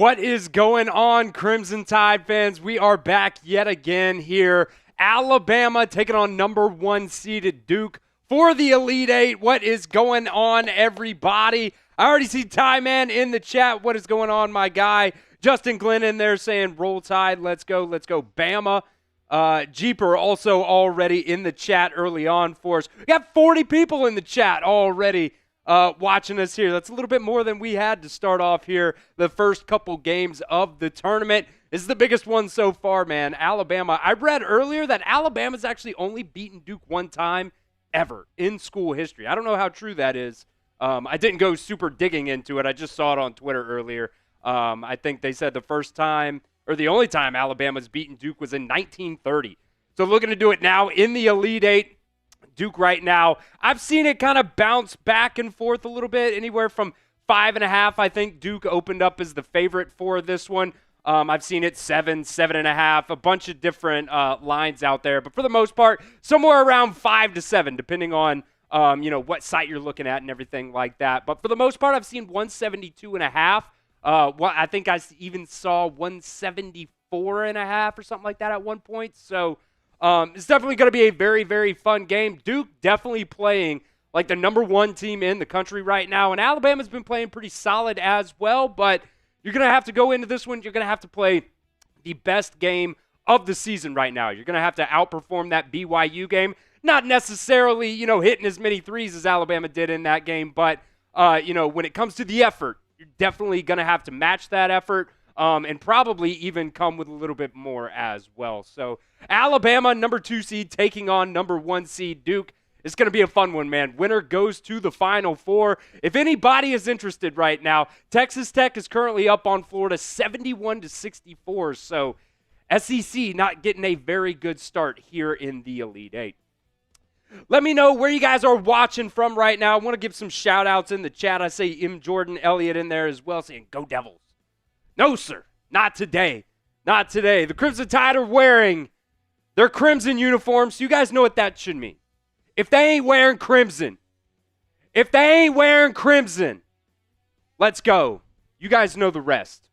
What is going on, Crimson Tide fans? We are back yet again here. Alabama taking on number 1 seeded Duke for the Elite Eight. What is going on, everybody? I already see Ty Man in the chat. What is going on, my guy? Justin Glenn in there saying, roll Tide, let's go, Bama. Jeeper also already in the chat early on for us. We got 40 people in the chat already watching us here. That's a little bit more than we had to start off here the first couple games of the tournament. This is the biggest one so far, man. Alabama. I read earlier that Alabama's actually only beaten Duke one time ever in school history. I don't know how true that is. I didn't go super digging into it. I just saw it on Twitter earlier. I think they said the first time or the only time Alabama's beaten Duke was in 1930. So looking to do it now in the Elite Eight. Duke right now, I've seen it kind of bounce back and forth a little bit, anywhere from 5.5. I think Duke opened up as the favorite for this one. I've seen it 7, 7.5, a bunch of different lines out there. But for the most part, somewhere around 5 to 7, depending on what site you're looking at and everything like that. But for the most part, I've seen 172.5. I think I even saw 174.5 or something like that at one point. So it's definitely going to be a very, very fun game. Duke definitely playing like the number 1 team in the country right now. And Alabama's been playing pretty solid as well. But you're going to have to go into this one. You're going to have to play the best game of the season right now. You're going to have to outperform that BYU game. Not necessarily, hitting as many threes as Alabama did in that game. But, when it comes to the effort, you're definitely going to have to match that effort. And probably even come with a little bit more as well. So Alabama, number 2 seed, taking on number 1 seed Duke. It's going to be a fun one, man. Winner goes to the Final Four. If anybody is interested right now, Texas Tech is currently up on Florida 71-64. So SEC not getting a very good start here in the Elite Eight. Let me know where you guys are watching from right now. I want to give some shout-outs in the chat. I see M. Jordan Elliott in there as well saying, go Devils. No, sir. Not today. Not today. The Crimson Tide are wearing their crimson uniforms. So you guys know what that should mean. If they ain't wearing crimson, let's go. You guys know the rest.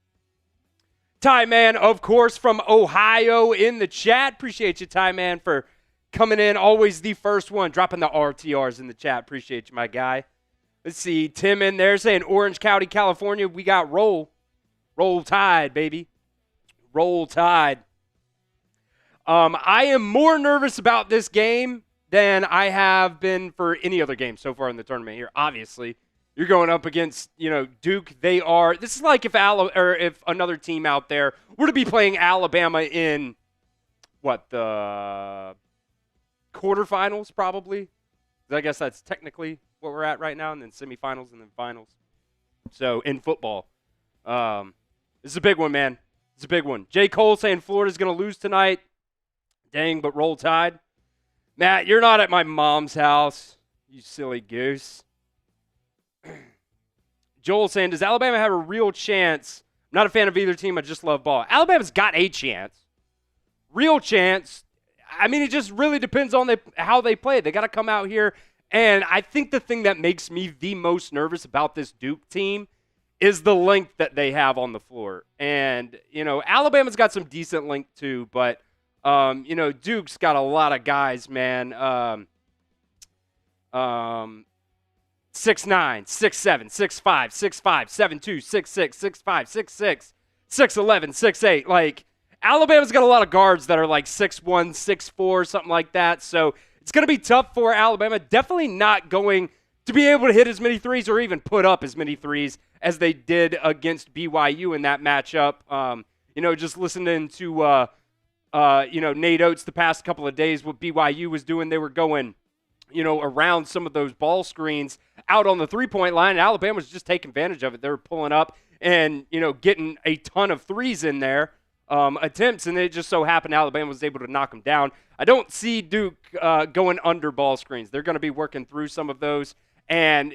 Ty Man, of course, from Ohio in the chat. Appreciate you, Ty Man, for coming in. Always the first one. Dropping the RTRs in the chat. Appreciate you, my guy. Let's see. Tim in there saying Orange County, California. We got roll. Roll Tide, baby. Roll Tide. I am more nervous about this game than I have been for any other game so far in the tournament here. Obviously, you're going up against, Duke. This is like if another team out there were to be playing Alabama in, the quarterfinals probably. I guess that's technically what we're at right now, and then semifinals and then finals. So, in football. This is a big one, man. It's a big one. J. Cole saying Florida's going to lose tonight. Dang, but roll Tide. Matt, you're not at my mom's house, you silly goose. Joel saying, does Alabama have a real chance? I'm not a fan of either team. I just love ball. Alabama's got a chance. Real chance. I mean, it just really depends on how they play. They got to come out here. And I think the thing that makes me the most nervous about this Duke team is the length that they have on the floor. And, Alabama's got some decent length too, but, Duke's got a lot of guys, man. 6'9", 6'7", 6'5", 6'5", 7'2", 6'6", 6'5", 6'6", 6'11", 6'8". Like, Alabama's got a lot of guards that are like 6'1", 6'4", something like that. So it's going to be tough for Alabama. Definitely not going to be able to hit as many threes or even put up as many threes as they did against BYU in that matchup. Just listening to, Nate Oates the past couple of days, what BYU was doing, they were going, around some of those ball screens out on the three-point line. And Alabama was just taking advantage of it. They were pulling up and, getting a ton of threes in there, attempts, and it just so happened Alabama was able to knock them down. I don't see Duke going under ball screens. They're going to be working through some of those, and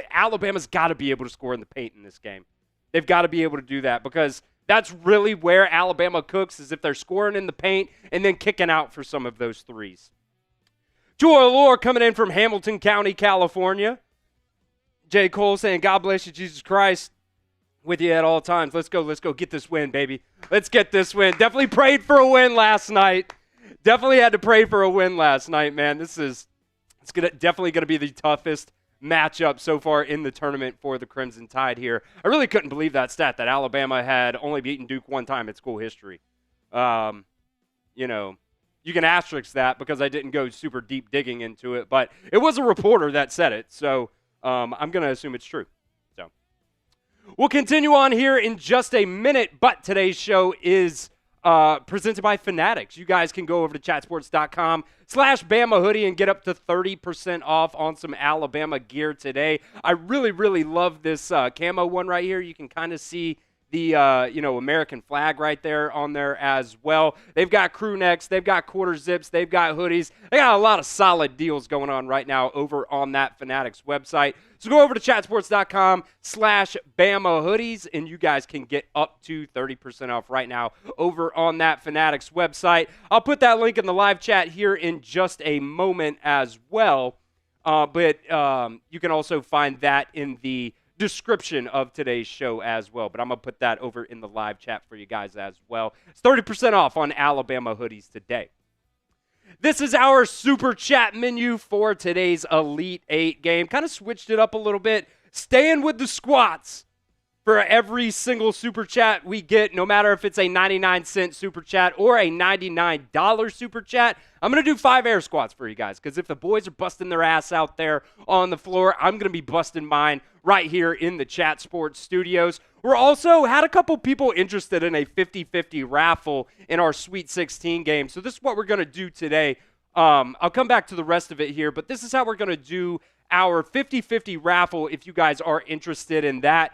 Alabama's got to be able to score in the paint in this game. They've got to be able to do that because that's really where Alabama cooks, is if they're scoring in the paint and then kicking out for some of those threes. Joy Allure coming in from Hamilton County, California. J. Cole saying, God bless you, Jesus Christ. with you at all times. Let's go get this win, baby. Let's get this win. Definitely prayed for a win last night. Definitely had to pray for a win last night, man. Definitely gonna be the toughest matchup so far in the tournament for the Crimson Tide here. I really couldn't believe that stat that Alabama had only beaten Duke one time in school history. You can asterisk that because I didn't go super deep digging into it, but it was a reporter that said it, so I'm going to assume it's true. So we'll continue on here in just a minute, but today's show is presented by Fanatics. You guys can go over to chatsports.com/Bama hoodie and get up to 30% off on some Alabama gear today. I really, really love this camo one right here. You can kind of see the American flag right there on there as well. They've got crew necks, they've got quarter zips, they've got hoodies. They got a lot of solid deals going on right now over on that Fanatics website. So go over to chatsports.com/Bama hoodies and you guys can get up to 30% off right now over on that Fanatics website. I'll put that link in the live chat here in just a moment as well. But you can also find that in the description of today's show as well, but I'm going to put that over in the live chat for you guys as well. It's 30% off on Alabama hoodies today. This is our super chat menu for today's Elite 8 game. Kind of switched it up a little bit, staying with the squats for every single super chat we get, no matter if it's a 99-cent super chat or a $99 super chat. I'm going to do 5 air squats for you guys because if the boys are busting their ass out there on the floor, I'm going to be busting mine right here in the Chat Sports studios. We're also had a couple people interested in a 50-50 raffle in our Sweet 16 game. So this is what we're going to do today. I'll come back to the rest of it here, but this is how we're going to do our 50-50 raffle if you guys are interested in that.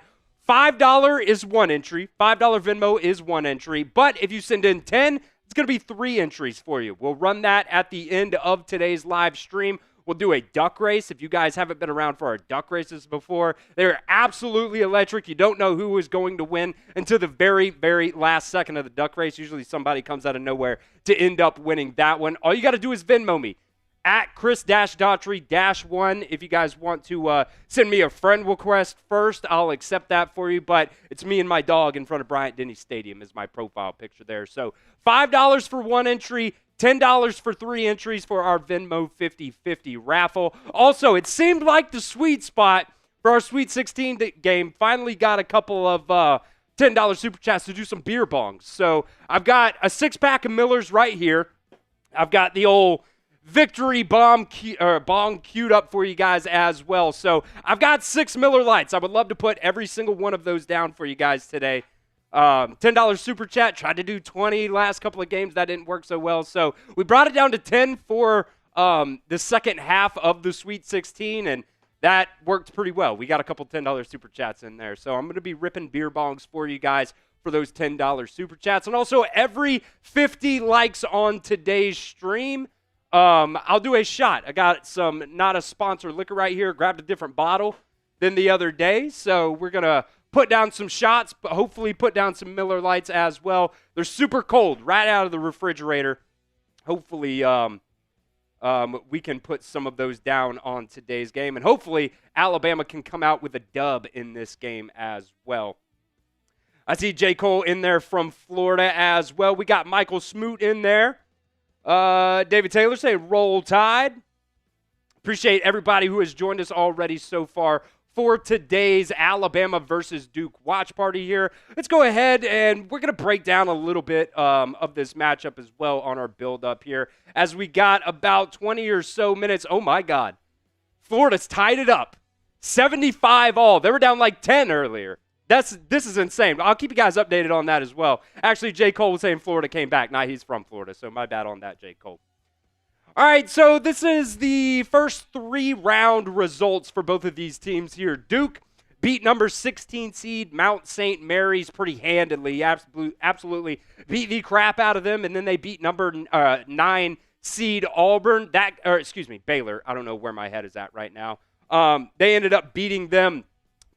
$5 is one entry. $5 Venmo is one entry. But if you send in 10, it's going to be 3 entries for you. We'll run that at the end of today's live stream. We'll do a duck race. If you guys haven't been around for our duck races before, they're absolutely electric. You don't know who is going to win until the very, very last second of the duck race. Usually somebody comes out of nowhere to end up winning that one. All you got to do is Venmo me at Chris-Daughtery-1. If you guys want to send me a friend request first, I'll accept that for you. But it's me and my dog in front of Bryant-Denny Stadium is my profile picture there. So $5 for 1 entry, $10 for 3 entries for our Venmo 50-50 raffle. Also, it seemed like the sweet spot for our Sweet 16 game. Finally got a couple of $10 super chats to do some beer bongs. So I've got a 6-pack of Millers right here. I've got the old Victory bong queued up for you guys as well. So I've got 6 Miller Lights. I would love to put every single one of those down for you guys today. $10 super chat. Tried to do 20 last couple of games. That didn't work so well. So we brought it down to 10 for the second half of the Sweet 16, and that worked pretty well. We got a couple $10 super chats in there. So I'm going to be ripping beer bongs for you guys for those $10 super chats. And also every 50 likes on today's stream, I'll do a shot. I got some not a sponsored liquor right here. Grabbed a different bottle than the other day. So we're going to put down some shots, but hopefully put down some Miller Lights as well. They're super cold right out of the refrigerator. Hopefully we can put some of those down on today's game. And hopefully Alabama can come out with a dub in this game as well. I see J. Cole in there from Florida as well. We got Michael Smoot in there. David Taylor saying roll Tide. Appreciate everybody who has joined us already so far for today's Alabama versus Duke watch party here. Let's go ahead and we're going to break down a little bit of this matchup as well on our build-up here as we got about 20 or so minutes. Oh, my God. Florida's tied it up. 75 all. They were down like 10 earlier. This is insane. I'll keep you guys updated on that as well. Actually, J. Cole was saying Florida came back. Nah, he's from Florida, so my bad on that, J. Cole. All right, so this is the first 3-round results for both of these teams here. Duke beat number 16 seed Mount St. Mary's pretty handedly. Absolutely beat the crap out of them, and then they beat number 9 seed Baylor. I don't know where my head is at right now. They ended up beating them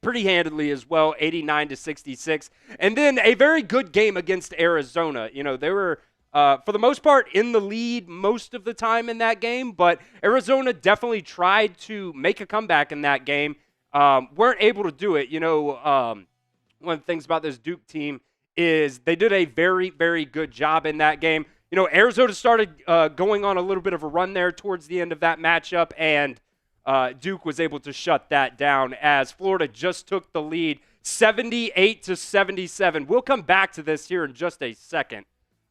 pretty handedly as well, 89-66. And then a very good game against Arizona. You know, they were, for the most part, in the lead most of the time in that game, but Arizona definitely tried to make a comeback in that game. Weren't able to do it. You know, one of the things about this Duke team is they did a very, very good job in that game. You know, Arizona started going on a little bit of a run there towards the end of that matchup, and Duke was able to shut that down as Florida just took the lead 78-77. We'll come back to this here in just a second.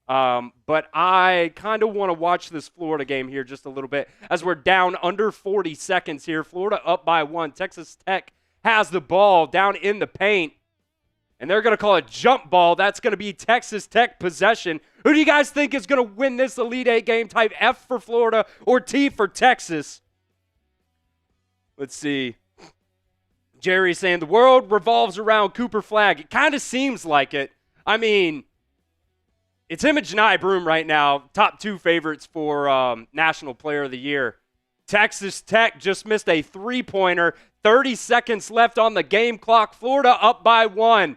But I kind of want to watch this Florida game here just a little bit as we're down under 40 seconds here. Florida up by 1. Texas Tech has the ball down in the paint, and they're going to call a jump ball. That's going to be Texas Tech possession. Who do you guys think is going to win this Elite Eight game? Type F for Florida or T for Texas. Let's see. Jerry saying the world revolves around Cooper Flagg. It kind of seems like it. I mean, it's him and Janai Broome right now, top 2 favorites for National Player of the Year. Texas Tech just missed a 3-pointer. 30 seconds left on the game clock. Florida up by 1.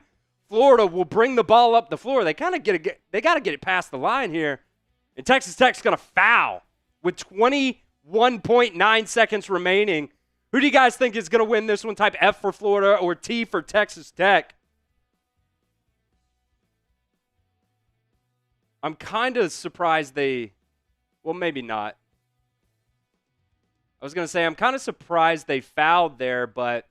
Florida will bring the ball up the floor. They got to get it past the line here. And Texas Tech's going to foul with 21.9 seconds remaining. Who do you guys think is going to win this one? Type F for Florida or T for Texas Tech. I'm kind of surprised well, maybe not. I was going to say I'm kind of surprised they fouled there, but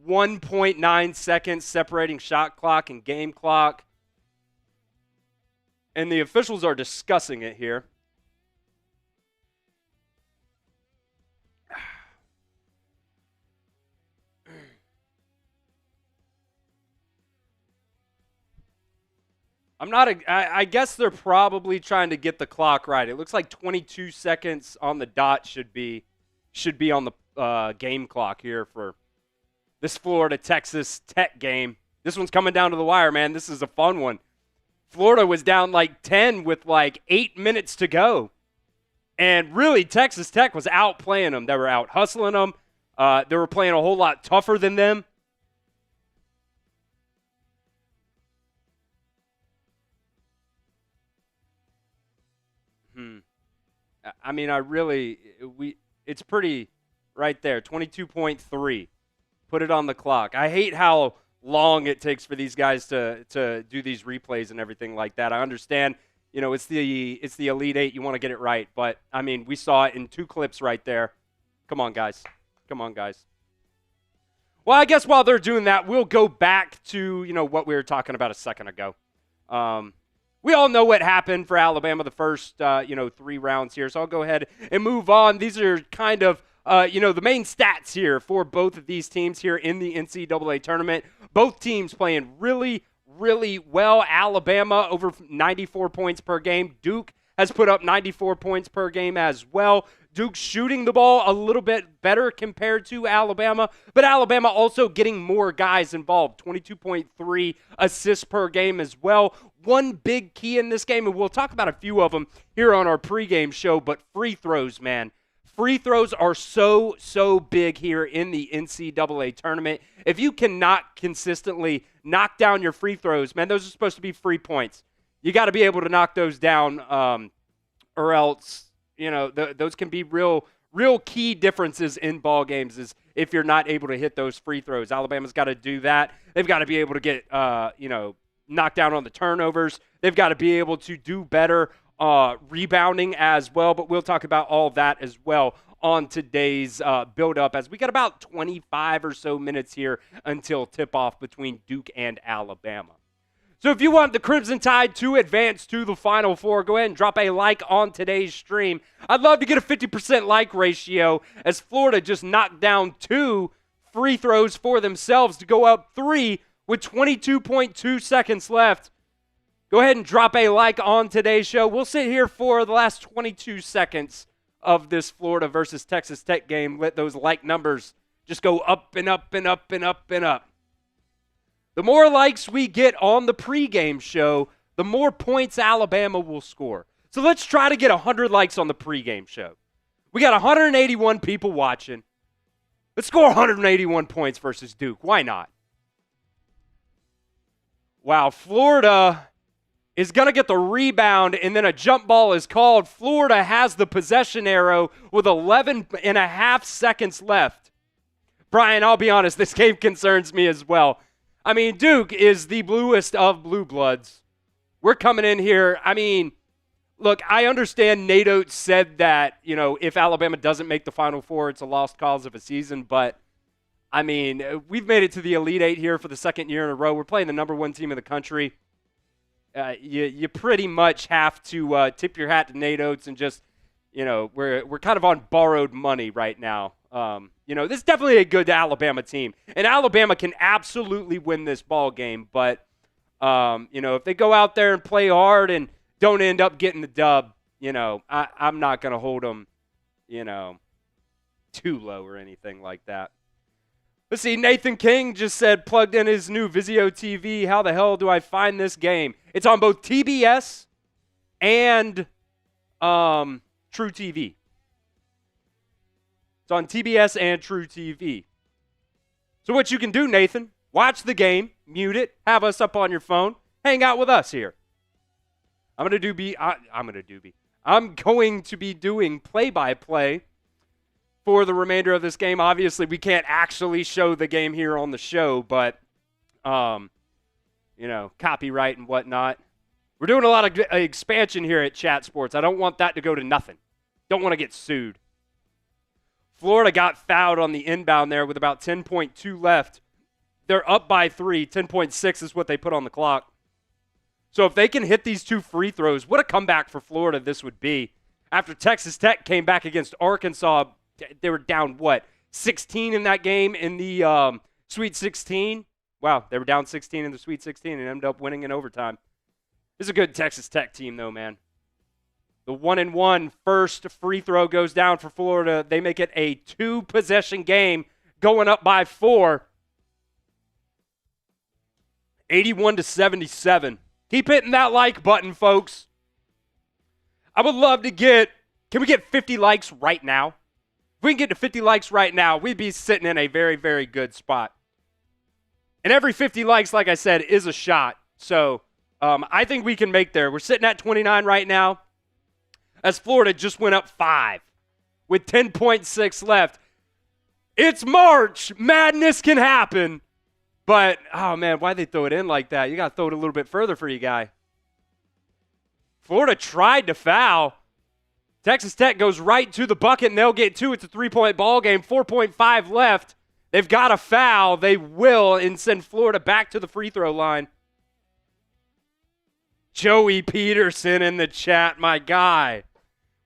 1.9 seconds separating shot clock and game clock. And the officials are discussing it here. I guess they're probably trying to get the clock right. It looks like 22 seconds on the dot should be on the game clock here for this Florida-Texas Tech game. This one's coming down to the wire, man. This is a fun one. Florida was down like 10 with like 8 minutes to go. And really, Texas Tech was outplaying them. They were out hustling them. They were playing a whole lot tougher than them. I mean, it's pretty right there, 22.3. Put it on the clock. I hate how long it takes for these guys to do these replays and everything like that. I understand, you know, it's the Elite Eight. You want to get it right. But, I mean, we saw it in 2 clips right there. Come on, guys. Come on, guys. Well, I guess while they're doing that, we'll go back to, you know, what we were talking about a second ago. We all know what happened for Alabama the first, 3 rounds here. So I'll go ahead and move on. These are kind of, the main stats here for both of these teams here in the NCAA tournament. Both teams playing really, really well. Alabama over 94 points per game. Duke has put up 94 points per game as well. Duke shooting the ball a little bit better compared to Alabama, but Alabama also getting more guys involved, 22.3 assists per game as well. One big key in this game, and we'll talk about a few of them here on our pregame show, but free throws, man. Free throws are so big here in the NCAA tournament. If you cannot consistently knock down your free throws, man, those are supposed to be free points. You got to be able to knock those down, or else, those can be real key differences in ball games is if you're not able to hit those free throws. Alabama's got to do that. They've got to be able to get, knock down on the turnovers. They've got to be able to do better rebounding as well, but we'll talk about all of that as well on today's build-up as we got about 25 or so minutes here until tip-off between Duke and Alabama. So if you want the Crimson Tide to advance to the Final Four, go ahead and drop a like on today's stream. I'd love to get a 50% like ratio as Florida just knocked down 2 free throws for themselves to go up 3 with 22.2 seconds left. Go ahead and drop a like on today's show. We'll sit here for the last 22 seconds of this Florida versus Texas Tech game. Let those like numbers just go up and up and up and up and up. The more likes we get on the pregame show, the more points Alabama will score. So let's try to get 100 likes on the pregame show. We got 181 people watching. Let's score 181 points versus Duke. Why not? Wow, Florida is going to get the rebound, and then a jump ball is called. Florida has the possession arrow with 11 and a half seconds left. Brian, I'll be honest, this game concerns me as well. I mean, Duke is the bluest of blue bloods. We're coming in here. I mean, look, I understand Nate Oates said that, if Alabama doesn't make the Final Four, it's a lost cause of a season. But, I mean, we've made it to the Elite Eight here for the second year in a row. We're playing the number one team in the country. You pretty much have to tip your hat to Nate Oates and just, we're kind of on borrowed money right now. This is definitely a good Alabama team. And Alabama can absolutely win this ball game. But, if they go out there and play hard and don't end up getting the dub, I'm not going to hold them, too low or anything like that. Let's see, Nathan King just said, plugged in his new Vizio TV. How the hell do I find this game? It's on both TBS and True TV. It's on TBS and True TV. So what you can do, Nathan, watch the game, mute it, have us up on your phone, hang out with us here. I'm going to be doing play-by-play for the remainder of this game. Obviously, we can't actually show the game here on the show, but, copyright and whatnot. We're doing a lot of expansion here at Chat Sports. I don't want that to go to nothing. Don't want to get sued. Florida got fouled on the inbound there with about 10.2 left. They're up by 3. 10.6 is what they put on the clock. So if they can hit these 2 free throws, what a comeback for Florida this would be. After Texas Tech came back against Arkansas, they were down, 16 in that game in the Sweet 16? Wow, they were down 16 in the Sweet 16 and ended up winning in overtime. This is a good Texas Tech team, though, man. The 1-and-1 first free throw goes down for Florida. They make it a 2-possession game, going up by 4. 81-77. Keep hitting that like button, folks. I would love to can we get 50 likes right now? If we can get to 50 likes right now, we'd be sitting in a very, very good spot. And every 50 likes, like I said, is a shot. So I think we can make there. We're sitting at 29 right now, as Florida just went up 5 with 10.6 left. It's March. Madness can happen. But, oh, man, why'd they throw it in like that? You got to throw it a little bit further for you, guy. Florida tried to foul. Texas Tech goes right to the bucket, and they'll get 2. It's a 3-point ball game, 4.5 left. They've got a foul. They will, and send Florida back to the free throw line. Joey Peterson in the chat, my guy.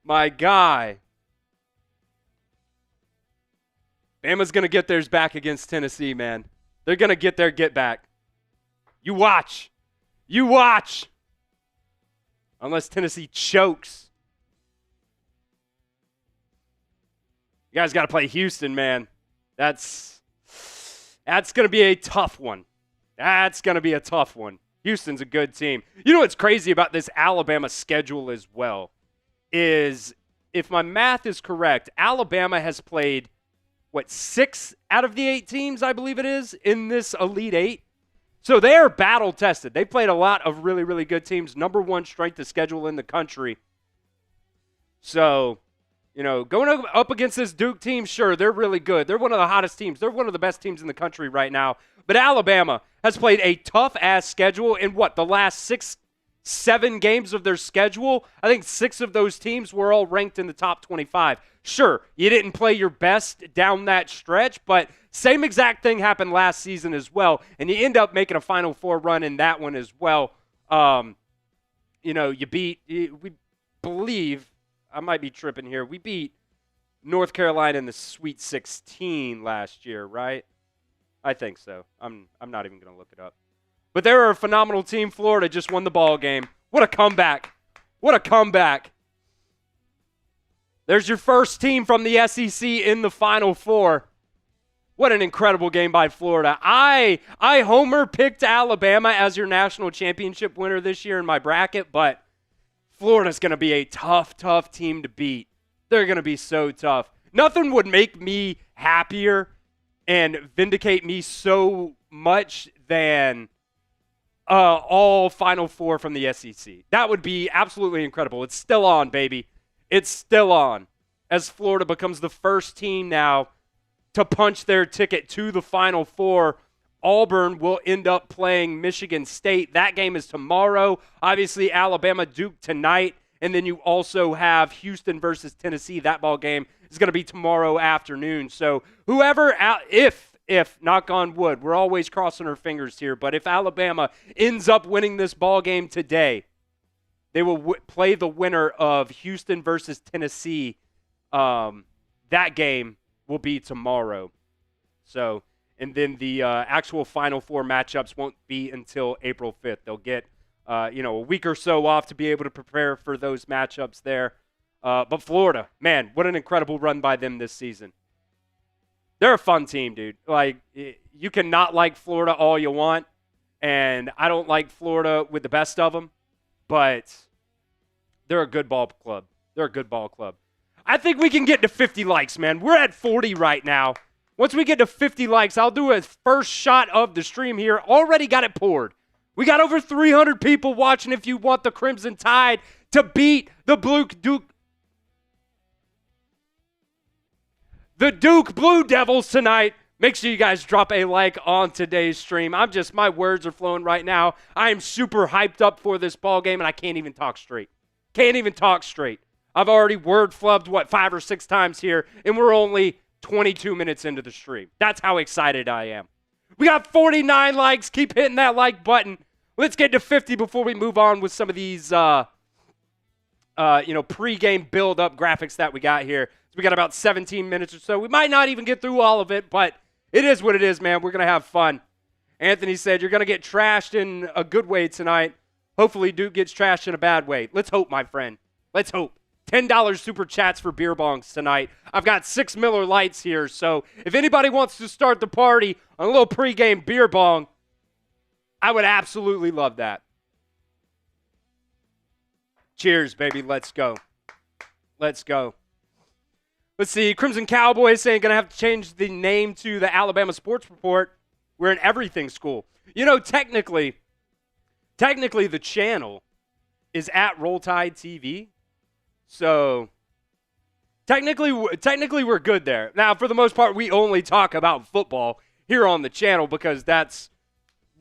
My guy. Bama's going to get theirs back against Tennessee, man. They're going to get their get back. You watch. You watch. Unless Tennessee chokes. You guys got to play Houston, man. That's going to be a tough one. That's going to be a tough one. Houston's a good team. You know what's crazy about this Alabama schedule as well is, if my math is correct, Alabama has played, 6 out of the 8 teams, I believe it is, in this Elite Eight. So they are battle-tested. They played a lot of really, really good teams. Number 1 strength of schedule in the country. So, going up against this Duke team, sure, they're really good. They're one of the hottest teams. They're one of the best teams in the country right now. But Alabama has played a tough-ass schedule in the last 6-7 games of their schedule. I think 6 of those teams were all ranked in the top 25. Sure, you didn't play your best down that stretch, but same exact thing happened last season as well, and you end up making a Final Four run in that one as well. We believe, I might be tripping here, we beat North Carolina in the Sweet 16 last year, right? I think so. I'm not even going to look it up. But they're a phenomenal team. Florida just won the ball game. What a comeback. What a comeback. There's your first team from the SEC in the Final Four. What an incredible game by Florida. I homer picked Alabama as your national championship winner this year in my bracket, but Florida's going to be a tough, tough team to beat. They're going to be so tough. Nothing would make me happier and vindicate me so much than all Final Four from the SEC. That would be absolutely incredible. It's still on, baby. It's still on, as Florida becomes the first team now to punch their ticket to the Final Four Auburn will end up playing Michigan State. That game is tomorrow. Obviously, Alabama, Duke tonight. And then you also have Houston versus Tennessee. That ball game is going to be tomorrow afternoon. So whoever, if, knock on wood, we're always crossing our fingers here, but if Alabama ends up winning this ball game today, they will play the winner of Houston versus Tennessee. That game will be tomorrow. So, and then the actual Final Four matchups won't be until April 5th. They'll get, a week or so off to be able to prepare for those matchups there. But Florida, man, what an incredible run by them this season. They're a fun team, dude. Like, you can not like Florida all you want, and I don't like Florida with the best of them, but they're a good ball club. They're a good ball club. I think we can get to 50 likes, man. We're at 40 right now. Once we get to 50 likes, I'll do a first shot of the stream here. Already got it poured. We got over 300 people watching if you want the Crimson Tide to beat the Duke Blue Devils tonight. Make sure you guys drop a like on today's stream. My words are flowing right now. I am super hyped up for this ball game, and I can't even talk straight. I've already word flubbed, 5 or 6 times here, and we're only 22 minutes into the stream. That's how excited I am. We got 49 likes. Keep hitting that like button. Let's get to 50 before we move on with some of these, pregame build-up graphics that we got here. So we got about 17 minutes or so. We might not even get through all of it, but it is what it is, man. We're going to have fun. Anthony said, you're going to get trashed in a good way tonight. Hopefully Duke gets trashed in a bad way. Let's hope, my friend. Let's hope. $10 super chats for beer bongs tonight. I've got 6 Miller Lights here, so if anybody wants to start the party on a little pregame beer bong, I would absolutely love that. Cheers, baby. Let's go. Let's go. Let's see. Crimson Cowboys saying going to have to change the name to the Alabama Sports Report. We're an everything school. Technically the channel is at Roll Tide TV. So technically we're good there. Now, for the most part, we only talk about football here on the channel because that's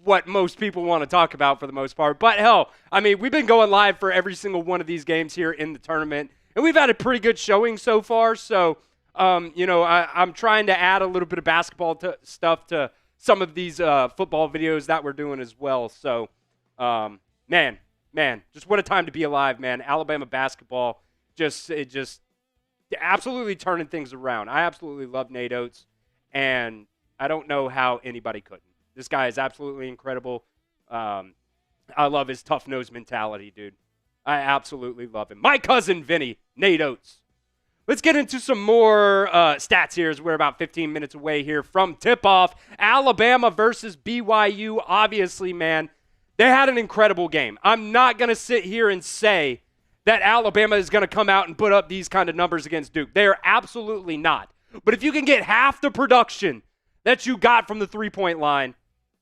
what most people want to talk about for the most part. But hell, we've been going live for every single one of these games here in the tournament, and we've had a pretty good showing so far. So, I'm trying to add a little bit of basketball stuff to some of these football videos that we're doing as well. So, man, just what a time to be alive, man. Alabama basketball, just absolutely turning things around. I absolutely love Nate Oates, and I don't know how anybody couldn't. This guy is absolutely incredible. I love his tough-nosed mentality, dude. I absolutely love him. My cousin Vinny, Nate Oates. Let's get into some more stats here as we're about 15 minutes away here from tip-off. Alabama versus BYU, obviously, man. They had an incredible game. I'm not going to sit here and say that Alabama is going to come out and put up these kind of numbers against Duke. They are absolutely not. But if you can get half the production that you got from the three-point line,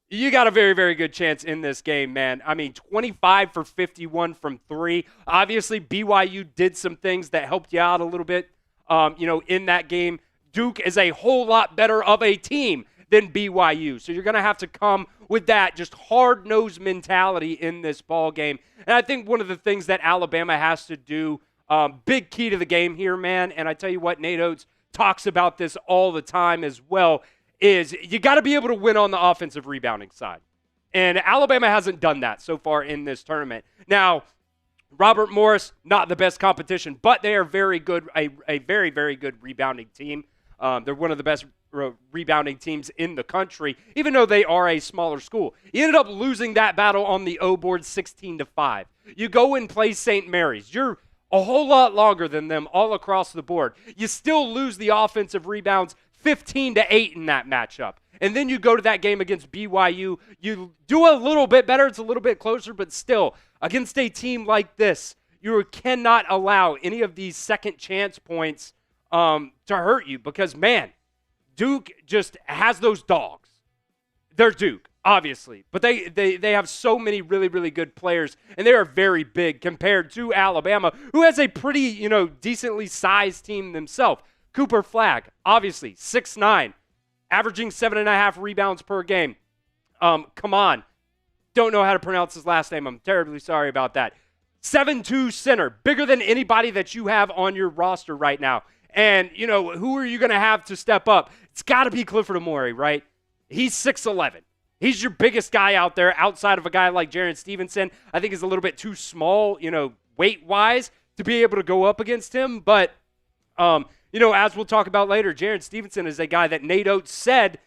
you got a very, very good chance in this game, man. 25 for 51 from 3. Obviously, BYU did some things that helped you out a little bit, in that game. Duke is a whole lot better of a team than BYU. So you're going to have to come with that just hard-nosed mentality in this ball game. And I think one of the things that Alabama has to do, big key to the game here, man, and I tell you what, Nate Oates talks about this all the time as well, is you got to be able to win on the offensive rebounding side. And Alabama hasn't done that so far in this tournament. Now, Robert Morris, not the best competition, but they are very good, a very, very good rebounding team. They're one of the best rebounding teams in the country, even though they are a smaller school. You ended up losing that battle on the O board 16-5. You go and play St. Mary's. You're a whole lot longer than them all across the board. You still lose the offensive rebounds 15-8 in that matchup. And then you go to that game against BYU. You do a little bit better. It's a little bit closer, but still, against a team like this, you cannot allow any of these second chance points to hurt you because, man, Duke just has those dogs. They're Duke, obviously, but they have so many really, really good players, and they are very big compared to Alabama, who has a pretty, decently sized team themselves. Cooper Flagg, obviously, 6'9", averaging 7.5 rebounds per game. Come on. Don't know how to pronounce his last name. I'm terribly sorry about that. 7'2" center, bigger than anybody that you have on your roster right now. And, who are you going to have to step up? It's got to be Clifford Amore, right? He's 6'11". He's your biggest guy out there outside of a guy like Jaron Stevenson. I think he's a little bit too small, weight-wise to be able to go up against him. But, as we'll talk about later, Jaron Stevenson is a guy that Nate Oates said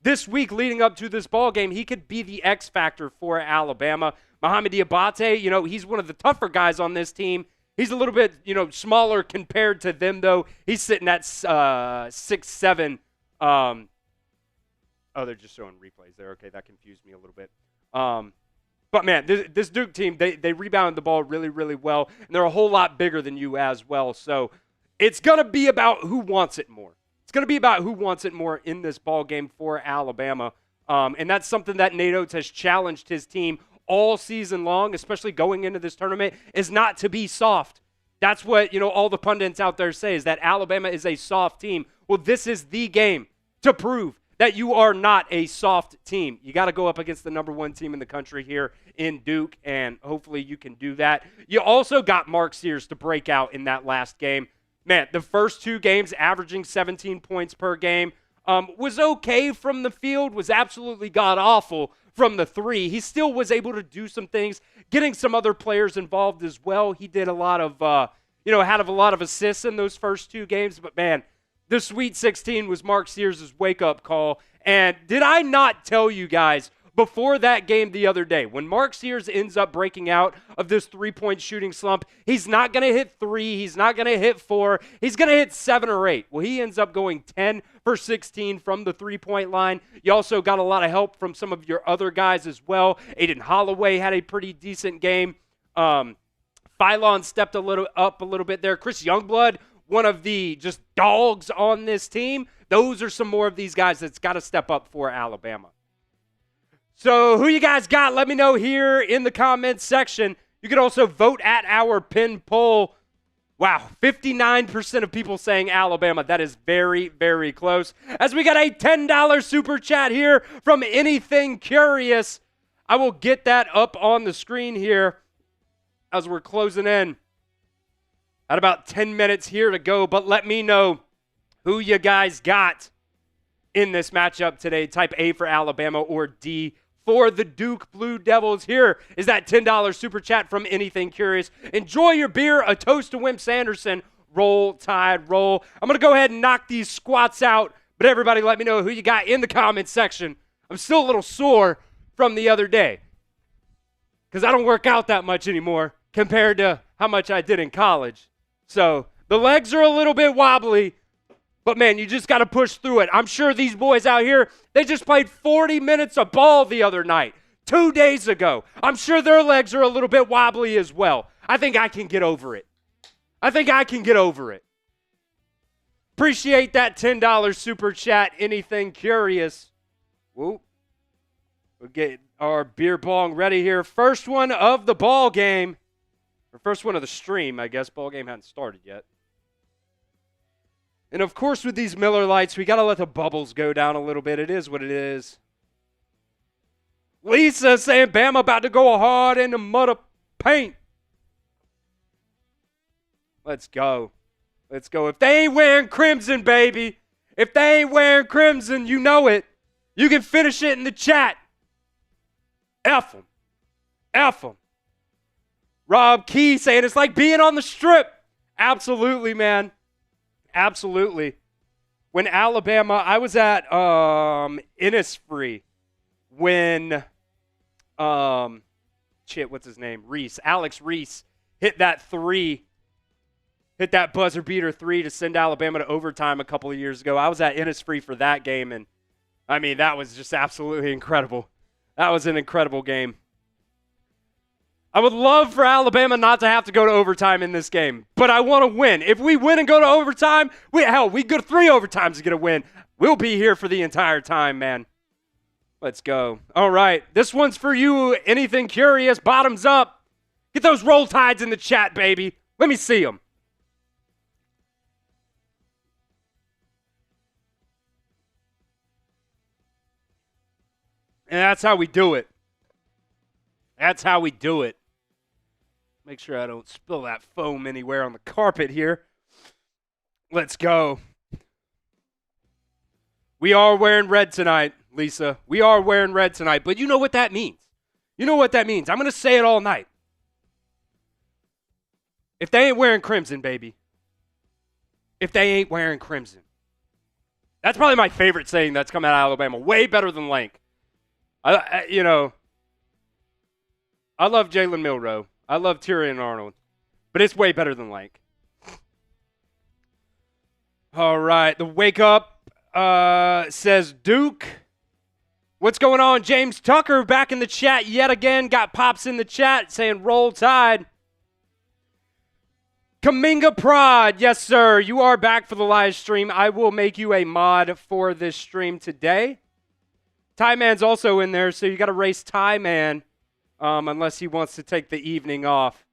this week leading up to this ball game, he could be the X factor for Alabama. Mohamed Diabate, he's one of the tougher guys on this team. He's a little bit, smaller compared to them, though. He's sitting at 6'7". They're just showing replays there. Okay, that confused me a little bit. But, man, this Duke team, they rebounded the ball really, really well, and they're a whole lot bigger than you as well. So it's going to be about who wants it more. It's going to be about who wants it more in this ball game for Alabama. And that's something that Nate Oates has challenged his team all season long, especially going into this tournament, is not to be soft. That's what, all the pundits out there say, is that Alabama is a soft team. Well, this is the game to prove that you are not a soft team. You got to go up against the number one team in the country here in Duke, and hopefully you can do that. You also got Mark Sears to break out in that last game. Man, the first two games averaging 17 points per game was okay from the field, was absolutely god-awful from the three. He still was able to do some things, getting some other players involved as well. He did a lot of, had a lot of assists in those first two games. But, man, the Sweet 16 was Mark Sears' wake-up call. And did I not tell you guys before that game the other day, when Mark Sears ends up breaking out of this three-point shooting slump, he's not going to hit 3, he's not going to hit 4, he's going to hit 7 or 8. Well, he ends up going 10 for 16 from the three-point line. You also got a lot of help from some of your other guys as well. Aiden Holloway had a pretty decent game. Phylon stepped up a little bit there. Chris Youngblood, one of the just dogs on this team. Those are some more of these guys that's got to step up for Alabama. So who you guys got? Let me know here in the comments section. You can also vote at our pin poll. Wow, 59% of people saying Alabama. That is very, very close. As we got a $10 super chat here from Anything Curious. I will get that up on the screen here as we're closing in. At about 10 minutes here to go, but let me know who you guys got in this matchup today. Type A for Alabama or D for the Duke Blue Devils. Here is that $10 super chat from Anything Curious. Enjoy your beer, a toast to Wimp Sanderson. Roll, Tide, roll. I'm going to go ahead and knock these squats out, but everybody let me know who you got in the comments section. I'm still a little sore from the other day because I don't work out that much anymore compared to how much I did in college. So the legs are a little bit wobbly, but, man, you just got to push through it. I'm sure these boys out here, they just played 40 minutes of ball the other night, 2 days ago. I'm sure their legs are a little bit wobbly as well. I think I can get over it. Appreciate that $10 super chat. Anything Curious. Whoop. We'll get our beer bong ready here. First one of the ball game. Or first one of the stream, I guess. Ball game hadn't started yet. And, of course, with these Miller Lights, we got to let the bubbles go down a little bit. It is what it is. Lisa saying Bama about to go hard in the mud of paint. Let's go. Let's go. If they ain't wearing crimson, baby. If they ain't wearing crimson, you know it. You can finish it in the chat. F them. F them. Rob Key saying it's like being on the strip. Absolutely, man. Absolutely. When Alabama, I was at Innisfree when, what's his name? Alex Reese hit that buzzer beater 3 to send Alabama to overtime a couple of years ago. I was at Innisfree for that game, and, I mean, that was just absolutely incredible. That was an incredible game. I would love for Alabama not to have to go to overtime in this game, but I want to win. If we win and go to overtime, we go to 3 overtimes to get a win. We'll be here for the entire time, man. Let's go. All right, this one's for you. Anything Curious, bottoms up. Get those roll tides in the chat, baby. Let me see them. And that's how we do it. That's how we do it. Make sure I don't spill that foam anywhere on the carpet here. Let's go. We are wearing red tonight, Lisa. We are wearing red tonight, but you know what that means. You know what that means. I'm going to say it all night. If they ain't wearing crimson, baby. If they ain't wearing crimson. That's probably my favorite saying that's come out of Alabama. Way better than Lank. I love Jalen Milroe. I love Tyrion Arnold. But it's way better than Lank. All right. The wake up says Duke. What's going on? James Tucker back in the chat yet again. Got Pops in the chat saying roll tide. Kaminga Prod. Yes, sir. You are back for the live stream. I will make you a mod for this stream today. Ty Man's also in there, so you got to race Ty Man unless he wants to take the evening off.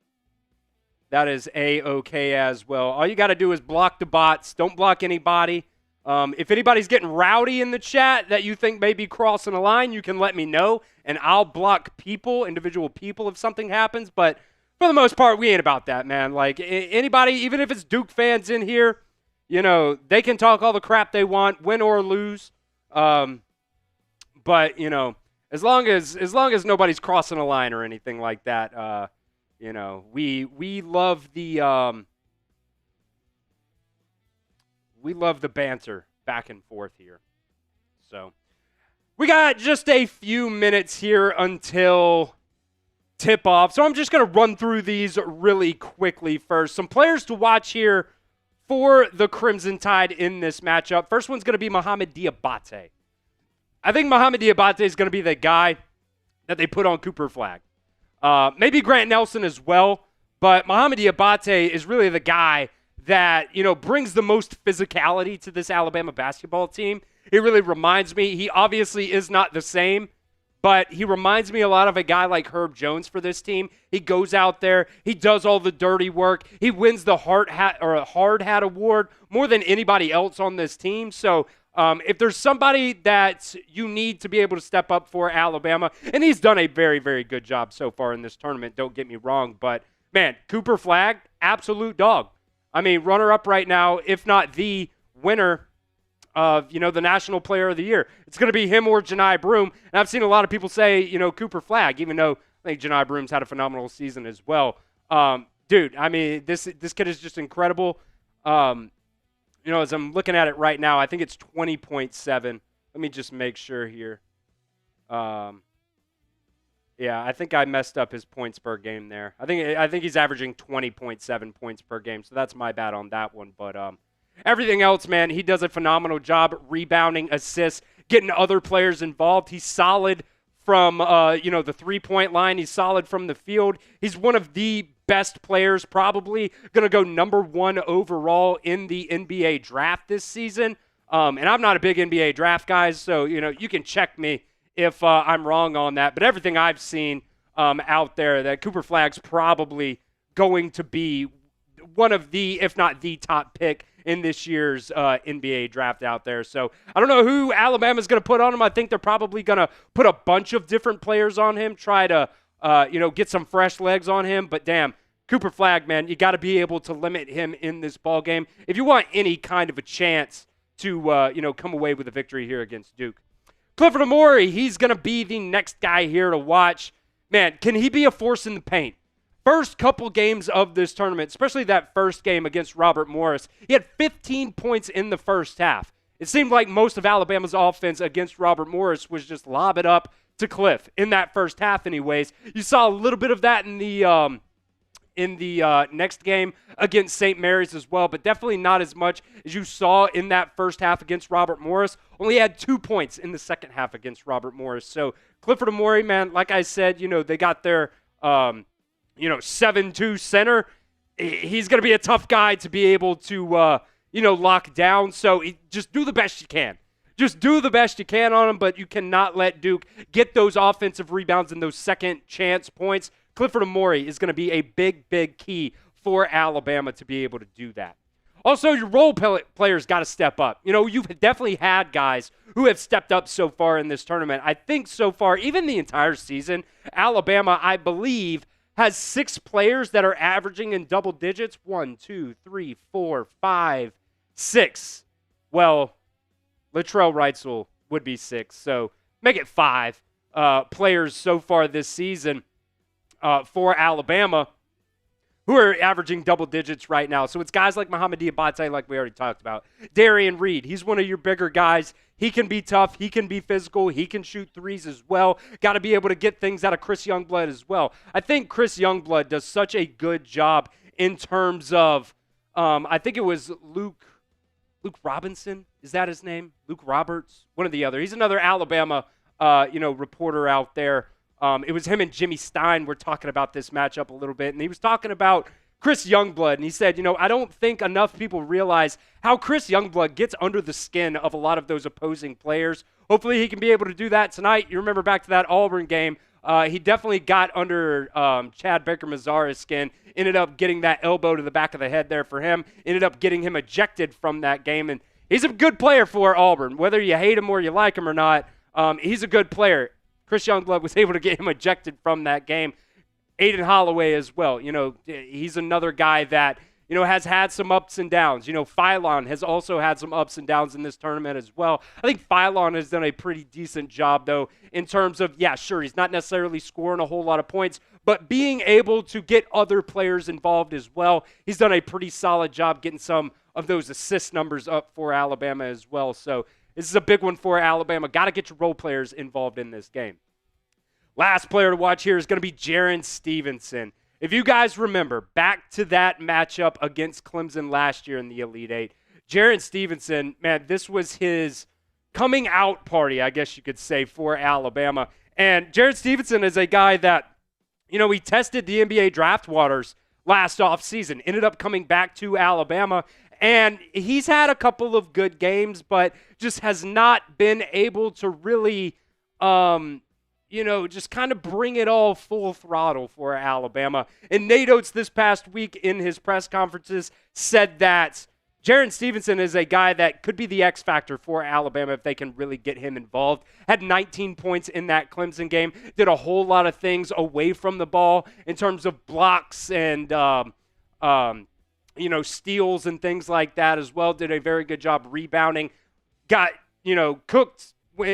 That is A-okay as well. All you got to do is block the bots. Don't block anybody. If anybody's getting rowdy in the chat that you think may be crossing a line, you can let me know, and I'll block people, individual people, if something happens. But for the most part, we ain't about that, man. Like, anybody, even if it's Duke fans in here, you know, they can talk all the crap they want, win or lose. But, you know, as long as nobody's crossing a line or anything like that, you know, we love the banter back and forth here. So we got just a few minutes here until tip-off. So I'm just going to run through these really quickly first. Some players to watch here for the Crimson Tide in this matchup. First one's going to be Mohamed Diabate. I think Mohamed Diabate is going to be the guy that they put on Cooper Flagg. Maybe Grant Nelson as well, but Mohamed Diabate is really the guy that, you know, brings the most physicality to this Alabama basketball team. He really reminds me, he obviously is not the same, but he reminds me a lot of a guy like Herb Jones for this team. He goes out there, he does all the dirty work, he wins the hard hat award more than anybody else on this team. So if there's somebody that you need to be able to step up for Alabama, and he's done a very, very good job so far in this tournament, don't get me wrong, but man, Cooper Flagg, absolute dog. I mean, runner-up right now, if not the winner of, you know, the National Player of the Year. It's going to be him or Janai Broome. And I've seen a lot of people say, you know, Cooper Flagg, even though I think Janai Broome's had a phenomenal season as well. Dude, I mean, this kid is just incredible. You know, as I'm looking at it right now, I think it's 20.7. Let me just make sure here. Yeah, I think I messed up his points per game there. I think he's averaging 20.7 points per game, so that's my bad on that one. But everything else, man, he does a phenomenal job rebounding, assists, getting other players involved. He's solid from you know, the three-point line. He's solid from the field. He's one of the best players, probably going to go number 1 overall in the NBA draft this season. And I'm not a big NBA draft guy, so, you know, you can check me if I'm wrong on that. But everything I've seen out there, that Cooper Flagg's probably going to be one of the, if not the top pick in this year's NBA draft out there. So I don't know who Alabama's going to put on him. I think they're probably going to put a bunch of different players on him, try to, you know, get some fresh legs on him. But damn, Cooper Flagg, man, you got to be able to limit him in this ball game if you want any kind of a chance to, you know, come away with a victory here against Duke. Clifford Amore, he's going to be the next guy here to watch. Man, can he be a force in the paint? First couple games of this tournament, especially that first game against Robert Morris, he had 15 points in the first half. It seemed like most of Alabama's offense against Robert Morris was just lob it up to Cliff in that first half anyways. You saw a little bit of that in the next game against St. Mary's as well, but definitely not as much as you saw in that first half against Robert Morris. Only had 2 points in the second half against Robert Morris. So Clifford Amore, man, like I said, you know, they got their, you know, 7-2 center. He's going to be a tough guy to be able to, you know, lock down. So just do the best you can. Just do the best you can on him, but you cannot let Duke get those offensive rebounds and those second chance points. Clifford Amore is going to be a big, big key for Alabama to be able to do that. Also, your role players got to step up. You've definitely had guys who have stepped up so far in this tournament. I think so far, even the entire season, Alabama, I believe, has 6 players that are averaging in double digits. 1, 2, 3, 4, 5, 6. Well, Latrell Wrightsell would be 6, so make it 5 players so far this season for Alabama who are averaging double digits right now. So it's guys like Mohamoud Diabate, like we already talked about. Darian Reed, he's one of your bigger guys. He can be tough. He can be physical. He can shoot threes as well. Got to be able to get things out of Chris Youngblood as well. I think Chris Youngblood does such a good job in terms of, I think it was Luke Robinson. Is that his name? Luke Roberts? One or the other. He's another Alabama, reporter out there. It was him and Jimmy Stein were talking about this matchup a little bit, and he was talking about Chris Youngblood, and he said, I don't think enough people realize how Chris Youngblood gets under the skin of a lot of those opposing players. Hopefully he can be able to do that tonight. You remember back to that Auburn game, he definitely got under Chad Baker-Mazara's skin, ended up getting that elbow to the back of the head there for him, ended up getting him ejected from that game, and he's a good player for Auburn. Whether you hate him or you like him or not, he's a good player. Chris Youngblood was able to get him ejected from that game. Aiden Holloway as well. He's another guy that, has had some ups and downs. Philon has also had some ups and downs in this tournament as well. I think Philon has done a pretty decent job, though, in terms of, yeah, sure, he's not necessarily scoring a whole lot of points, but being able to get other players involved as well. He's done a pretty solid job getting some of those assist numbers up for Alabama as well. So this is a big one for Alabama. Got to get your role players involved in this game. Last player to watch here is going to be Jaron Stevenson. If you guys remember, back to that matchup against Clemson last year in the Elite Eight, Jaron Stevenson, man, this was his coming out party, I guess you could say, for Alabama. And Jaron Stevenson is a guy that, he tested the NBA draft waters last offseason, ended up coming back to Alabama, and he's had a couple of good games, but just has not been able to really, just kind of bring it all full throttle for Alabama. And Nate Oates this past week in his press conferences said that Jaron Stevenson is a guy that could be the X factor for Alabama if they can really get him involved. Had 19 points in that Clemson game. Did a whole lot of things away from the ball in terms of blocks and, steals and things like that as well. Did a very good job rebounding. Got, cooked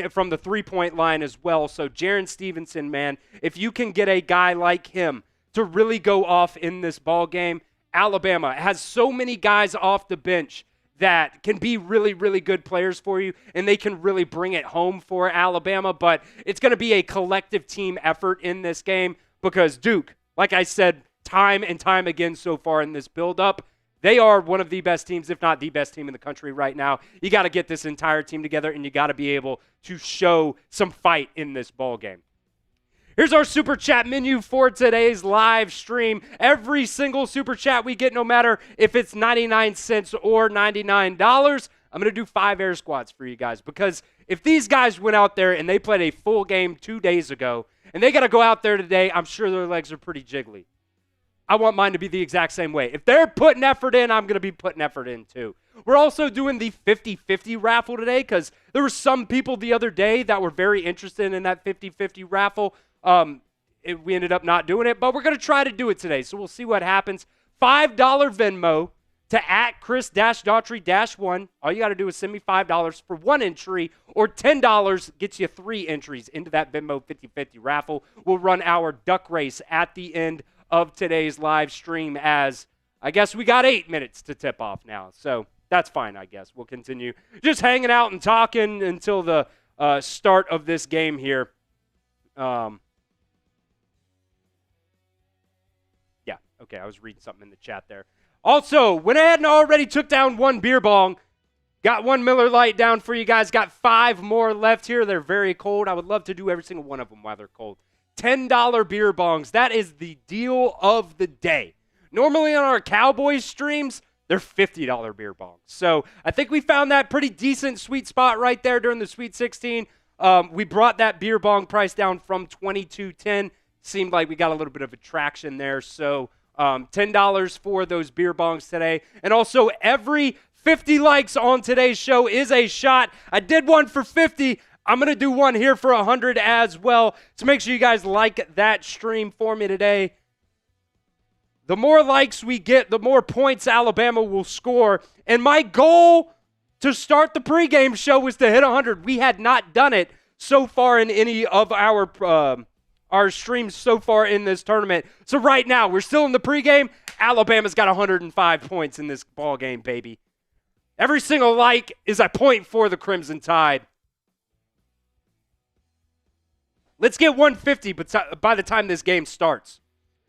from the three-point line as well. So Jaron Stevenson, man, if you can get a guy like him to really go off in this ball game, Alabama has so many guys off the bench that can be really, really good players for you, and they can really bring it home for Alabama. But it's going to be a collective team effort in this game because Duke, like I said, time and time again so far in this build-up, they are one of the best teams, if not the best team in the country right now. You got to get this entire team together, and you got to be able to show some fight in this ball game. Here's our Super Chat menu for today's live stream. Every single Super Chat we get, no matter if it's 99 cents or $99, I'm going to do 5 air squats for you guys. Because if these guys went out there and they played a full game 2 days ago, and they got to go out there today, I'm sure their legs are pretty jiggly. I want mine to be the exact same way. If they're putting effort in, I'm going to be putting effort in too. We're also doing the 50-50 raffle today because there were some people the other day that were very interested in that 50-50 raffle. We ended up not doing it, but we're going to try to do it today. So we'll see what happens. $5 Venmo to @Chris-Daughtery-1. All you got to do is send me $5 for 1 entry, or $10 gets you 3 entries into that Venmo 50-50 raffle. We'll run our duck race at the end of today's live stream, as I guess we got 8 minutes to tip off now. So that's fine, I guess. We'll continue just hanging out and talking until the start of this game here. Yeah, okay, I was reading something in the chat there. Also, went ahead and already took down 1 beer bong. Got 1 Miller Lite down for you guys. Got 5 more left here. They're very cold. I would love to do every single one of them while they're cold. $10 beer bongs. That is the deal of the day. Normally on our Cowboys streams, they're $50 beer bongs. So I think we found that pretty decent sweet spot right there during the Sweet 16. We brought that beer bong price down from $22.10. Seemed like we got a little bit of attraction there. So $10 for those beer bongs today. And also, every 50 likes on today's show is a shot. I did one for 50. I'm going to do one here for 100 as well. So make sure you guys like that stream for me today. The more likes we get, the more points Alabama will score. And my goal to start the pregame show was to hit 100. We had not done it so far in any of our streams so far in this tournament. So right now, we're still in the pregame. Alabama's got 105 points in this ball game, baby. Every single like is a point for the Crimson Tide. Let's get 150 by the time this game starts.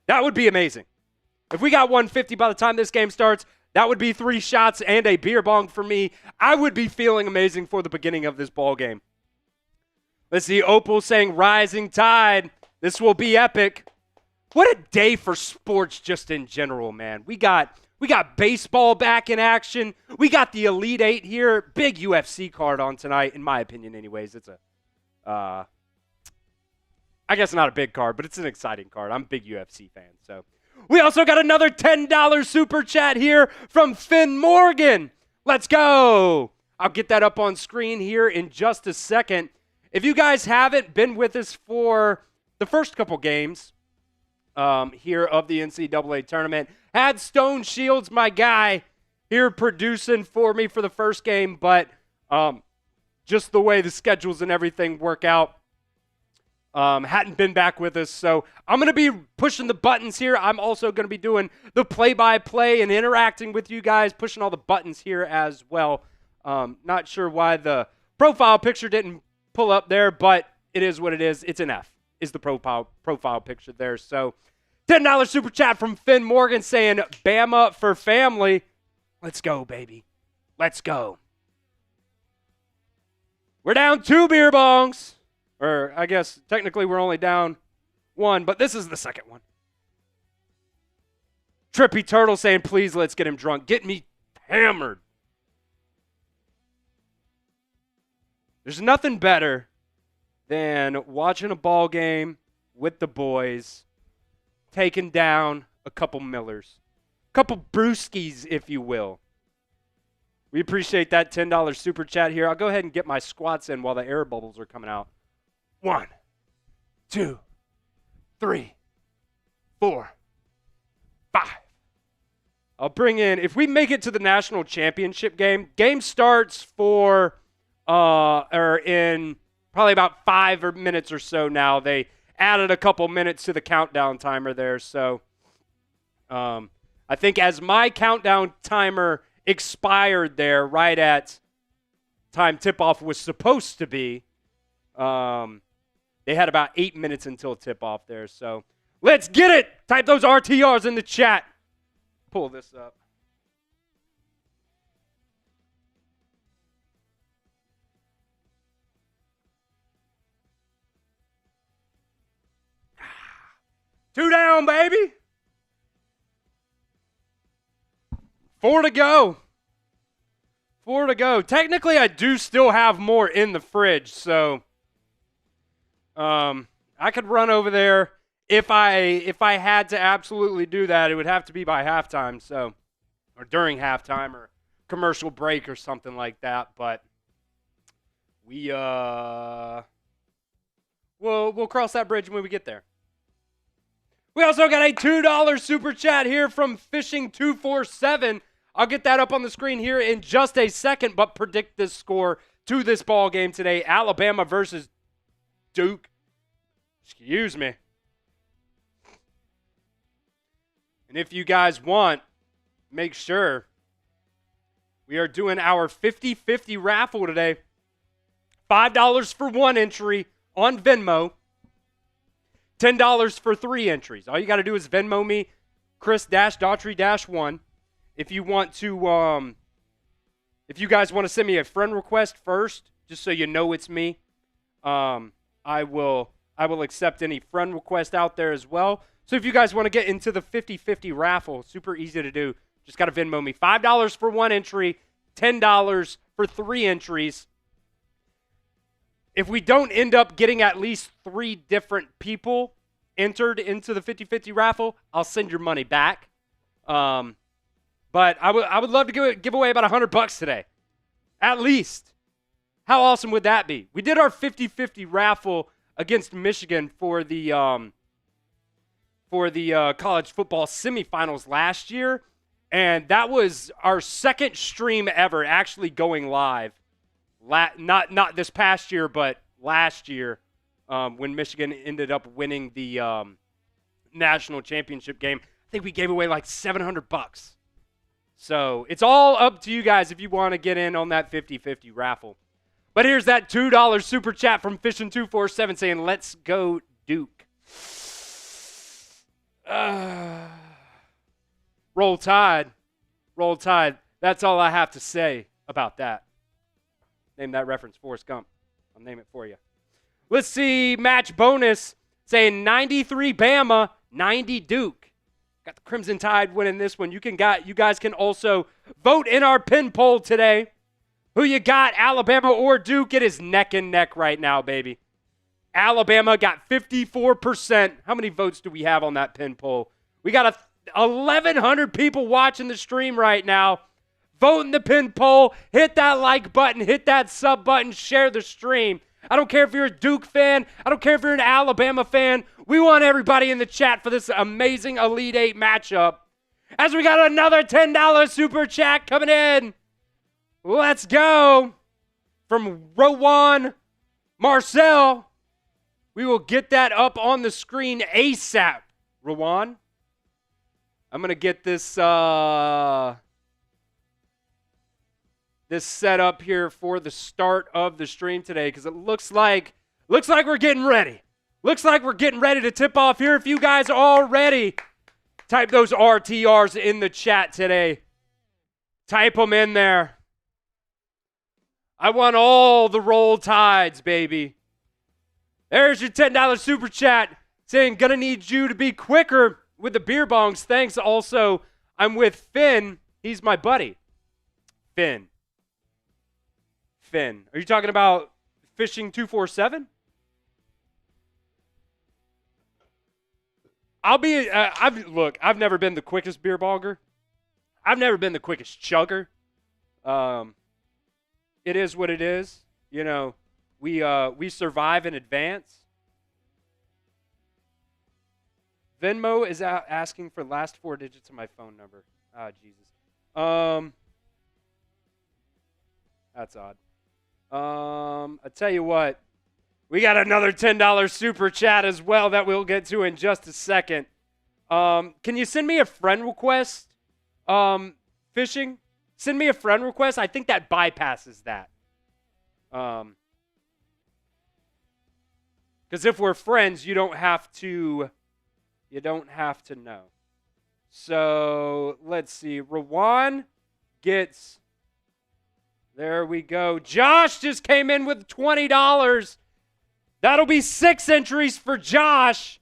That would be amazing. If we got 150 by the time this game starts, that would be 3 shots and a beer bong for me. I would be feeling amazing for the beginning of this ball game. Let's see, Opal saying rising tide. This will be epic. What a day for sports just in general, man. We got baseball back in action. We got the Elite Eight here. Big UFC card on tonight, in my opinion anyways. It's I guess not a big card, but it's an exciting card. I'm a big UFC fan, so. We also got another $10 super chat here from Finn Morgan. Let's go. I'll get that up on screen here in just a second. If you guys haven't been with us for the first couple games here of the NCAA Tournament, had Stone Shields, my guy, here producing for me for the first game, but just the way the schedules and everything work out, hadn't been back with us, so I'm going to be pushing the buttons here. I'm also going to be doing the play-by-play and interacting with you guys, pushing all the buttons here as well. Not sure why the profile picture didn't pull up there, but it is what it is. It's an F, is the profile picture there. So $10 super chat from Finn Morgan saying, Bama for family. Let's go, baby. Let's go. We're down 2 beer bongs. Or I guess technically we're only down 1, but this is the second one. Trippy Turtle saying, please let's get him drunk. Get me hammered. There's nothing better than watching a ball game with the boys, taking down a couple Millers. A couple brewskis, if you will. We appreciate that $10 super chat here. I'll go ahead and get my squats in while the air bubbles are coming out. 1, 2, 3, 4, 5. I'll bring in, if we make it to the national championship game starts or in probably about 5 minutes or so now. They added a couple minutes to the countdown timer there. So I think as my countdown timer expired there right at time tip-off was supposed to be, they had about 8 minutes until tip-off there. So let's get it. Type those RTRs in the chat. Pull this up. Two down, baby. 4 to go. 4 to go. Technically, I do still have more in the fridge, so I could run over there. If I had to absolutely do that, it would have to be by halftime, so, or during halftime or commercial break or something like that. But we'll cross that bridge when we get there. We also got a $2 super chat here from Fishing247. I'll get that up on the screen here in just a second, but predict this score to this ball game today. Alabama versus Duke. Excuse me. And if you guys want, make sure we are doing our 50-50 raffle today. $5 for 1 entry on Venmo. $10 for 3 entries. All you got to do is Venmo me, Chris Daughtery 1. If you want to, if you guys want to send me a friend request first, just so you know it's me, I will accept any friend request out there as well. So if you guys want to get into the 50-50 raffle, super easy to do. Just got to Venmo me. $5 for 1 entry, $10 for 3 entries. If we don't end up getting at least 3 different people entered into the 50-50 raffle, I'll send your money back. But I would love to give away about $100 today, at least. How awesome would that be? We did our 50-50 raffle against Michigan for the college football semifinals last year, and that was our second stream ever actually going live. Not this past year, but last year when Michigan ended up winning the national championship game. I think we gave away like $700. So it's all up to you guys if you want to get in on that 50-50 raffle. But here's that $2 super chat from Fishin247 saying, let's go Duke. Roll Tide. Roll Tide. That's all I have to say about that. Name that reference, Forrest Gump. I'll name it for you. Let's see, match bonus saying 93 Bama, 90 Duke. Got the Crimson Tide winning this one. You guys can also vote in our pin poll today. Who you got, Alabama or Duke? It is neck and neck right now, baby. Alabama got 54%. How many votes do we have on that pin poll? We got 1,100 people watching the stream right now. Vote in the pin poll. Hit that like button. Hit that sub button. Share the stream. I don't care if you're a Duke fan. I don't care if you're an Alabama fan. We want everybody in the chat for this amazing Elite Eight matchup. As we got another $10 super chat coming in. Let's go. From Rowan Marcel. We will get that up on the screen ASAP. Rowan. I'm going to get this this set up here for the start of the stream today because it looks like we're getting ready. Looks like we're getting ready to tip off here. If you guys are all ready, type those RTRs in the chat today. Type them in there. I want all the Roll Tides, baby. There's your $10 super chat saying, gonna need you to be quicker with the beer bongs. Thanks. Also, I'm with Finn. He's my buddy. Finn. Are you talking about Fishing247? I've never been the quickest beer bonger. I've never been the quickest chugger. It is what it is. You know, we survive in advance. Venmo is asking for last 4 digits of my phone number. Ah, Jesus. That's odd. I tell you what, we got another $10 super chat as well that we'll get to in just a second. Can you send me a friend request? Fishing? Send me a friend request. I think that bypasses that. Because if we're friends, you don't have to know. So let's see. Rawan gets. There we go. Josh just came in with $20. That'll be 6 entries for Josh.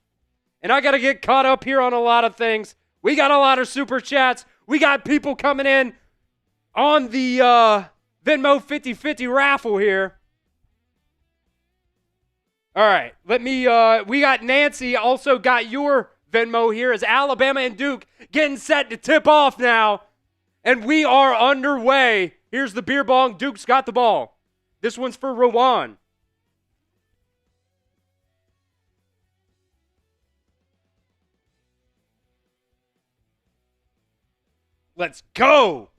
And I got to get caught up here on a lot of things. We got a lot of super chats. We got people coming in on the Venmo 50-50 raffle here. All right. We got Nancy also got your Venmo here as Alabama and Duke getting set to tip off now. And we are underway. Here's the beer bong. Duke's got the ball. This one's for Rowan. Let's go.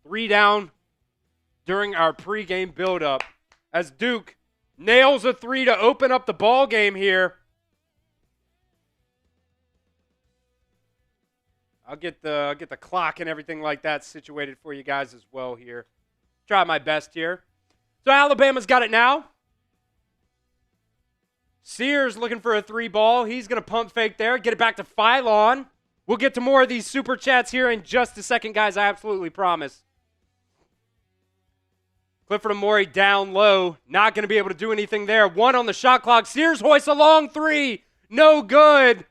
3 down during our pregame buildup as Duke nails a 3 to open up the ball game here. I'll get the clock and everything like that situated for you guys as well here. Try my best here. So Alabama's got it now. Sears looking for a 3 ball. He's going to pump fake there. Get it back to Phylon. We'll get to more of these super chats here in just a second, guys. I absolutely promise. Clifford Amore down low. Not going to be able to do anything there. 1 on the shot clock. Sears hoists a long 3. No good.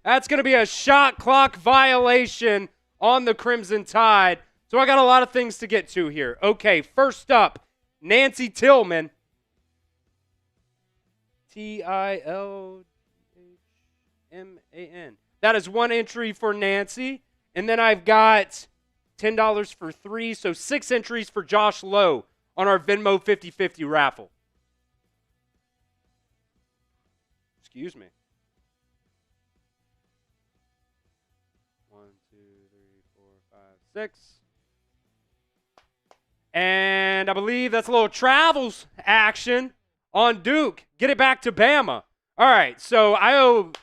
That's going to be a shot clock violation on the Crimson Tide. So I got a lot of things to get to here. Okay, first up, Nancy Tillman. Tilh. M-A-N. That is one entry for Nancy. And then I've got $10 for 3, so 6 entries for Josh Lowe on our Venmo 50-50 raffle. Excuse me. 1, 2, 3, 4, 5, 6. And I believe that's a little travels action on Duke. Get it back to Bama. All right, so I'm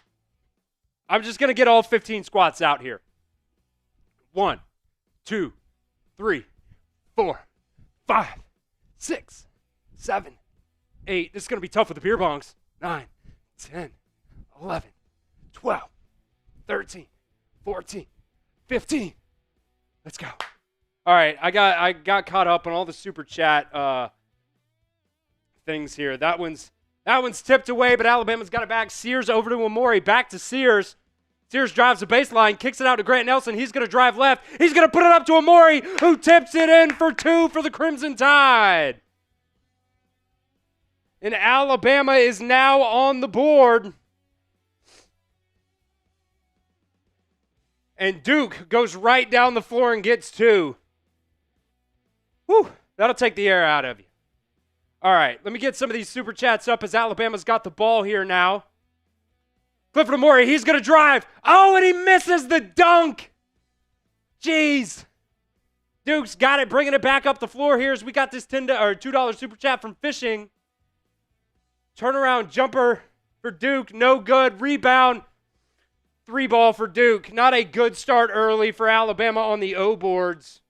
just going to get all 15 squats out here. 1, 2, 3, 4, 5, 6, 7, 8. This is going to be tough with the beer bongs. 9, 10, 11, 12, 13, 14, 15. Let's go. All right, I got caught up on all the super chat things here. That one's tipped away, but Alabama's got it back. Sears over to Amori, back to Sears. Sears drives the baseline, kicks it out to Grant Nelson. He's going to drive left. He's going to put it up to Amori, who tips it in for 2 for the Crimson Tide. And Alabama is now on the board. And Duke goes right down the floor and gets 2. Whew, that'll take the air out of you. All right, let me get some of these super chats up as Alabama's got the ball here now. Clifford Amori, he's going to drive. Oh, and he misses the dunk. Jeez. Duke's got it, bringing it back up the floor here as we got this $2 super chat from Fishing. Turnaround jumper for Duke, no good. Rebound, 3 ball for Duke. Not a good start early for Alabama on the O boards.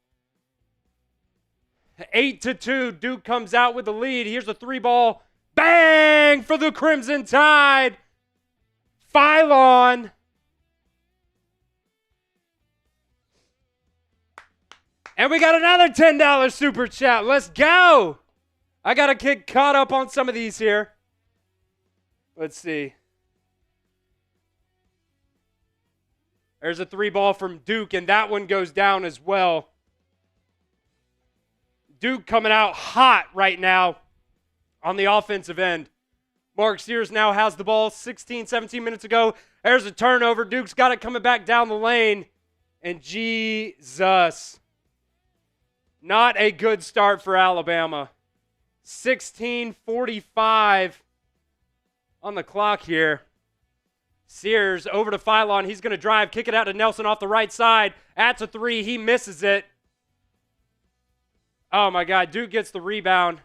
8-2, Duke comes out with the lead. Here's a 3 ball. Bang for the Crimson Tide. Phylon. And we got another $10 super chat. Let's go. I got to get caught up on some of these here. Let's see. There's a 3 ball from Duke, and that one goes down as well. Duke coming out hot right now on the offensive end. Mark Sears now has the ball 16, 17 minutes ago. There's a turnover. Duke's got it coming back down the lane. And Jesus. Not a good start for Alabama. 16:45 on the clock here. Sears over to Phylon. He's going to drive, kick it out to Nelson off the right side. That's a 3. He misses it. Oh, my God. Duke gets the rebound.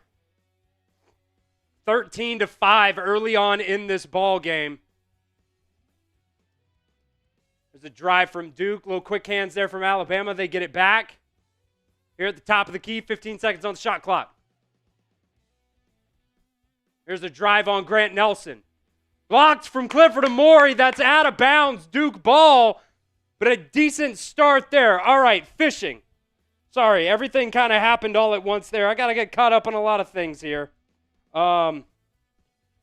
13-5 early on in this ball game. There's a drive from Duke. Little quick hands there from Alabama. They get it back. Here at the top of the key, 15 seconds on the shot clock. Here's a drive on Grant Nelson. Blocked from Clifford Amori. That's out of bounds. Duke ball. But a decent start there. All right, Fishing. Sorry, everything kind of happened all at once there. I got to get caught up on a lot of things here.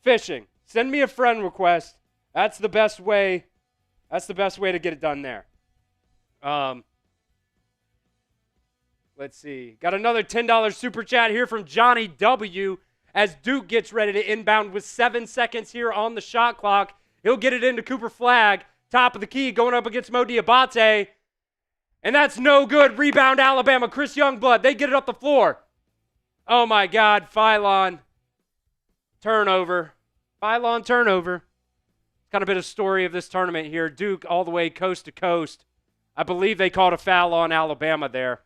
Fishing. Send me a friend request. That's the best way. That's the best way to get it done there. Let's see. Got another $10 super chat here from Johnny W. As Duke gets ready to inbound with 7 seconds here on the shot clock. He'll get it into Cooper Flagg. Top of the key going up against Mo Diabate. And that's no good. Rebound Alabama. Chris Youngblood. They get it up the floor. Oh my God. Phylon. Turnover. Phylon turnover. Kind of been a story of this tournament here. Duke all the way coast to coast. I believe they called a foul on Alabama there.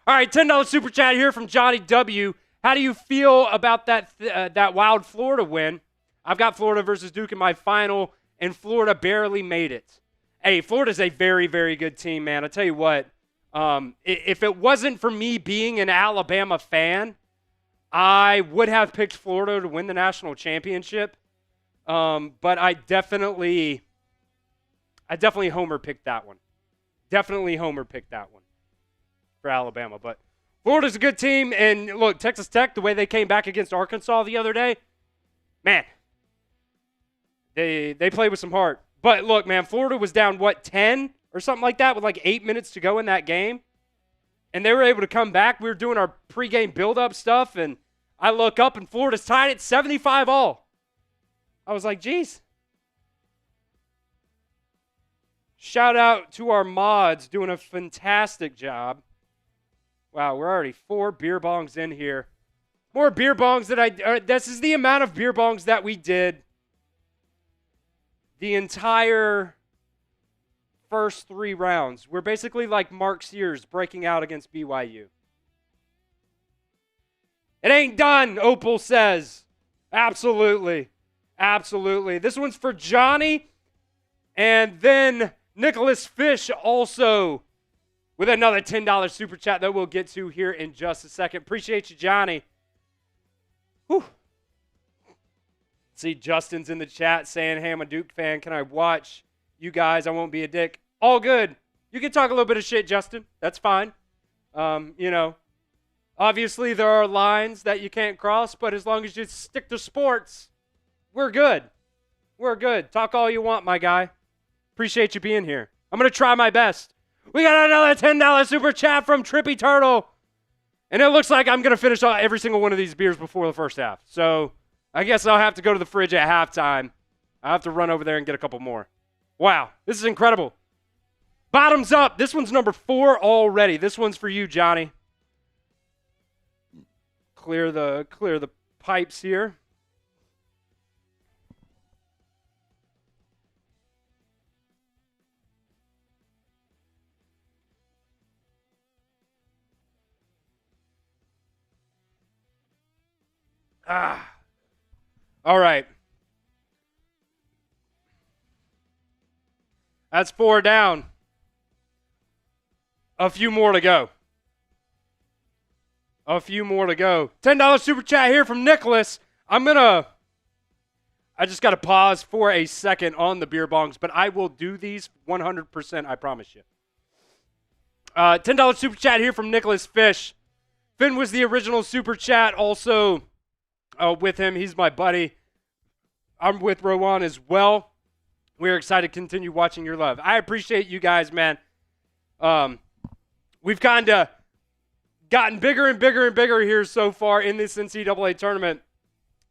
All right, $10 super chat here from Johnny W. How do you feel about that Wild Florida win? I've got Florida versus Duke in my final, and Florida barely made it. Hey, Florida's a very, very good team, man. I tell you what, if it wasn't for me being an Alabama fan, I would have picked Florida to win the national championship. But I definitely homer picked that one. Definitely homer picked that one for Alabama. But Florida's a good team. And look, Texas Tech, the way they came back against Arkansas the other day, man, they played with some heart. But look, man, Florida was down, 10 or something like that with like 8 minutes to go in that game. And they were able to come back. We were doing our pregame build-up stuff, and I look up, and Florida's tied at 75 all. I was like, geez. shout out to our mods doing a fantastic job. Wow, we're already 4 beer bongs in here. More beer bongs this is the amount of beer bongs that we did the entire first 3 rounds. We're basically like Mark Sears breaking out against BYU. It ain't done, Opal says. Absolutely. Absolutely. This one's for Johnny. And then Nicholas Fish also with another $10 super chat that we'll get to here in just a second. Appreciate you, Johnny. Whew. See, Justin's in the chat saying, hey, I'm a Duke fan. Can I watch you guys? I won't be a dick. All good. You can talk a little bit of shit, Justin. That's fine. Obviously there are lines that you can't cross, but as long as you stick to sports, we're good. We're good. Talk all you want, my guy. Appreciate you being here. I'm going to try my best. We got another $10 super chat from Trippy Turtle. And it looks like I'm going to finish every single one of these beers before the first half. So I guess I'll have to go to the fridge at halftime. I'll have to run over there and get a couple more. Wow, this is incredible. Bottoms up. This one's number 4 already. This one's for you, Johnny. Clear the pipes here. All right. That's 4 down. A few more to go. A few more to go. $10 super chat here from Nicholas. I just got to pause for a second on the beer bongs, but I will do these 100%, I promise you. $10 super chat here from Nicholas Fish. Finn was the original super chat also with him. He's my buddy. I'm with Rowan as well. We're excited to continue watching your love. I appreciate you guys, man. We've kind of gotten bigger and bigger and bigger here so far in this NCAA tournament.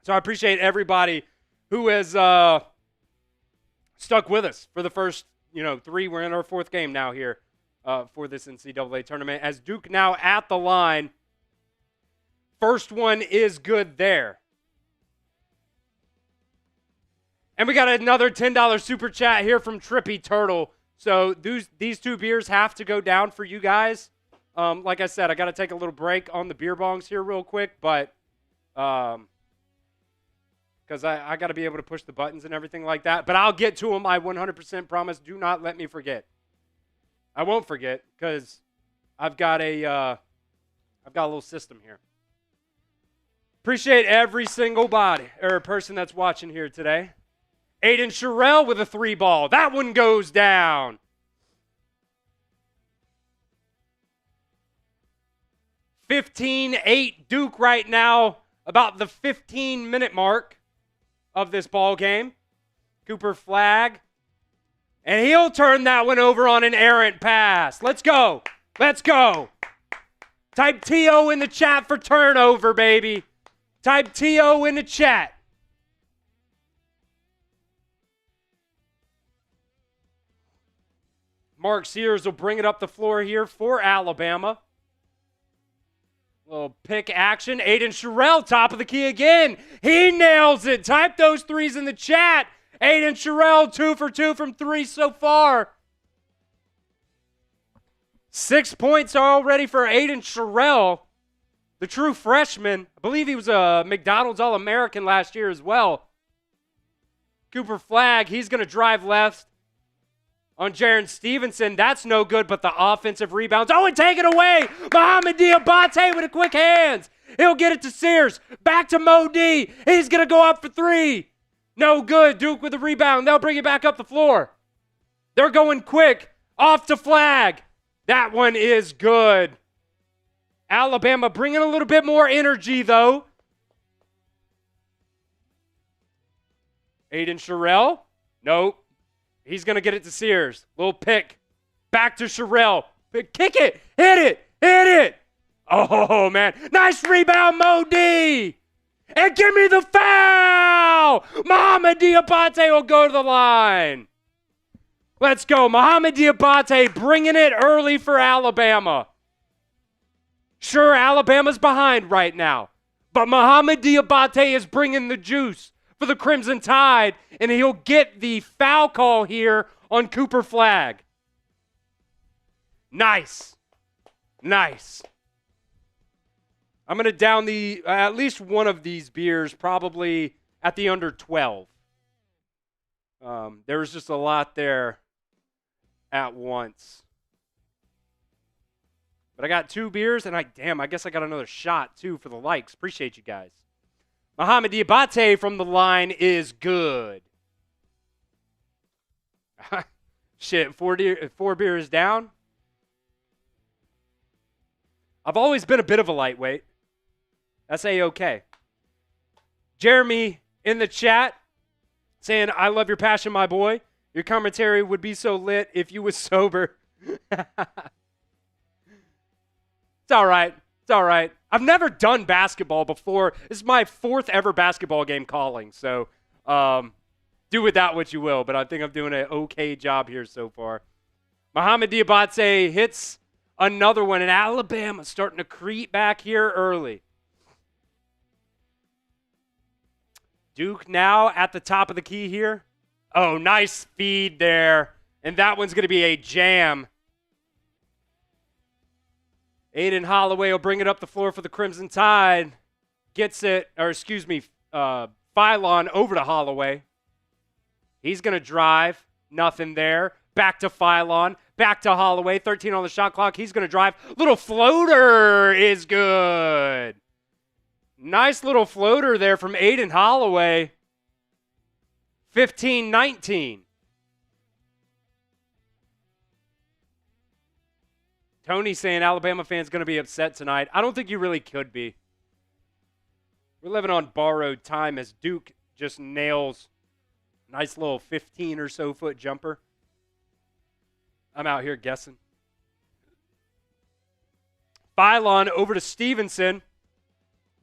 So I appreciate everybody who has stuck with us for the first, 3. We're in our 4th game now here for this NCAA tournament. As Duke now at the line. First one is good there. And we got another $10 super chat here from Trippy Turtle. So these 2 beers have to go down for you guys. Like I said, I got to take a little break on the beer bongs here real quick, but because I got to be able to push the buttons and everything like that. But I'll get to them. I 100% promise. Do not let me forget. I won't forget because I've got a little system here. Appreciate every single person that's watching here today. Aiden Sherrill with a 3 ball. That one goes down. 15-8 Duke right now, about the 15-minute mark of this ball game. Cooper Flag. And he'll turn that one over on an errant pass. Let's go. Let's go. Type TO in the chat for turnover, baby. Type TO in the chat. Mark Sears will bring it up the floor here for Alabama. Little pick action. Aiden Sherrill, top of the key again. He nails it. Type those 3s in the chat. Aiden Sherrill, 2 for 2 from 3 so far. 6 points already for Aiden Sherrill, the true freshman. I believe he was a McDonald's All-American last year as well. Cooper Flag, he's going to drive left on Jaron Stevenson. That's no good, but the offensive rebounds. Oh, and take it away. Mohamed Diabate with a quick hands. He'll get it to Sears. Back to Mo D. He's going to go up for 3. No good. Duke with the rebound. They'll bring it back up the floor. They're going quick. Off to Flag. That one is good. Alabama bringing a little bit more energy, though. Aiden Sherrill. Nope. He's going to get it to Sears. Little pick. Back to Sherrill. Kick it. Hit it. Hit it. Oh, man. Nice rebound, Mo D. And give me the foul. Mohamed Diabate will go to the line. Let's go. Mohamed Diabate bringing it early for Alabama. Sure, Alabama's behind right now, but Mohamed Diabate is bringing the juice for the Crimson Tide, and he'll get the foul call here on Cooper Flagg. Nice. Nice. I'm going to down at least one of these beers probably at the under 12. There was just a lot there at once. But I got 2 beers, and I guess I got another shot, too, for the likes. Appreciate you guys. Mohamed Diabate from the line is good. Shit, 4 beers down. I've always been a bit of a lightweight. That's A-okay. Jeremy in the chat saying, I love your passion, my boy. Your commentary would be so lit if you was sober. It's all right. It's all right. I've never done basketball before. This is my 4th ever basketball game calling. So do with that what you will. But I think I'm doing an okay job here so far. Mohamed Diabate hits another one. And Alabama starting to creep back here early. Duke now at the top of the key here. Oh, nice feed there. And that one's going to be a jam. Aiden Holloway will bring it up the floor for the Crimson Tide. Gets it, Phylon over to Holloway. He's going to drive. Nothing there. Back to Phylon. Back to Holloway. 13 on the shot clock. He's going to drive. Little floater is good. Nice little floater there from Aiden Holloway. 15-19. Tony saying Alabama fans going to be upset tonight. I don't think you really could be. We're living on borrowed time as Duke just nails a nice little 15 or so foot jumper. I'm out here guessing. Phylon over to Stevenson.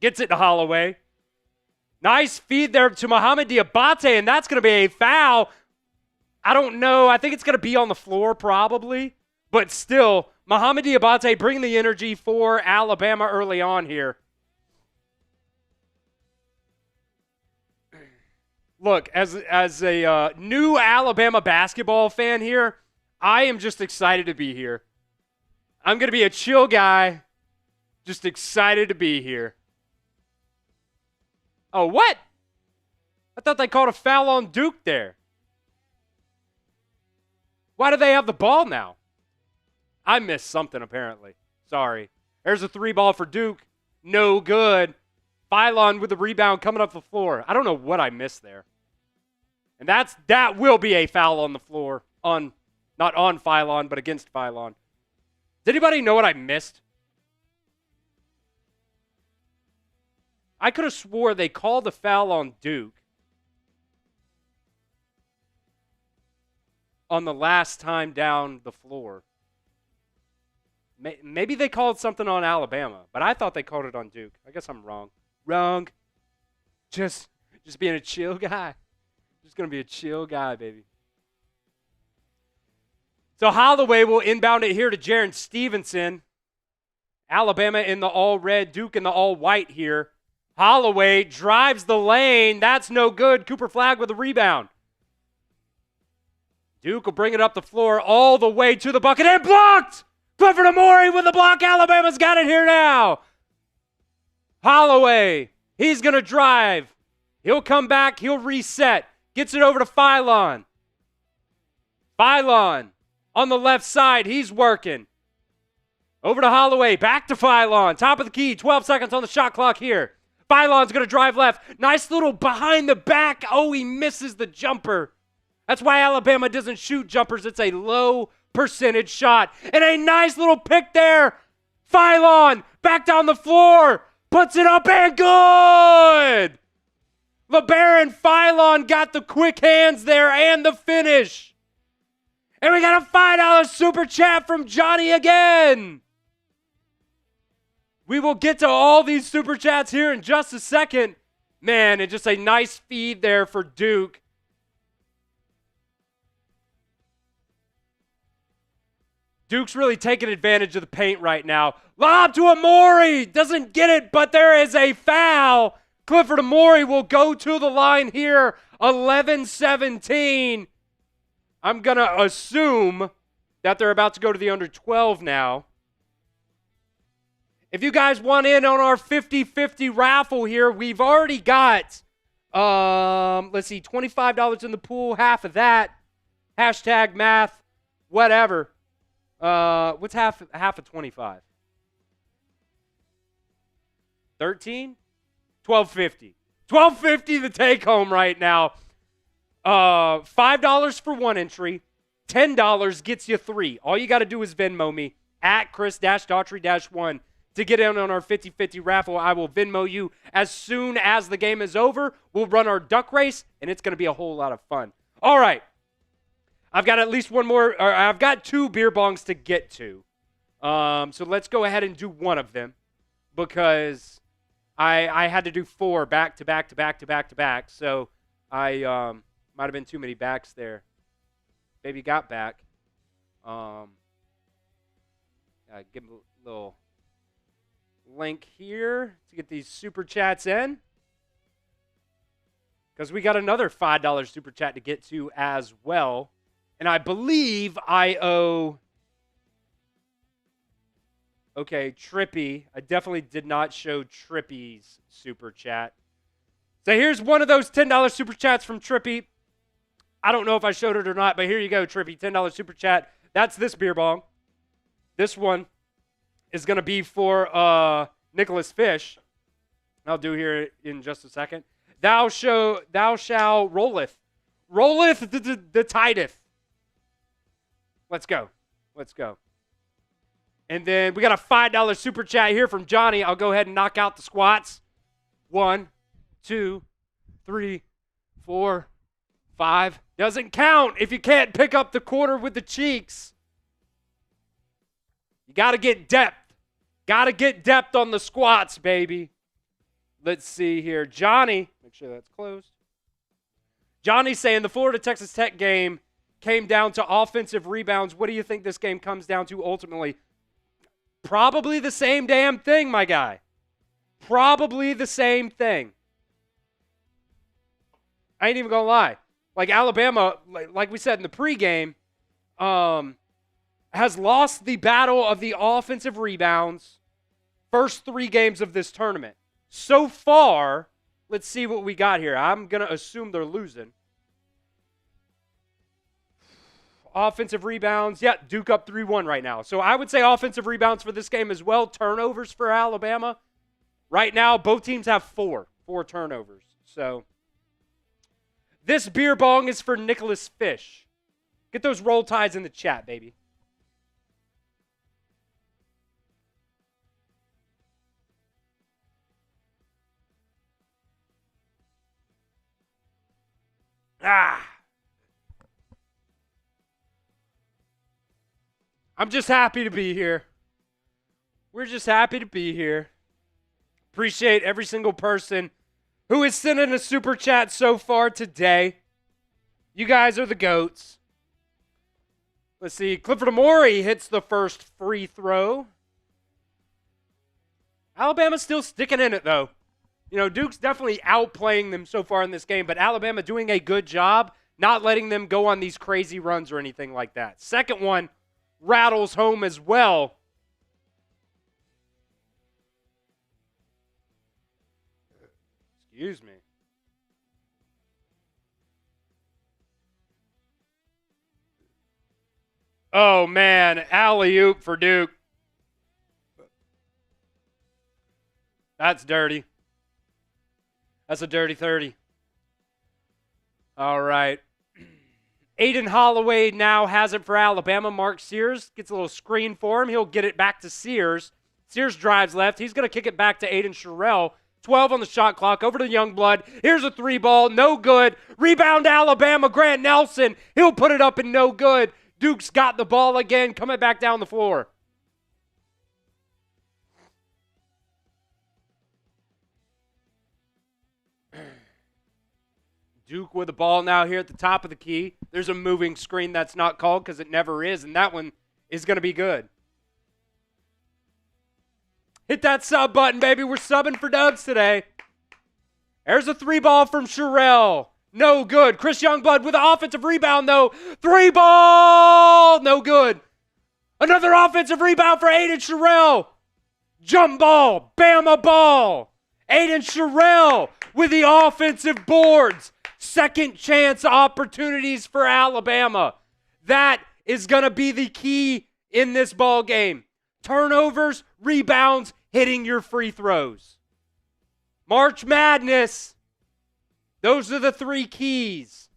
Gets it to Holloway. Nice feed there to Mohamed Diabate, and that's going to be a foul. I don't know. I think it's going to be on the floor probably. But still, Mohamed Diabate bringing the energy for Alabama early on here. Look, as a new Alabama basketball fan here, I am just excited to be here. I'm going to be a chill guy, just excited to be here. Oh, what? I thought they called a foul on Duke there. Why do they have the ball now? I missed something, apparently. Sorry. There's a 3-ball for Duke. No good. Phylon with the rebound coming up the floor. I don't know what I missed there. And that will be a foul on the floor. Not on Phylon, but against Phylon. Does anybody know what I missed? I could have swore they called the foul on Duke on the last time down the floor. Maybe they called something on Alabama, but I thought they called it on Duke. I guess I'm wrong. Wrong. Just being a chill guy. Just going to be a chill guy, baby. So Holloway will inbound it here to Jaren Stevenson. Alabama in the all-red, Duke in the all-white here. Holloway drives the lane. That's no good. Cooper Flagg with the rebound. Duke will bring it up the floor all the way to the bucket and blocked! Clifford Amore with the block. Alabama's got it here now. Holloway, he's going to drive. He'll come back. He'll reset. Gets it over to Phylon. Phylon on the left side. He's working. Over to Holloway. Back to Phylon. Top of the key. 12 seconds on the shot clock here. Phylon's going to drive left. Nice little behind the back. Oh, he misses the jumper. That's why Alabama doesn't shoot jumpers. It's a low percentage shot. And a nice little pick there. Phylon back down the floor. Puts it up and good. LeBaron Phylon got the quick hands there and the finish. And we got a $5 super chat from Johnny again. We will get to all these super chats here in just a second. Man, and just a nice feed there for Duke. Duke's really taking advantage of the paint right now. Lob to Amori. Doesn't get it, but there is a foul. Clifford Amori will go to the line here. 11-17. I'm going to assume that they're about to go to the under 12 now. If you guys want in on our 50-50 raffle here, we've already got, let's see, $25 in the pool, half of that. Hashtag math, whatever. What's half of 25? 13? $12.50. $12.50 the take home right now. $5 for one entry. $10 gets you 3. All you got to do is Venmo me at Chris-Daughtery-1 to get in on our 50-50 raffle. I will Venmo you as soon as the game is over. We'll run our duck race, and it's going to be a whole lot of fun. All right. I've got at least one more, or I've got 2 beer bongs to get to. So let's go ahead and do one of them because I had to do 4 back to back to back to back to back. So I might have been too many backs there. Baby got back. Give him a little link here to get these super chats in. Because we got another $5 super chat to get to as well. And I believe I owe, okay, Trippy. I definitely did not show Trippy's super chat. So here's one of those $10 super chats from Trippy. I don't know if I showed it or not, but here you go, Trippy, $10 super chat. That's this beer bong. This one is going to be for Nicholas Fish. I'll do here in just a second. Thou shall rolleth the tideth. Let's go. Let's go. And then we got a $5 super chat here from Johnny. I'll go ahead and knock out the squats. 1, 2, 3, 4, 5. Doesn't count if you can't pick up the quarter with the cheeks. You got to get depth. Got to get depth on the squats, baby. Let's see here. Johnny, make sure that's closed. Johnny's saying the Florida-Texas Tech game came down to offensive rebounds. What do you think this game comes down to ultimately? Probably the same damn thing, my guy. Probably the same thing. I ain't even going to lie. Like Alabama, like we said in the pregame, has lost the battle of the offensive rebounds first 3 games of this tournament. So far, let's see what we got here. I'm going to assume they're losing. Offensive rebounds. Yeah, Duke up 3-1 right now. So I would say offensive rebounds for this game as well. Turnovers for Alabama. Right now, both teams have 4 turnovers. So this beer bong is for Nicholas Fish. Get those roll tides in the chat, baby. I'm just happy to be here. We're just happy to be here. Appreciate every single person who has sent in a super chat so far today. You guys are the GOATs. Let's see. Clifford Amori hits the first free throw. Alabama's still sticking in it, though. You know, Duke's definitely outplaying them so far in this game, but Alabama doing a good job not letting them go on these crazy runs or anything like that. Second one rattles home as well. Excuse me. Oh, man. Alley-oop for Duke. That's dirty. That's a dirty 30. All right. Aiden Holloway now has it for Alabama. Mark Sears gets a little screen for him. He'll get it back to Sears. Sears drives left. He's going to kick it back to Aiden Sherrill. 12 on the shot clock. Over to Youngblood. Here's a 3-ball. No good. Rebound Alabama. Grant Nelson. He'll put it up and no good. Duke's got the ball again. Coming back down the floor. Duke with the ball now here at the top of the key. There's a moving screen that's not called because it never is, and that one is going to be good. Hit that sub button, baby. We're subbing for dubs today. There's a 3-ball from Sherrill. No good. Chris Youngblood with an offensive rebound, though. 3-ball. No good. Another offensive rebound for Aiden Sherrill. Jump ball. Bama ball. Aiden Sherrill with the offensive boards. Second chance opportunities for Alabama. That is going to be the key in this ball game. Turnovers, rebounds, hitting your free throws. March Madness. Those are the 3 keys.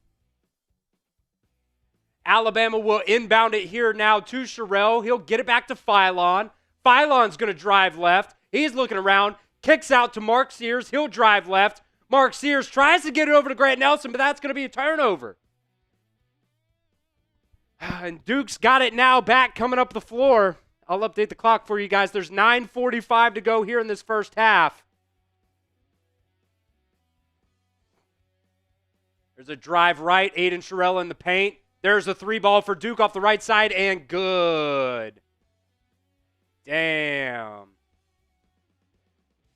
Alabama will inbound it here now to Sherrill. He'll get it back to Phylon. Phylon's going to drive left. He's looking around. Kicks out to Mark Sears. He'll drive left. Mark Sears tries to get it over to Grant Nelson, but that's going to be a turnover. And Duke's got it now back coming up the floor. I'll update the clock for you guys. There's 9:45 to go here in this first half. There's a drive right. Aiden Sherrill in the paint. There's a 3-ball for Duke off the right side, and good. Damn.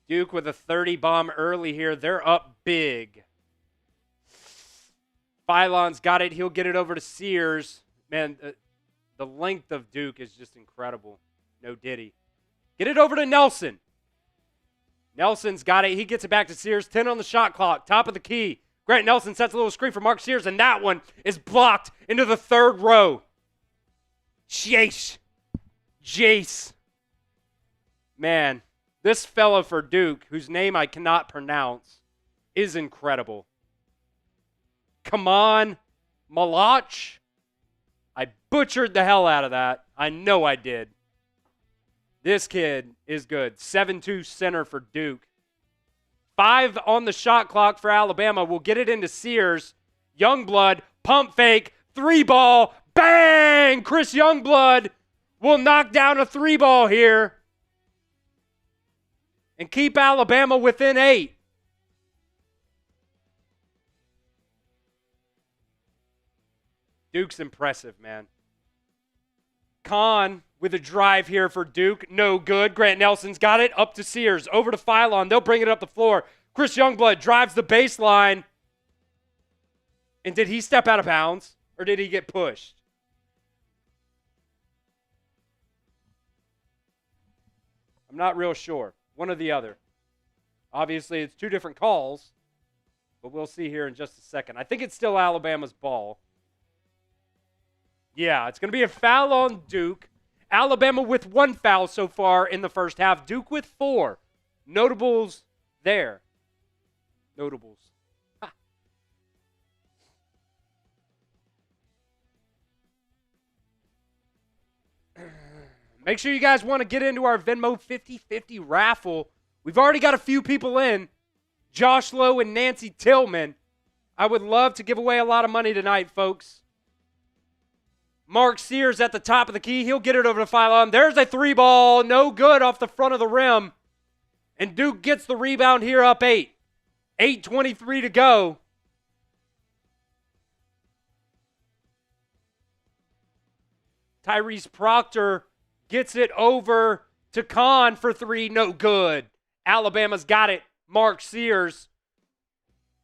Duke with a 30 bomb early here. They're up big. Phylon's got it. He'll get it over to Sears. Man, the length of Duke is just incredible. No diddy. Get it over to Nelson. Nelson's got it. He gets it back to Sears. 10 on the shot clock. Top of the key. Grant Nelson sets a little screen for Mark Sears, and that one is blocked into the 3rd row. Jace. Man, this fella for Duke, whose name I cannot pronounce, is incredible. Come on, Malach. I butchered the hell out of that. I know I did. This kid is good. 7-2 center for Duke. 5 on the shot clock for Alabama. We'll get it into Sears. Youngblood, pump fake, 3-ball, bang! Chris Youngblood will knock down a 3-ball here and keep Alabama within 8. Duke's impressive, man. Kahn with a drive here for Duke. No good. Grant Nelson's got it. Up to Sears. Over to Phylon. They'll bring it up the floor. Chris Youngblood drives the baseline. And did he step out of bounds? Or did he get pushed? I'm not real sure. One or the other. Obviously, it's 2 different calls. But we'll see here in just a second. I think it's still Alabama's ball. Yeah, it's going to be a foul on Duke. Alabama with 1 foul so far in the first half. Duke with 4. Notables there. Notables. Ha. Make sure you guys want to get into our Venmo 50/50 raffle. We've already got a few people in. Josh Lowe and Nancy Tillman. I would love to give away a lot of money tonight, folks. Mark Sears at the top of the key. He'll get it over to Phylon. There's a 3-ball. No good off the front of the rim. And Duke gets the rebound here up 8. 8:23 to go. Tyrese Proctor gets it over to Kahn for 3. No good. Alabama's got it. Mark Sears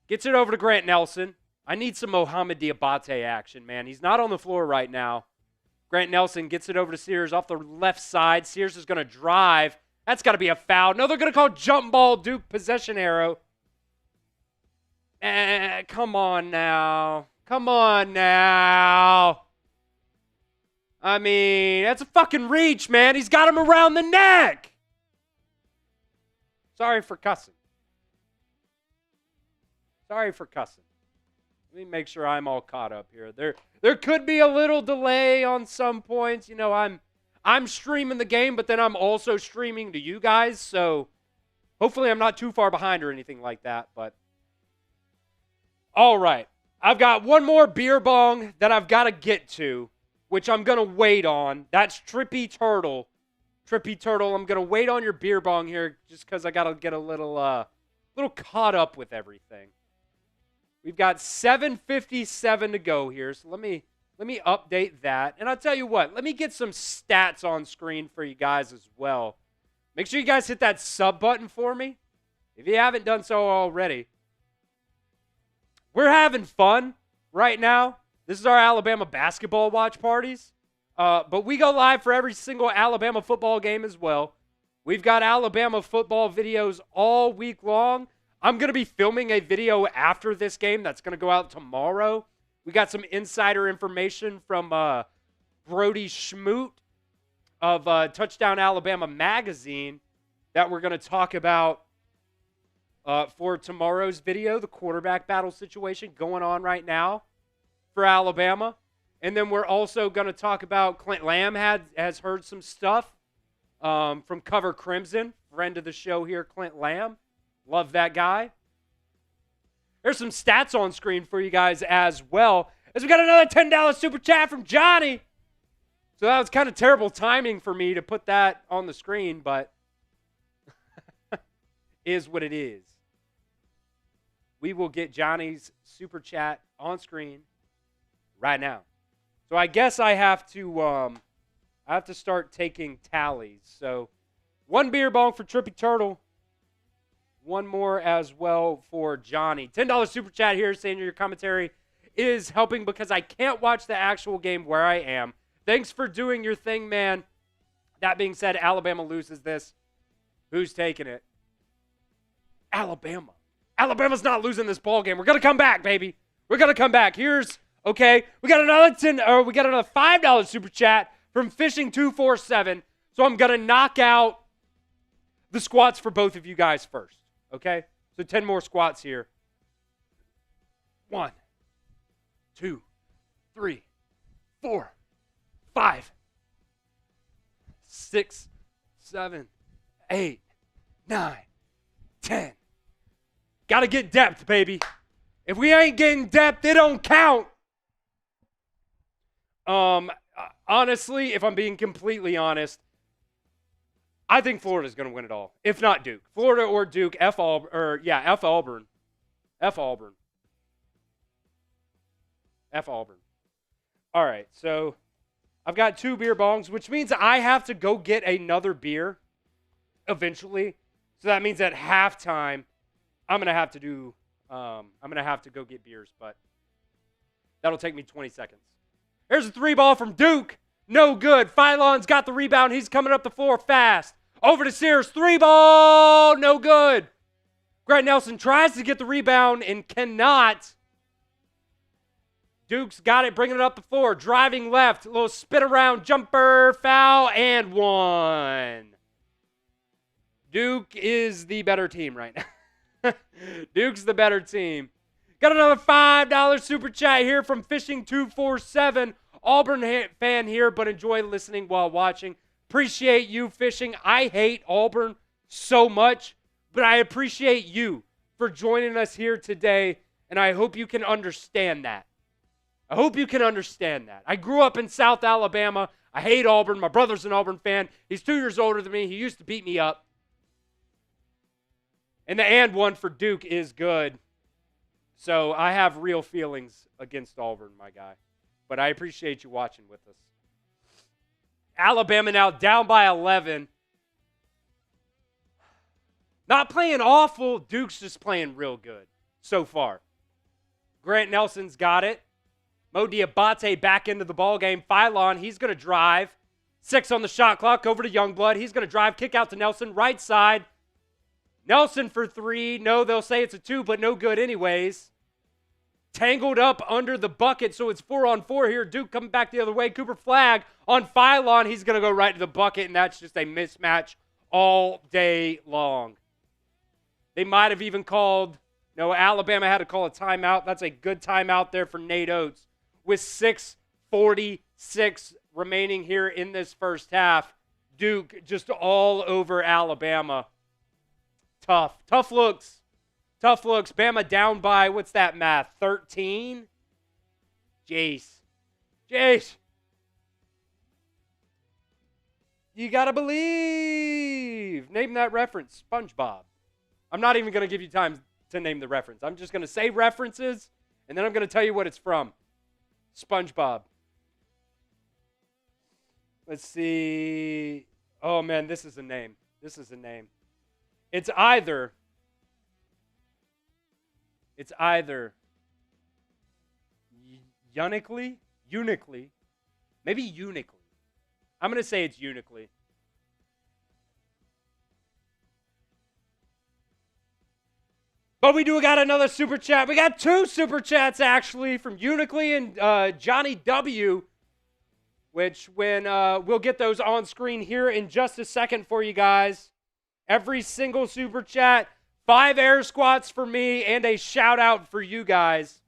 gets it over to Grant Nelson. I need some Mohamed Diabate action, man. He's not on the floor right now. Grant Nelson gets it over to Sears off the left side. Sears is going to drive. That's got to be a foul. No, they're going to call jump ball Duke possession arrow. Come on now. Come on now. I mean, that's a fucking reach, man. He's got him around the neck. Sorry for cussing. Sorry for cussing. Let me make sure I'm all caught up here. There could be a little delay on some points. You know, I'm streaming the game, but then I'm also streaming to you guys, so hopefully I'm not too far behind or anything like that. But all right, I've got one more beer bong that I've got to get to, which I'm going to wait on. That's Trippy Turtle. Trippy Turtle, I'm going to wait on your beer bong here just because I got to get a little caught up with everything. We've got 7:57 to go here, so let me Let me update that. And I'll tell you what, let me get some stats on screen for you guys as well. Make sure you guys hit that sub button for me if you haven't done so already. We're having fun right now. This is our Alabama basketball watch parties. But we go live for every single Alabama football game as well. We've got Alabama football videos all week long. I'm going to be filming a video after this game that's going to go out tomorrow. We got some insider information from Brody Schmoot of Touchdown Alabama magazine that we're going to talk about for tomorrow's video, the quarterback battle situation going on right now for Alabama. And then we're also going to talk about Clint Lamb has heard some stuff from Cover Crimson, friend of the show here, Clint Lamb. Love that guy. There's some stats on screen for you guys as well. As we got another $10 super chat from Johnny. So that was kind of terrible timing for me to put that on the screen, but is what it is. We will get Johnny's super chat on screen right now. So I guess I have to start taking tallies. So 1 beer bong for Trippy Turtle. 1 more as well for Johnny. $10 super chat here saying your commentary is helping because I can't watch the actual game where I am. Thanks for doing your thing, man. That being said, Alabama loses this. Who's taking it? Alabama. Alabama's not losing this ball game. We're going to come back, baby. We're going to come back. Okay, we got another $5 super chat from Fishing247. So I'm going to knock out the squats for both of you guys first. Okay? So 10 more squats here. 1, 2, 3, 4, 5, 6, 7, 8, 9, 10. Gotta get depth, baby. If we ain't getting depth, it don't count. Honestly, if I'm being completely honest, I think Florida's going to win it all. If not Duke. Florida or Duke, F Auburn. F Auburn. F Auburn. F Auburn. All right, so I've got 2 beer bongs, which means I have to go get another beer eventually. So that means at halftime, I'm going to have to go get beers, but that'll take me 20 seconds. There's a 3-ball from Duke. No good. Phylon's got the rebound. He's coming up the floor fast. Over to Sears. 3-ball. No good. Grant Nelson tries to get the rebound and cannot. Duke's got it, bringing it up the floor. Driving left. A little spin around. Jumper. Foul. And 1. Duke is the better team right now. Duke's the better team. Got another $5 super chat here from Fishing247. Auburn fan here, but enjoy listening while watching. Appreciate you, Fishing. I hate Auburn so much, but I appreciate you for joining us here today, and I hope you can understand that. I grew up in South Alabama. I hate Auburn. My brother's an Auburn fan. He's 2 years older than me. He used to beat me up. And the and 1 for Duke is good. So I have real feelings against Auburn, my guy. But I appreciate you watching with us. Alabama now down by 11. Not playing awful. Duke's just playing real good so far. Grant Nelson's got it. Mo Diabate back into the ball game. Phylon, he's going to drive. 6 on the shot clock. Over to Youngblood. He's going to drive. Kick out to Nelson. Right side. Nelson for 3. No, they'll say it's a 2, but no good anyways. Tangled up under the bucket, so it's 4-on-4 here. Duke coming back the other way. Cooper Flagg on Phylon. He's going to go right to the bucket, and that's just a mismatch all day long. They might have even called, no, Alabama had to call a timeout. That's a good timeout there for Nate Oates. With 6:46 remaining here in this first half, Duke just all over Alabama. Tough looks. Bama down by, what's that math, 13? Jace. You got to believe. Name that reference. SpongeBob. I'm not even going to give you time to name the reference. I'm just going to say references, and then I'm going to tell you what it's from. SpongeBob. Let's see. Oh, man, this is a name. This is a name. It's either Uniquely, maybe uniquely. I'm going to say it's uniquely. But we do got another super chat. We got 2 super chats, actually, from Uniquely and Johnny W., which when we'll get those on screen here in just a second for you guys. Every single super chat, 5 air squats for me, and a shout out for you guys.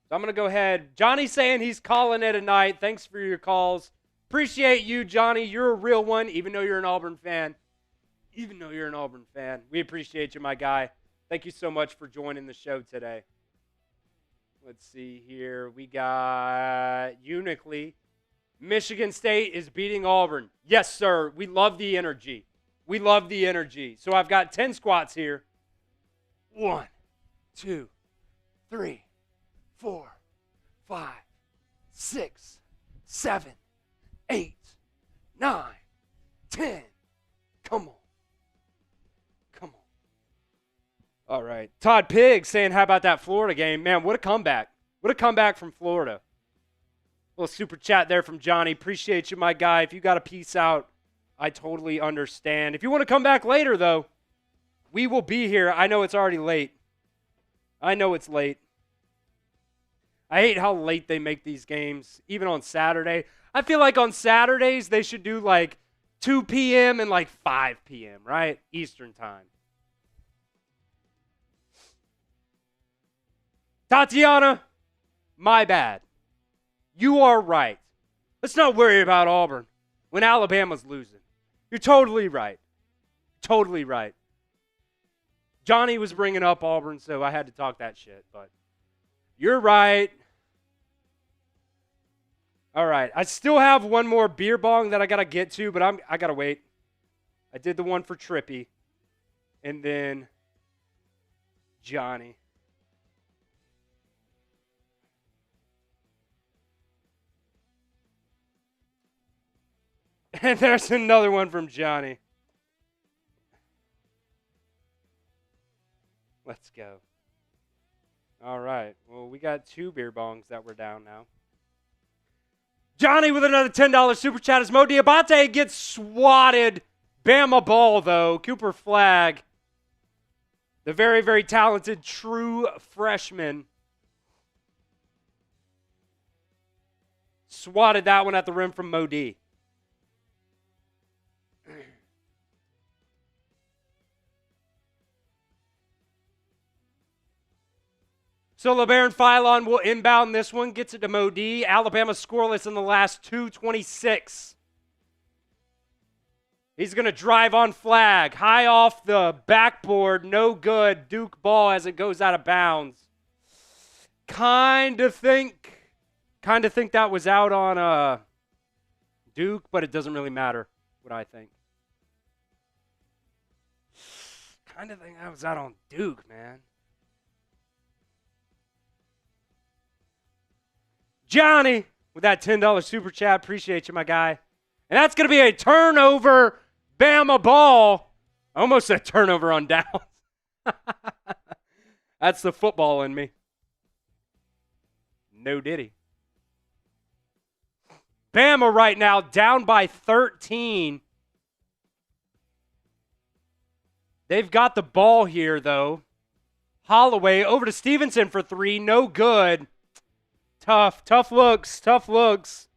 So I'm going to go ahead. Johnny's saying he's calling it a night. Thanks for your calls. Appreciate you, Johnny. You're a real one, even though you're an Auburn fan. We appreciate you, my guy. Thank you so much for joining the show today. Let's see here. We got Uniquely. Michigan State is beating Auburn. Yes, sir. We love the energy. So I've got 10 squats here. 1, 2, 3, 4, 5, 6, 7, 8, 9, 10. Come on. All right. Todd Pigg saying, how about that Florida game? Man, what a comeback. What a comeback from Florida. A little super chat there from Johnny. Appreciate you, my guy. If you got a peace out, I totally understand. If you want to come back later, though, we will be here. I know it's already late. I know it's late. I hate how late they make these games, even on Saturday. I feel like on Saturdays they should do like 2 p.m. and like 5 p.m., right? Eastern time. Tatiana, my bad. You are right. Let's not worry about Auburn when Alabama's losing. You're totally right. Totally right. Johnny was bringing up Auburn, so I had to talk that shit, but you're right. All right. I still have one more beer bong that I got to get to, but I got to wait. I did the one for Trippy. And then Johnny. And there's another one from Johnny. Let's go. All right. Well, we got 2 beer bongs that we're down now. Johnny with another $10 super chat as Mo Diabate gets swatted. Bama ball, though. Cooper Flagg. The very, very talented true freshman. Swatted that one at the rim from Mo D. So LeBaron Philon will inbound this one, gets it to Mo D. Alabama scoreless in the last 2:26. He's going to drive on Flagg. High off the backboard, no good. Duke ball as it goes out of bounds. Kind of think that was out on Duke, but it doesn't really matter what I think. Kind of think that was out on Duke, man. Johnny with that $10 super chat. Appreciate you, my guy. And that's going to be a turnover, Bama ball. Almost a turnover on downs. That's the football in me. No diddy. Bama right now down by 13. They've got the ball here, though. Holloway over to Stevenson for 3. No good. Tough looks.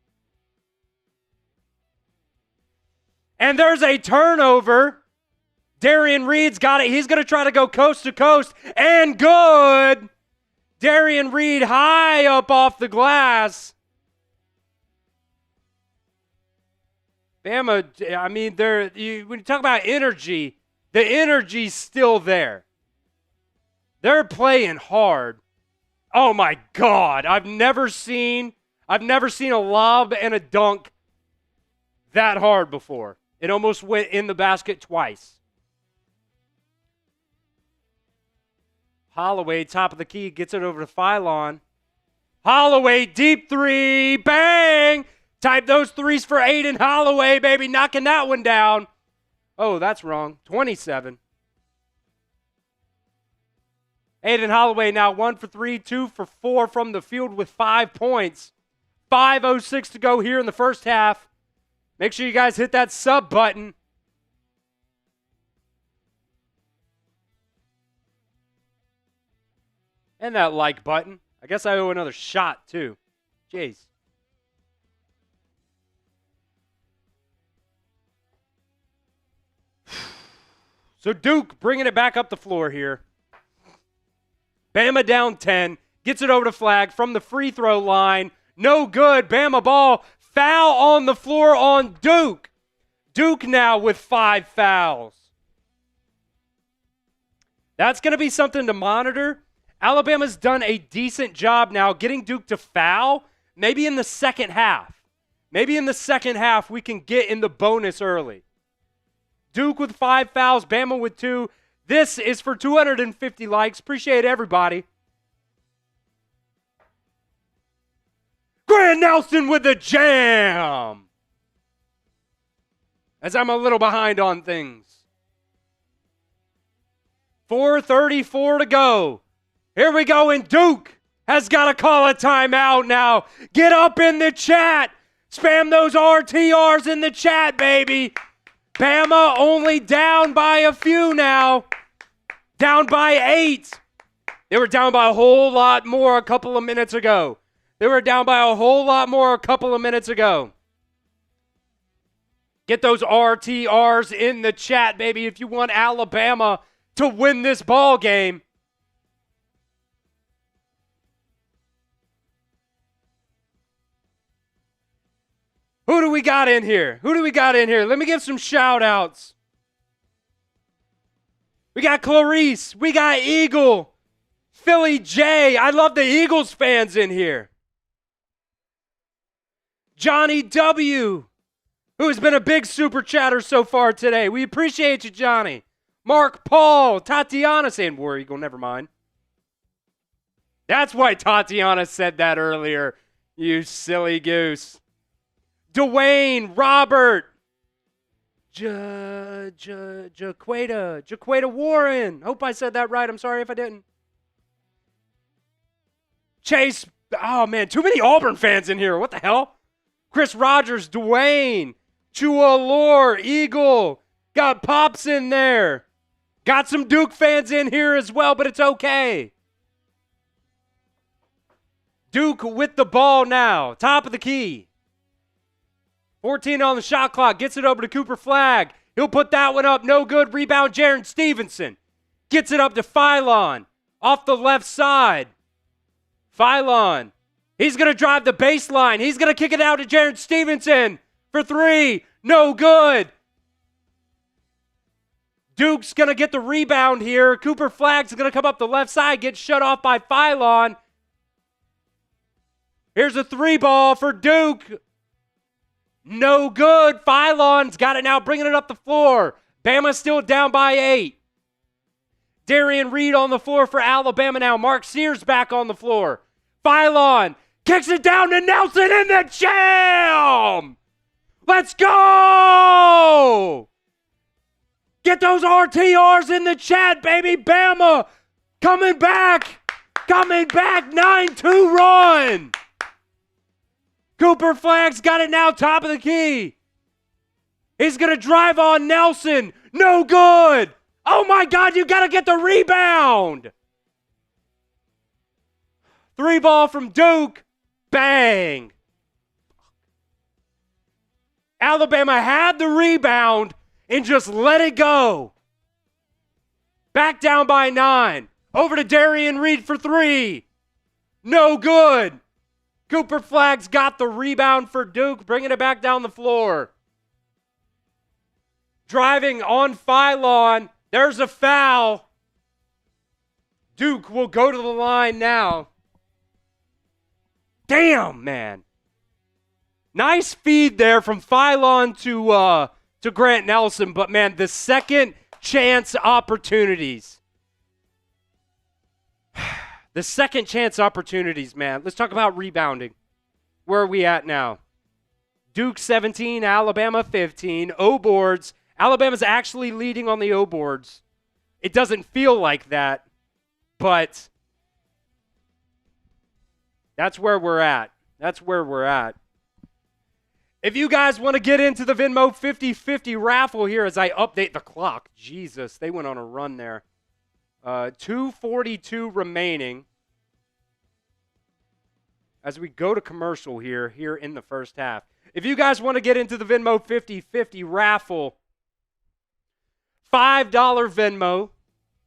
And there's a turnover. Darian Reed's got it. He's going to try to go coast to coast. And good. Darian Reed high up off the glass. Bama, I mean, when you talk about energy, the energy's still there. They're playing hard. Oh my God! I've never seen a lob and a dunk that hard before. It almost went in the basket twice. Holloway, top of the key, gets it over to Philon. Holloway, deep three, bang! Type those threes for Aiden Holloway, baby, knocking that one down. Oh, that's wrong. 27. Aiden Holloway now 1 for 3, 2 for 4 from the field with 5 points. 5:06 to go here in the first half. Make sure you guys hit that sub button. And that like button. I guess I owe another shot, too. Jeez. So Duke bringing it back up the floor here. Bama down 10. Gets it over to Flag from the free throw line. No good. Bama ball. Foul on the floor on Duke. Duke now with 5 fouls. That's going to be something to monitor. Alabama's done a decent job now getting Duke to foul. Maybe in the second half. Maybe in the second half we can get in the bonus early. Duke with 5 fouls, Bama with 2. This is for 250 likes. Appreciate everybody. Grant Nelson with the jam. As I'm a little behind on things. 4:34 to go. Here we go, and Duke has got to call a timeout now. Get up in the chat. Spam those RTRs in the chat, baby. Bama only down by a few now. Down by 8. They were down by a whole lot more a couple of minutes ago. Get those RTRs in the chat, baby, if you want Alabama to win this ball game. Who do we got in here? Let me give some shout outs. We got Clarice. We got Eagle. Philly J. I love the Eagles fans in here. Johnny W., who has been a big super chatter so far today. We appreciate you, Johnny. Mark Paul. Tatiana saying, War Eagle, never mind. That's why Tatiana said that earlier, you silly goose. Dwayne, Robert, Jaqueta Warren. Hope I said that right. I'm sorry if I didn't. Chase, oh man, too many Auburn fans in here. What the hell? Chris Rogers, Dwayne, Chua Lore, Eagle. Got Pops in there. Got some Duke fans in here as well, but it's okay. Duke with the ball now. Top of the key. 14 on the shot clock. Gets it over to Cooper Flag. He'll put that one up. No good. Rebound, Jaron Stevenson. Gets it up to Phylon. Off the left side. Phylon. He's going to drive the baseline. He's going to kick it out to Jaron Stevenson for 3. No good. Duke's going to get the rebound here. Cooper Flag's going to come up the left side. Gets shut off by Phylon. Here's a 3 ball for Duke. No good. Phylon's got it now, bringing it up the floor. Bama still down by 8. Darian Reed on the floor for Alabama now. Mark Sears back on the floor. Phylon kicks it down to Nelson in the jam. Let's go. Get those RTRs in the chat, baby. Bama coming back. 9-2 run. Cooper Flag's got it now, top of the key. He's going to drive on Nelson. No good. Oh, my God, you got to get the rebound. 3 ball from Duke. Bang. Alabama had the rebound and just let it go. Back down by 9. Over to Darian Reed for 3. No good. Cooper Flag's got the rebound for Duke, bringing it back down the floor. Driving on Phylon. There's a foul. Duke will go to the line now. Damn, man. Nice feed there from Phylon to Grant Nelson, but man, the second chance opportunities. The second chance opportunities, man. Let's talk about rebounding. Where are we at now? Duke 17, Alabama 15. O-boards. Alabama's actually leading on the O-boards. It doesn't feel like that, but that's where we're at. That's where we're at. If you guys want to get into the Venmo 50-50 raffle here as I update the clock. Jesus, they went on a run there. 2:42 remaining as we go to commercial here in the first half. If you guys want to get into the Venmo 50-50 raffle, $5 Venmo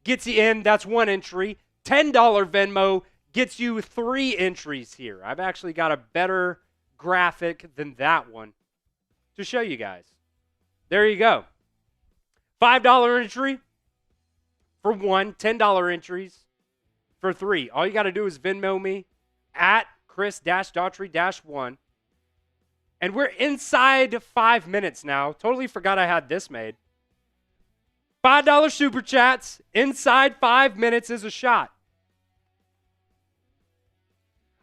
gets you in. That's one entry. $10 Venmo gets you 3 entries here. I've actually got a better graphic than that one to show you guys. There you go. $5 entry for 1, $10 entries for 3. All you got to do is Venmo me at Chris-Daughtery-1. And we're inside 5 minutes now. Totally forgot I had this made. $5 super chats. Inside 5 minutes is a shot.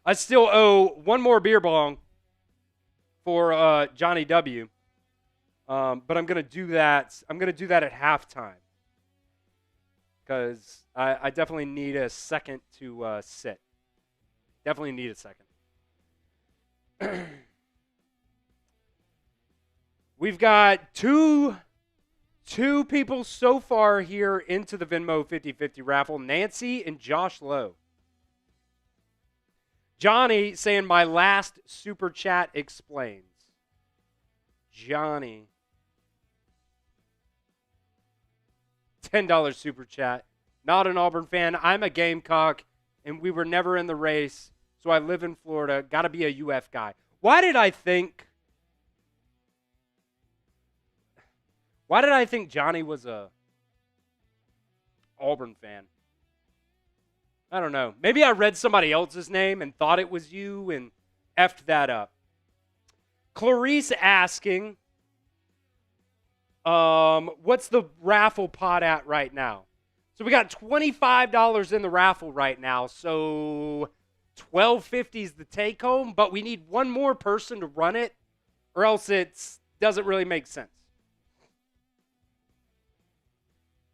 I still owe one more beer bong for Johnny W. But I'm going to do that. I'm going to do that at halftime. Because I definitely need a second to sit. Definitely need a second. We've got two people so far here into the Venmo 50-50 raffle, Nancy and Josh Lowe. Johnny saying my last super chat explains. Johnny. $10 super chat. Not an Auburn fan. I'm a Gamecock, and we were never in the race, so I live in Florida. Got to be a UF guy. Why did I think Johnny was a Auburn fan? I don't know. Maybe I read somebody else's name and thought it was you and effed that up. Clarice asking, what's the raffle pot at right now? So we got $25 in the raffle right now. So $12.50 is the take home, but we need one more person to run it, or else it doesn't really make sense.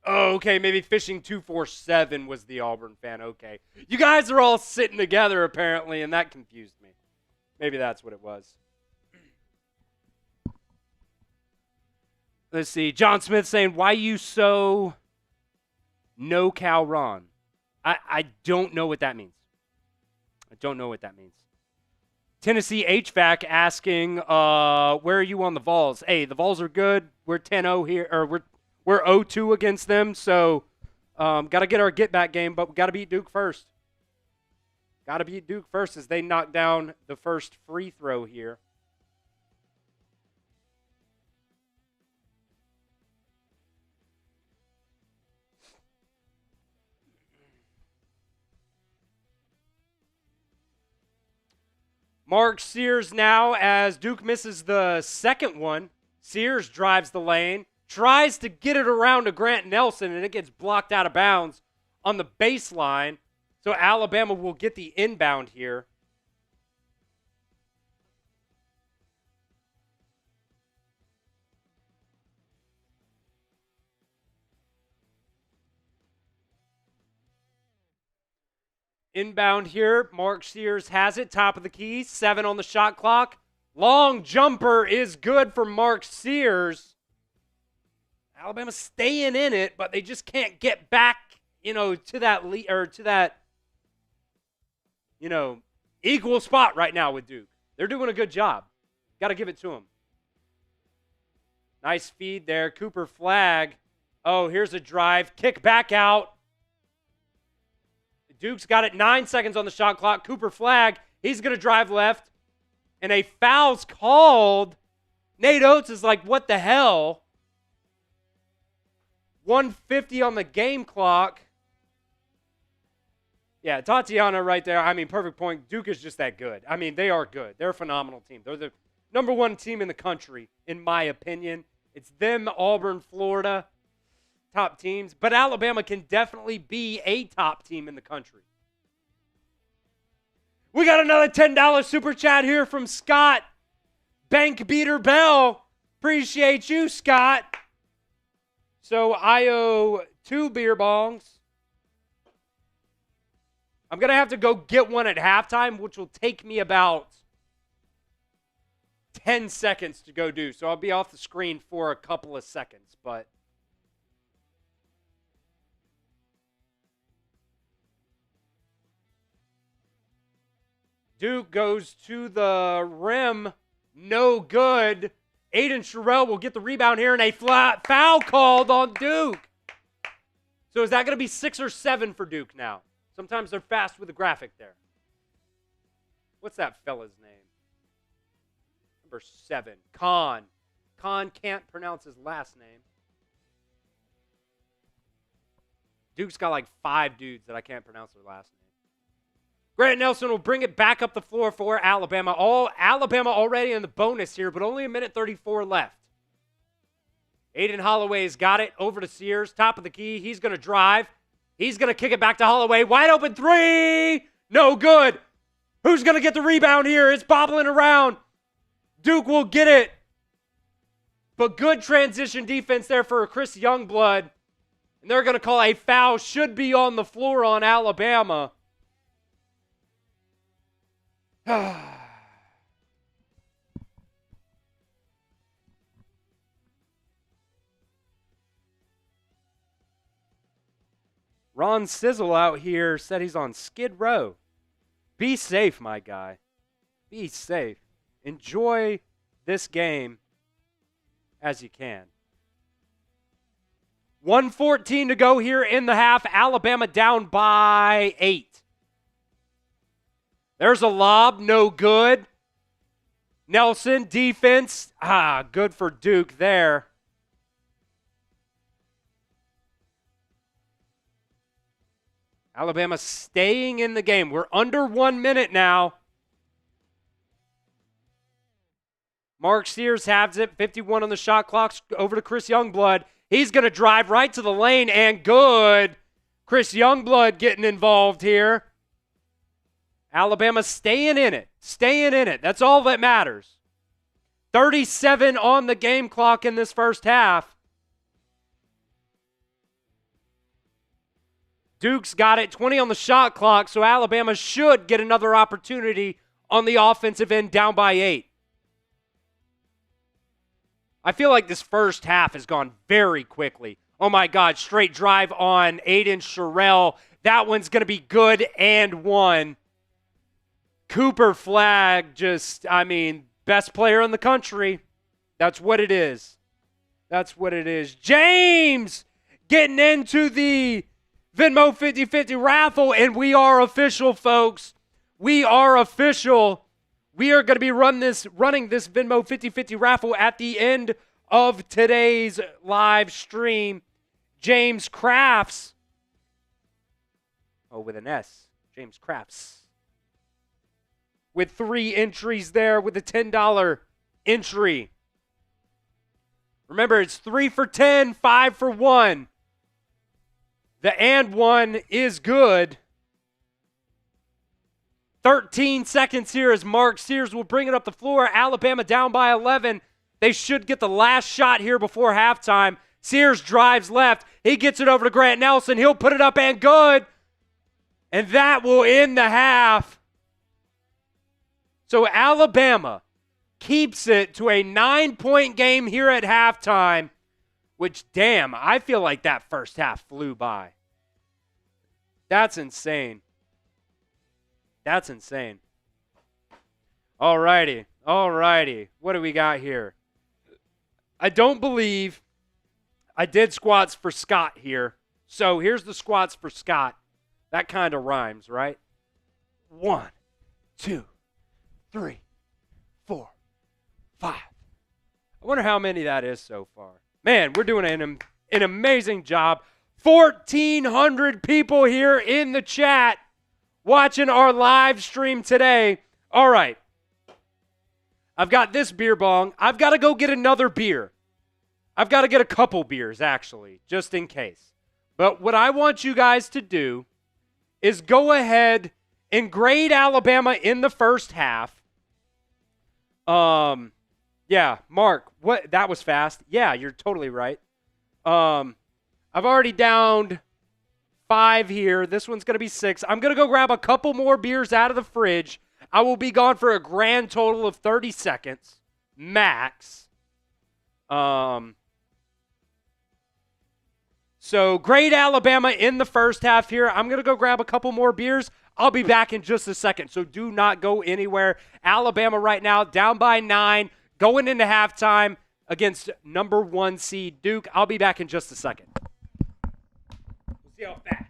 Oh, okay, maybe Fishing 247 was the Auburn fan. Okay. You guys are all sitting together, apparently, and that confused me. Maybe that's what it was. Let's see. John Smith saying, why you so no Cal Ron? I don't know what that means. I don't know what that means. Tennessee HVAC asking, where are you on the Vols? Hey, the Vols are good. We're 10-0 here, or we're 0-2 against them, so got to get our get-back game, but we got to beat Duke first. Got to beat Duke first as they knock down the first free throw here. Mark Sears now as Duke misses the second one. Sears drives the lane. Tries to get it around to Grant Nelson, and it gets blocked out of bounds on the baseline. So Alabama will get the inbound here. Inbound here. Mark Sears has it. Top of the key. 7 on the shot clock. Long jumper is good for Mark Sears. Alabama's staying in it, but they just can't get back, to that lead or to that, equal spot right now with Duke. They're doing a good job. Got to give it to them. Nice feed there. Cooper Flagg. Oh, here's a drive. Kick back out. Duke's got it. 9 seconds on the shot clock. Cooper Flagg, he's going to drive left. And a foul's called. Nate Oates is like, what the hell? 1:50 on the game clock. Yeah, Tatiana right there. I mean, perfect point. Duke is just that good. I mean, they are good. They're a phenomenal team. They're the number 1 team in the country, in my opinion. It's them, Auburn, Florida, top teams. But Alabama can definitely be a top team in the country. We got another $10 super chat here from Scott Bank Beater Bell. Appreciate you, Scott. So I owe 2 beer bongs. I'm going to have to go get one at halftime, which will take me about 10 seconds to go do. So I'll be off the screen for a couple of seconds, but Duke goes to the rim. No good. Aiden Sherrill will get the rebound here, and a flat foul called on Duke. So is that going to be 6 or 7 for Duke now? Sometimes they're fast with the graphic there. What's that fella's name? Number 7. Khan. Khan can't pronounce his last name. Duke's got like 5 dudes that I can't pronounce their last name. Grant Nelson will bring it back up the floor for Alabama. Alabama already in the bonus here, but only 1:34 left. Aiden Holloway's got it over to Sears. Top of the key. He's going to drive. He's going to kick it back to Holloway. Wide open 3. No good. Who's going to get the rebound here? It's bobbling around. Duke will get it. But good transition defense there for Chris Youngblood. And they're going to call a foul. Should be on the floor on Alabama. Ron Sizzle out here said he's on Skid Row. Be safe, my guy. Be safe. Enjoy this game as you can. 1:14 to go here in the half. Alabama down by 8. There's a lob, no good. Nelson, defense. Good for Duke there. Alabama staying in the game. We're under 1 minute now. Mark Sears has it. 51 on the shot clock. Over to Chris Youngblood. He's going to drive right to the lane, and good. Chris Youngblood getting involved here. Alabama staying in it. Staying in it. That's all that matters. 37 on the game clock in this first half. Duke's got it. 20 on the shot clock, so Alabama should get another opportunity on the offensive end down by 8. I feel like this first half has gone very quickly. Oh, my God. Straight drive on Aiden Sherrill. That one's going to be good and one. Cooper Flagg best player in the country. That's what it is. That's what it is. James getting into the Venmo 50-50 raffle, and we are official, folks. We are official. We are going to be running this Venmo 50-50 raffle at the end of today's live stream. James Crafts. Oh, with an S. James Crafts. With 3 entries there with a $10 entry. Remember, it's 3 for 10, 5 for 1. The and one is good. 13 seconds here as Mark Sears will bring it up the floor. Alabama down by 11. They should get the last shot here before halftime. Sears drives left. He gets it over to Grant Nelson. He'll put it up and good. And that will end the half. So Alabama keeps it to a 9-point game here at halftime, which, damn, I feel like that first half flew by. That's insane. That's insane. All righty. What do we got here? I don't believe I did squats for Scott here. So here's the squats for Scott. That kind of rhymes, right? 1, 2, 3, 4, 5. I wonder how many that is so far. Man, we're doing an amazing job. 1,400 people here in the chat watching our live stream today. All right. I've got this beer bong. I've got to go get another beer. I've got to get a couple beers, actually, just in case. But what I want you guys to do is go ahead In grade Alabama in the first half. Yeah, Mark, what? That was fast. Yeah, you're totally right. I've already downed 5 here. This one's going to be 6. I'm going to go grab a couple more beers out of the fridge. I will be gone for a grand total of 30 seconds, max. So, great Alabama in the first half here. I'm going to go grab a couple more beers. I'll be back in just a second, so do not go anywhere. Alabama right now down by 9, going into halftime against number 1 seed Duke. I'll be back in just a second. We'll see how fast.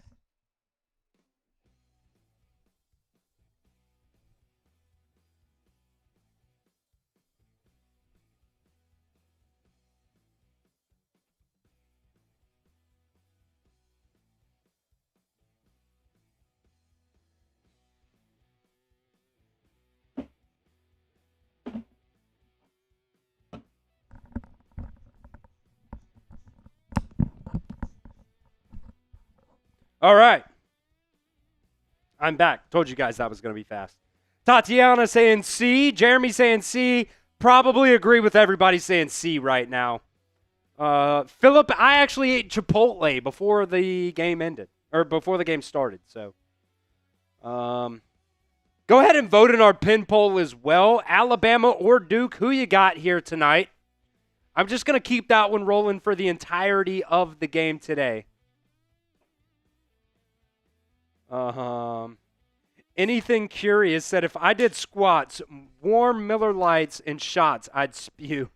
All right. I'm back. Told you guys that was going to be fast. Tatiana saying C. Jeremy saying C. Probably agree with everybody saying C right now. Philip, I actually ate Chipotle before the game ended. Or before the game started. So, go ahead and vote in our pin poll as well. Alabama or Duke, who you got here tonight? I'm just going to keep that one rolling for the entirety of the game today. Anything Curious said if I did squats, warm Miller Lights, and shots, I'd spew.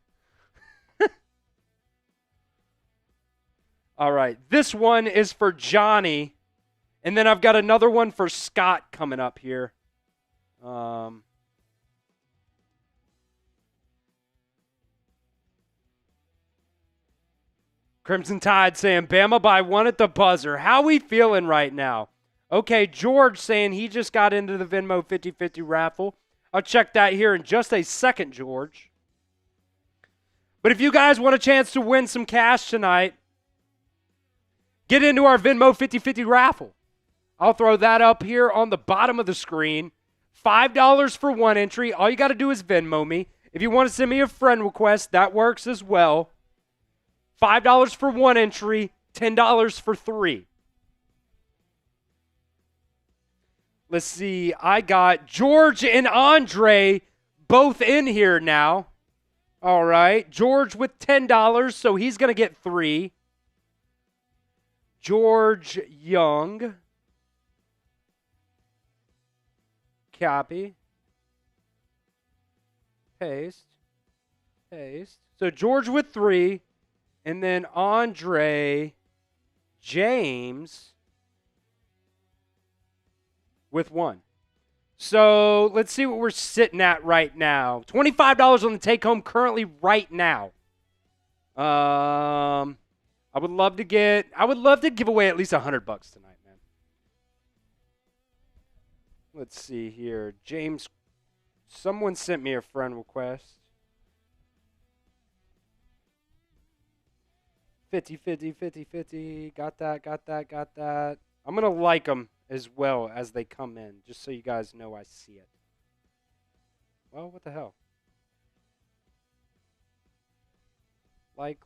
All right. This one is for Johnny. And then I've got another one for Scott coming up here. Crimson Tide saying, Bama by 1 at the buzzer. How we feeling right now? Okay, George saying he just got into the Venmo 50-50 raffle. I'll check that here in just a second, George. But if you guys want a chance to win some cash tonight, get into our Venmo 50-50 raffle. I'll throw that up here on the bottom of the screen. $5 for 1 entry. All you got to do is Venmo me. If you want to send me a friend request, that works as well. $5 for 1 entry, $10 for 3. Let's see. I got George and Andre both in here now. All right. George with $10, so he's going to get 3. George Young. Copy. Paste. Paste. So George with 3. And then Andre James with 1. So let's see what we're sitting at right now. $25 on the take home currently right now. I would love to give away at least $100 tonight, man. Let's see here. James, someone sent me a friend request. 50. Got that. I'm going to like them as well as they come in, just so you guys know I see it. Well, what the hell? Like.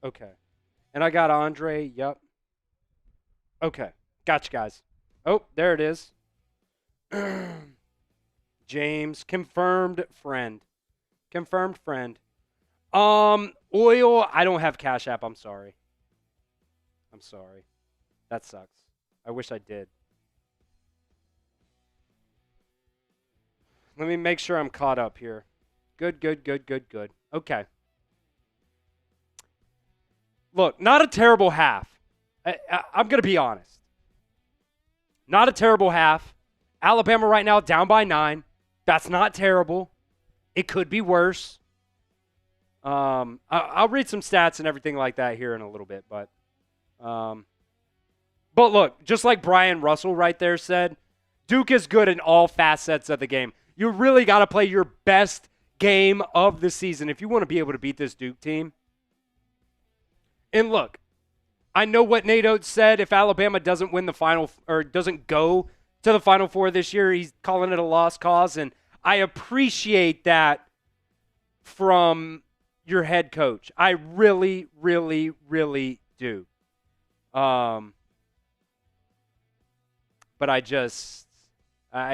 Okay. And I got Andre, yep. Okay. Gotcha, guys. Oh, there it is. James, confirmed friend. Oil, I don't have Cash App. I'm sorry. That sucks. I wish I did. Let me make sure I'm caught up here. Good. Okay. Look, not a terrible half. I'm going to be honest. Not a terrible half. Alabama right now down by 9. That's not terrible. It could be worse. I'll read some stats and everything like that here in a little bit, but look, just like Brian Russell right there said, Duke is good in all facets of the game. You really got to play your best game of the season if you want to be able to beat this Duke team. And look, I know what Nate Oates said. If Alabama doesn't win the final or doesn't go to the Final Four this year, he's calling it a lost cause, and I appreciate that from your head coach. I really, really, really do. But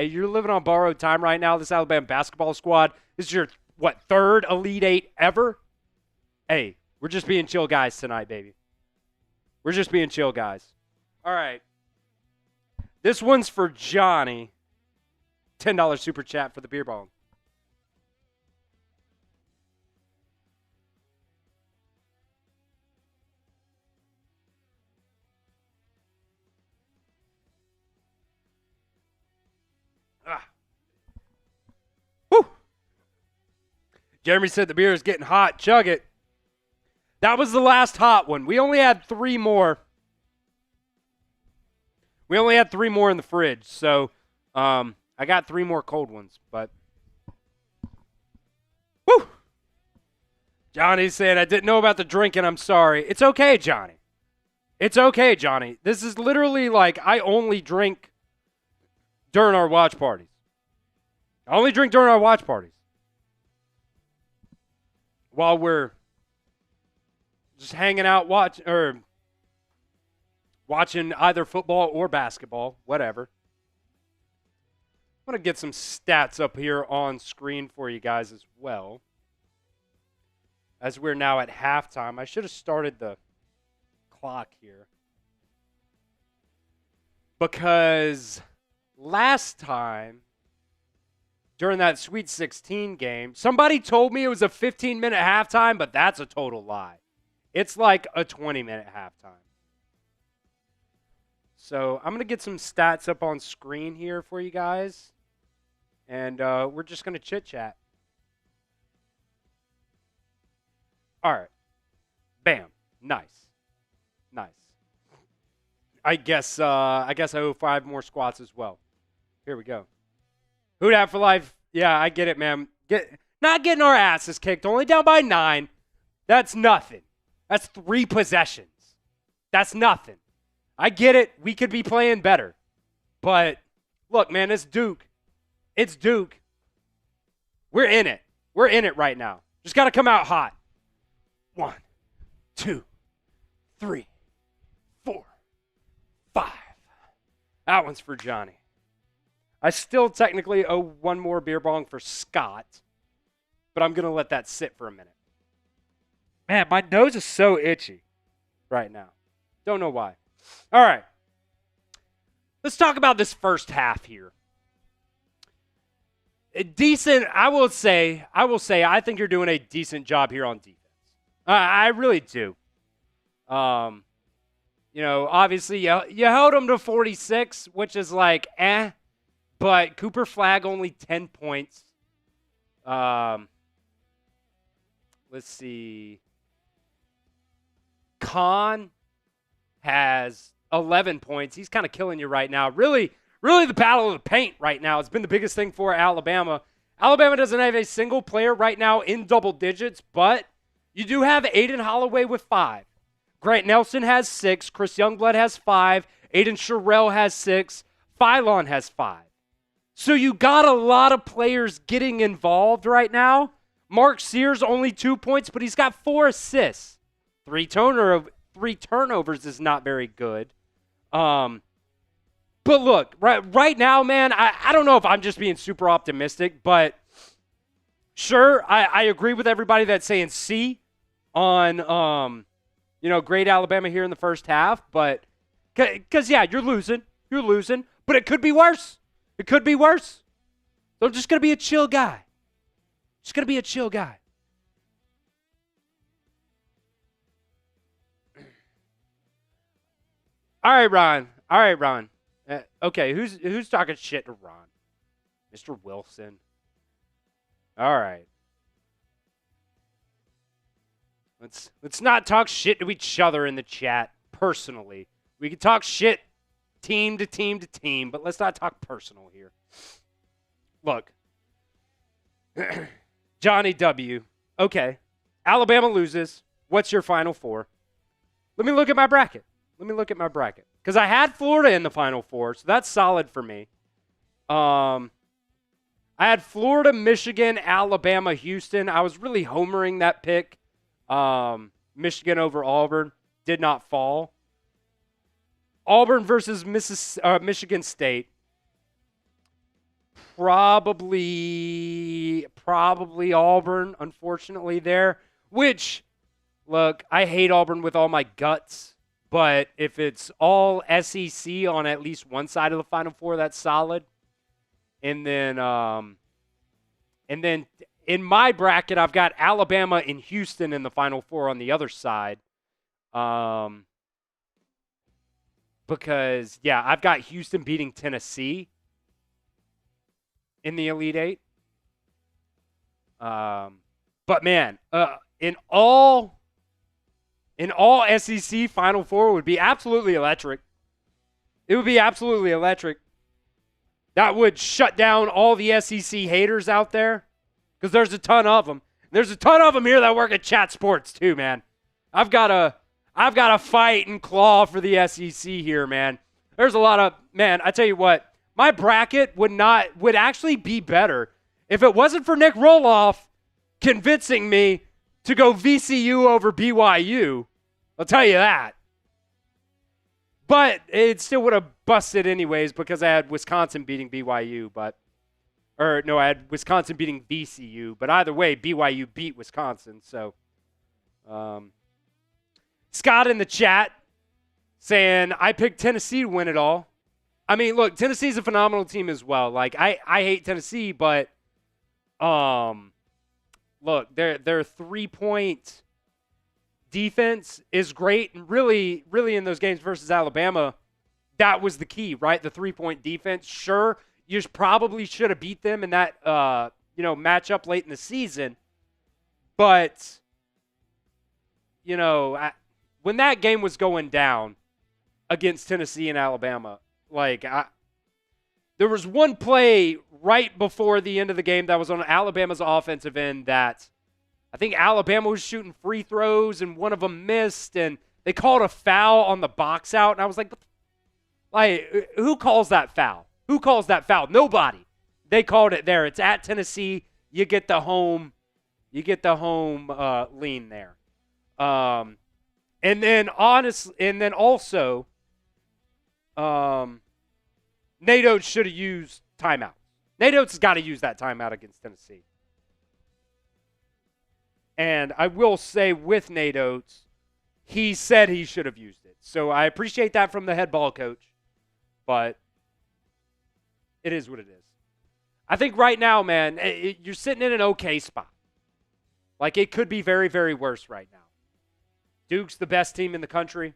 you're living on borrowed time right now. This Alabama basketball squad, this is your, third Elite Eight ever? Hey, we're just being chill guys tonight, baby. We're just being chill guys. All right. This one's for Johnny. $10 super chat for the beer bong. Woo! Jeremy said the beer is getting hot. Chug it. That was the last hot one. We only had 3 more. We only had 3 more in the fridge, so I got 3 more cold ones. But woo! Johnny's saying, I didn't know about the drinking. I'm sorry. It's okay, Johnny. It's okay, Johnny. This is literally like I only drink during our watch parties. I only drink during our watch parties. While we're just hanging out, watching either football or basketball, whatever. I'm going to get some stats up here on screen for you guys as well. As we're now at halftime. I should have started the clock here. Because last time, during that Sweet 16 game, somebody told me it was a 15-minute halftime, but that's a total lie. It's like a 20-minute halftime. So I'm going to get some stats up on screen here for you guys. And we're just going to chit-chat. All right. Bam. Nice. Nice. I guess I owe 5 more squats as well. Here we go. Who'd have for life? Yeah, I get it, man. Not getting our asses kicked. Only down by 9. That's nothing. That's 3 possessions. That's nothing. I get it. We could be playing better. But, look, man, it's Duke. It's Duke. We're in it. We're in it right now. Just got to come out hot. 1, 2, 3, 4, 5. That one's for Johnny. I still technically owe 1 more beer bong for Scott, but I'm going to let that sit for a minute. Man, my nose is so itchy right now. Don't know why. All right. Let's talk about this first half here. Decent, I will say, I think you're doing a decent job here on defense. I really do. Obviously, you held them to 46, which is like, but Cooper Flagg only 10 points. Let's see. Khan has 11 points. He's kind of killing you right now. Really the battle of the paint right now has been the biggest thing for Alabama. Alabama doesn't have a single player right now in double digits, but you do have Aiden Holloway with 5. Grant Nelson has 6. Chris Youngblood has 5. Aiden Sherrill has 6. Phylon has 5. So you got a lot of players getting involved right now. Mark Sears only 2 points, but he's got 4 assists. 3 turnovers is not very good. But look, right now, man, I don't know if I'm just being super optimistic, but sure, I agree with everybody that's saying C on, great Alabama here in the first half. But, because, yeah, you're losing, but it could be worse. It could be worse. So I'm just going to be a chill guy. All right, Ron. Okay, who's talking shit to Ron? Mr. Wilson. All right. Let's not talk shit to each other in the chat personally. We can talk shit team to team, but let's not talk personal here. Look. Johnny W. Okay. Alabama loses. What's your Final Four? Let me look at my bracket. Because I had Florida in the Final Four, so that's solid for me. I had Florida, Michigan, Alabama, Houston. I was really homering that pick. Michigan over Auburn. Did not fall. Auburn versus Michigan State. Probably Auburn, unfortunately, there. Which, look, I hate Auburn with all my guts. But if it's all SEC on at least one side of the Final Four, that's solid. And then in my bracket, I've got Alabama and Houston in the Final Four on the other side. Because, yeah, I've got Houston beating Tennessee in the Elite Eight. But, man, in all SEC Final Four would be absolutely electric. It would be absolutely electric. That would shut down all the SEC haters out there because there's a ton of them. There's a ton of them here that work at Chat Sports too, man. I've got to fight and claw for the SEC here, man. There's a lot of, man, I tell you what, my bracket would actually be better if it wasn't for Nick Roloff convincing me to go VCU over BYU. I'll tell you that. But it still would have busted anyways because I had Wisconsin beating BYU, I had Wisconsin beating VCU. But either way, BYU beat Wisconsin. So, Scott in the chat saying, I picked Tennessee to win it all. I mean, look, Tennessee's a phenomenal team as well. Like, I hate Tennessee, but look, their 3-point defense is great, and really in those games versus Alabama, that was the key, right? The 3-point defense. Sure, you probably should have beat them in that matchup late in the season, but when that game was going down against Tennessee and Alabama, there was one play right before the end of the game that was on Alabama's offensive end that I think Alabama was shooting free throws and one of them missed, and they called a foul on the box out, and I was like, who calls that foul? Who calls that foul? Nobody. They called it there. It's at Tennessee. You get the home lean there. And then also, Nate Oates should have used timeout. Nate Oates has got to use that timeout against Tennessee. And I will say with Nate Oates, he said he should have used it. So I appreciate that from the head ball coach. But it is what it is. I think right now, man, you're sitting in an okay spot. Like, it could be very, very worse right now. Duke's the best team in the country.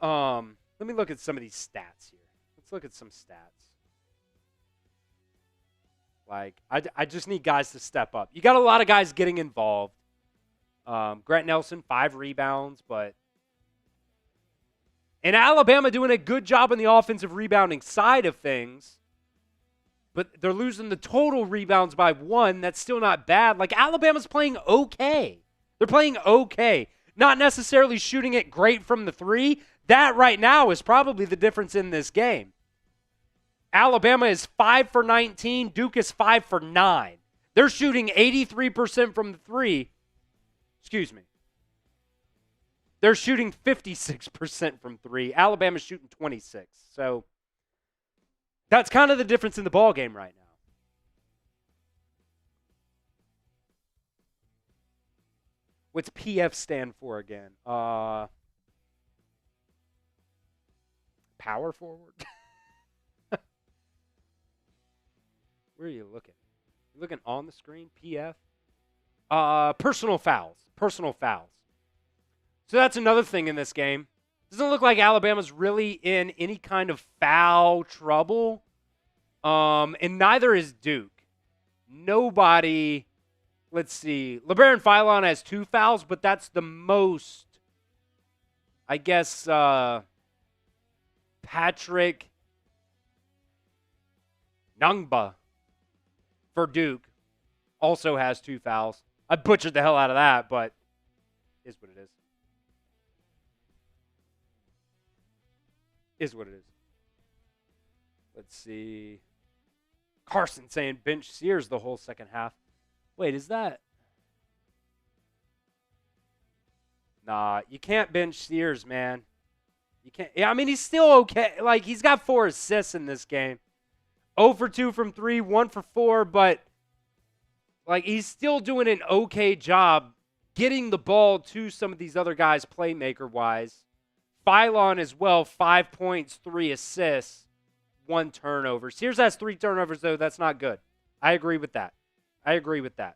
Let me look at some of these stats here. Let's look at some stats. I just need guys to step up. You got a lot of guys getting involved. Grant Nelson, 5 rebounds, and Alabama doing a good job on the offensive rebounding side of things, but they're losing the total rebounds by 1. That's still not bad. Alabama's playing okay. They're playing okay. Not necessarily shooting it great from the 3. That right now is probably the difference in this game. Alabama is 5 for 19. Duke is 5 for 9. They're shooting 83% from the 3. Excuse me. They're shooting 56% from 3. Alabama's shooting 26. So that's kind of the difference in the ball game right now. What's PF stand for again? Power forward? Where are you looking? You looking on the screen? PF? Personal fouls. Personal fouls. So that's another thing in this game. Doesn't look like Alabama's really in any kind of foul trouble. And neither is Duke. Nobody, let's see. LeBaron Philon has 2 fouls, but that's the most, I guess, Patrick Nungba for Duke also has 2 fouls. I butchered the hell out of that, but Is what it is. Is what it is. Let's see. Carson saying bench Sears the whole second half. Wait, is that? Nah, you can't bench Sears, man. You can't. Yeah, I mean, he's still okay. Like, he's got 4 assists in this game. 0 for 2 from 3, 1 for 4, but, like, he's still doing an okay job getting the ball to some of these other guys playmaker-wise. Phylon as well, 5 points, 3 assists, 1 turnover. Sears has 3 turnovers, though. That's not good. I agree with that. I agree with that.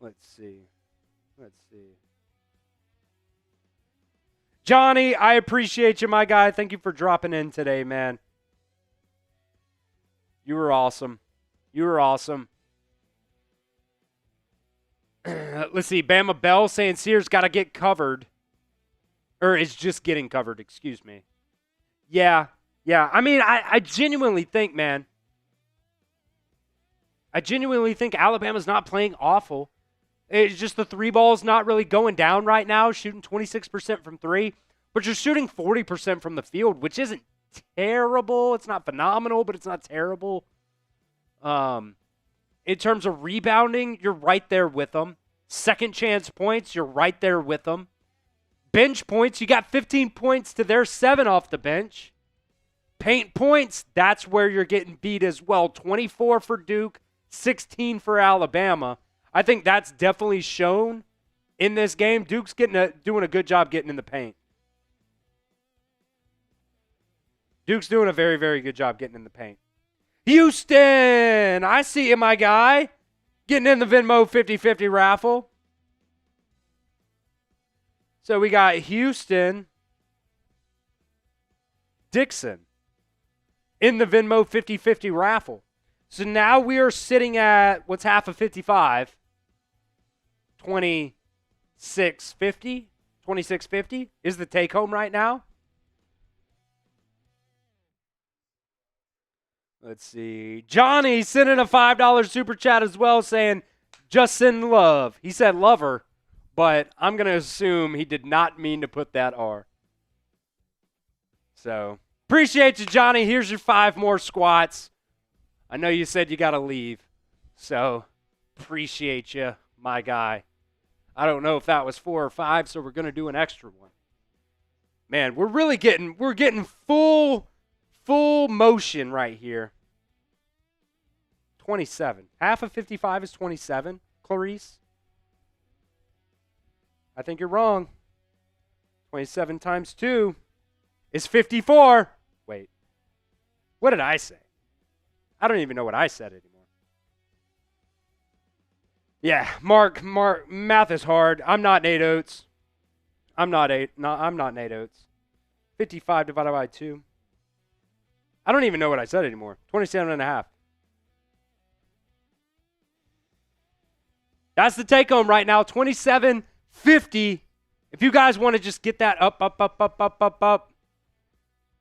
Let's see. Let's see. Johnny, I appreciate you, my guy. Thank you for dropping in today, man. You were awesome. You were awesome. Let's see. Bama Bell saying Sears got to get covered. Or is just getting covered, excuse me. Yeah. I mean, I genuinely think, man. I genuinely think Alabama's not playing awful. It's just the 3 ball's not really going down right now, shooting 26% from 3. But you're shooting 40% from the field, which isn't terrible. It's not phenomenal, but it's not terrible. In terms of rebounding, you're right there with them. Second chance points, you're right there with them. Bench points, you got 15 points to their 7 off the bench. Paint points, that's where you're getting beat as well. 24 for Duke, 16 for Alabama. I think that's definitely shown in this game. Duke's doing a good job getting in the paint. Duke's doing a very, very good job getting in the paint. Houston, I see you, my guy. Getting in the Venmo 50-50 raffle. So we got Houston, Dixon in the Venmo 50-50 raffle. So now we are sitting at, what's half of 55? 2650. 2650 is the take home right now. Let's see. Johnny sent in a $5 super chat as well saying, just send love. He said lover, but I'm going to assume he did not mean to put that R. So, appreciate you, Johnny. Here's your 5 more squats. I know you said you got to leave, so appreciate you, my guy. I don't know if that was 4 or 5, so we're going to do an extra one. Man, we're getting full motion right here. 27. Half of 55 is 27, Clarice. I think you're wrong. 27 times 2 is 54. Wait. What did I say? I don't even know what I said anymore. Yeah, Mark, math is hard. I'm not Nate Oates. I'm not Nate Oates. 55 divided by 2. I don't even know what I said anymore. 27 and a half. That's the take home right now. 27.50. If you guys want to just get that up.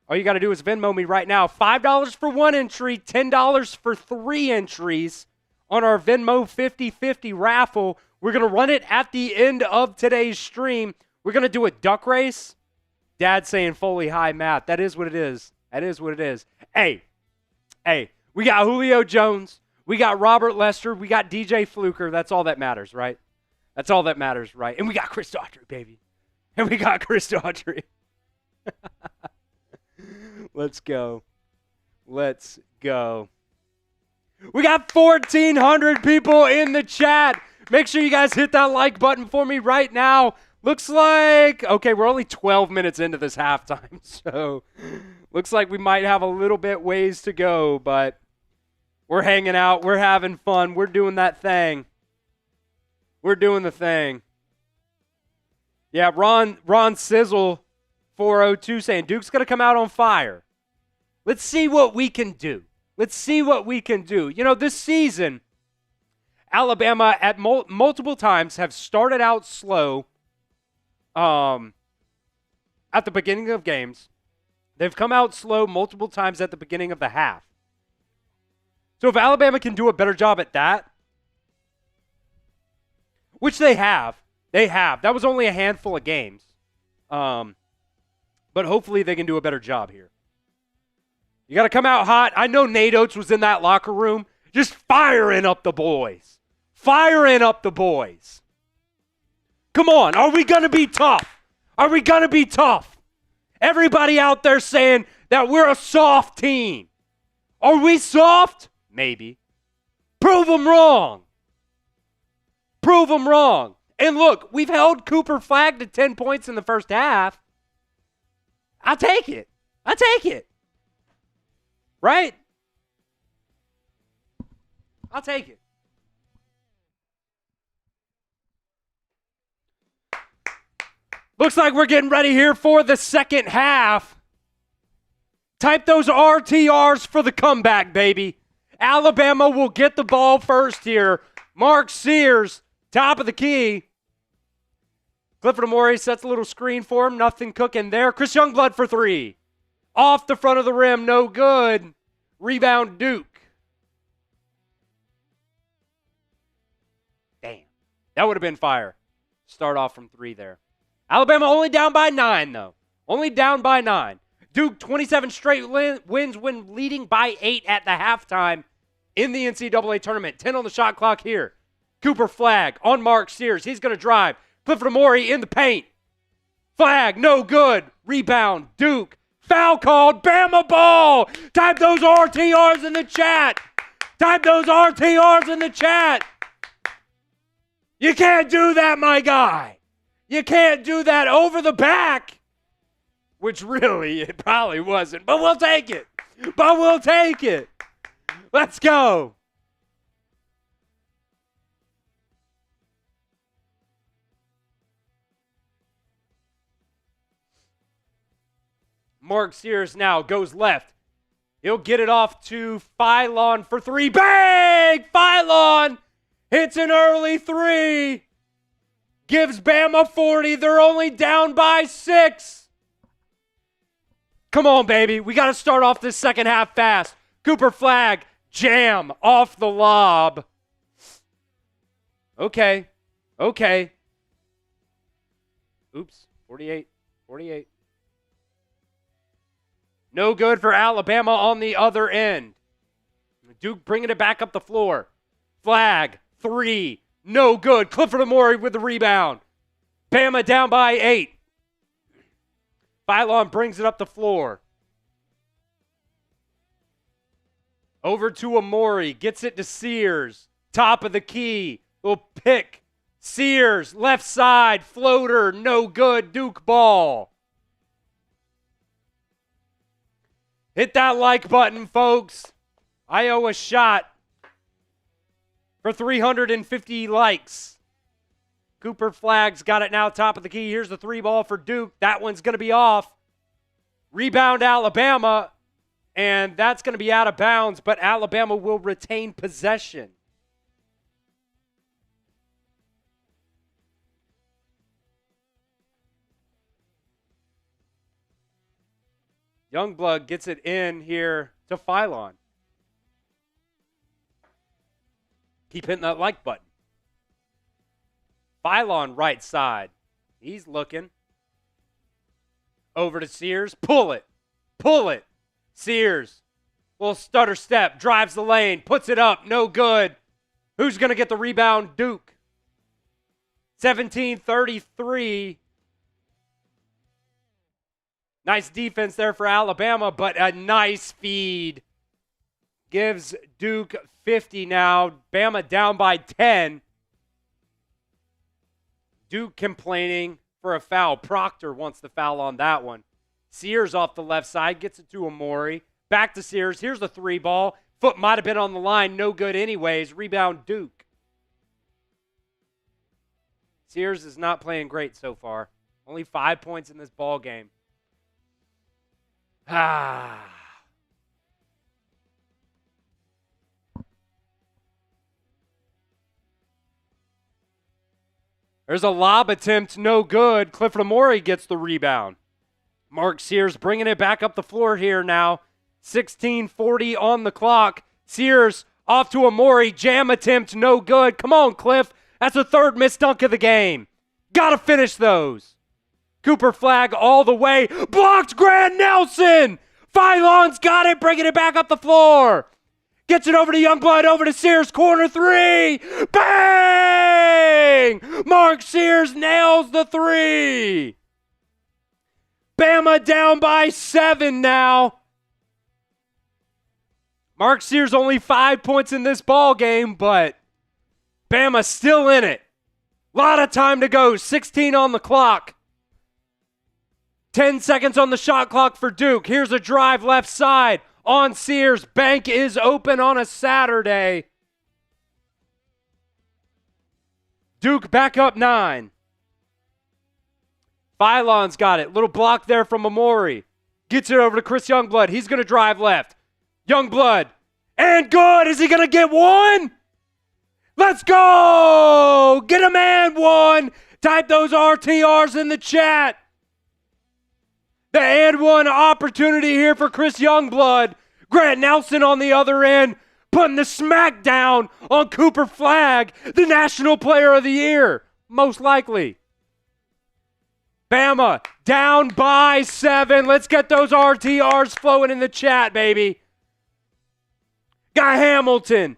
All you got to do is Venmo me right now. $5 for 1 entry, $10 for 3 entries on our Venmo 50-50 raffle. We're going to run it at the end of today's stream. We're going to do a duck race. Dad saying Foley high math. That is what it is. That is what it is. Hey, we got Julio Jones. We got Robert Lester. We got DJ Fluker. That's all that matters, right? That's all that matters, right? And we got Chris Daughtery, baby. And we got Chris Daughtery. Let's go. Let's go. We got 1,400 people in the chat. Make sure you guys hit that like button for me right now. Looks like, okay, we're only 12 minutes into this halftime, so looks like we might have a little bit ways to go, but we're hanging out. We're having fun. We're doing that thing. We're doing the thing. Yeah, Ron Sizzle 402 saying Duke's going to come out on fire. Let's see what we can do. Let's see what we can do. You know, this season, Alabama at multiple times have started out slow at the beginning of games. They've come out slow multiple times at the beginning of the half. So if Alabama can do a better job at that, which they have. They have. That was only a handful of games. But hopefully they can do a better job here. You got to come out hot. I know Nate Oates was in that locker room just firing up the boys. Firing up the boys. Come on. Are we going to be tough? Are we going to be tough? Everybody out there saying that we're a soft team. Are we soft? Maybe. Prove them wrong. Prove them wrong. And look, we've held Cooper Flagg to 10 points in the first half. I'll take it. I'll take it. Right? I'll take it. Looks like we're getting ready here for the second half. Type those RTRs for the comeback, baby. Alabama will get the ball first here. Mark Sears, top of the key. Clifford Amore sets a little screen for him. Nothing cooking there. Chris Youngblood for three. Off the front of the rim. No good. Rebound Duke. Damn. That would have been fire. Start off from three there. Alabama only down by 9, though. Only down by 9. Duke 27 straight wins when leading by 8 at the halftime in the NCAA Tournament. 10 on the shot clock here. Cooper Flagg on Mark Sears. He's going to drive. Clifford Amore in the paint. Flagg, no good. Rebound, Duke. Foul called. Bama ball. Type those RTRs in the chat. Type those RTRs in the chat. You can't do that, my guy. You can't do that over the back. Which really, it probably wasn't. But we'll take it. But we'll take it. Let's go. Mark Sears now goes left. He'll get it off to Phylon for three. Bang! Phylon hits an early three. Gives Bama 40. They're only down by 6. Come on, baby. We got to start off this second half fast. Cooper Flagg, jam off the lob. Okay. Oops. 48. No good for Alabama on the other end. Duke bringing it back up the floor. Flagg, 3. No good. Clifford Amore with the rebound. Bama down by 8. Phylon brings it up the floor. Over to Amore. Gets it to Sears. Top of the key. Little pick. Sears, left side. Floater. No good. Duke ball. Hit that like button, folks. I owe a shot for 350 likes. Cooper Flagg's got it now, top of the key. Here's the 3 ball for Duke. That one's going to be off. Rebound Alabama, and that's going to be out of bounds, but Alabama will retain possession. Youngblood gets it in here to Phylon. Keep hitting that like button. Phylon right side. He's looking. Over to Sears. Pull it. Sears. Little stutter step. Drives the lane. Puts it up. No good. Who's going to get the rebound? Duke. 17-33. Nice defense there for Alabama, but a nice feed. Gives Duke 50 now. Bama down by 10. Duke complaining for a foul. Proctor wants the foul on that one. Sears off the left side. Gets it to Amore. Back to Sears. Here's the 3 ball. Foot might have been on the line. No good anyways. Rebound Duke. Sears is not playing great so far. Only 5 points in this ball game. There's a lob attempt, no good. Clifford Amore gets the rebound. Mark Sears bringing it back up the floor here now. 16:40 on the clock. Sears off to Amore, jam attempt, no good. Come on, Cliff. That's the third missed dunk of the game. Got to finish those. Cooper Flagg all the way. Blocked Grant Nelson. Phylon's got it, bringing it back up the floor. Gets it over to Youngblood, over to Sears, corner three. Bang! Mark Sears nails the three. Bama down by 7 now. Mark Sears only 5 points in this ball game, but Bama still in it. A lot of time to go. 16 on the clock. 10 seconds on the shot clock for Duke. Here's a drive left side on Sears. Bank is open on a Saturday. Duke back up 9. Phylon's got it. Little block there from Amori. Gets it over to Chris Youngblood. He's going to drive left. Youngblood. And good. Is he going to get one? Let's go. Get him and one. Type those RTRs in the chat. The and one opportunity here for Chris Youngblood. Grant Nelson on the other end, putting the smack down on Cooper Flagg, the National Player of the Year, most likely. Bama down by 7. Let's get those RTRs flowing in the chat, baby. Guy Hamilton,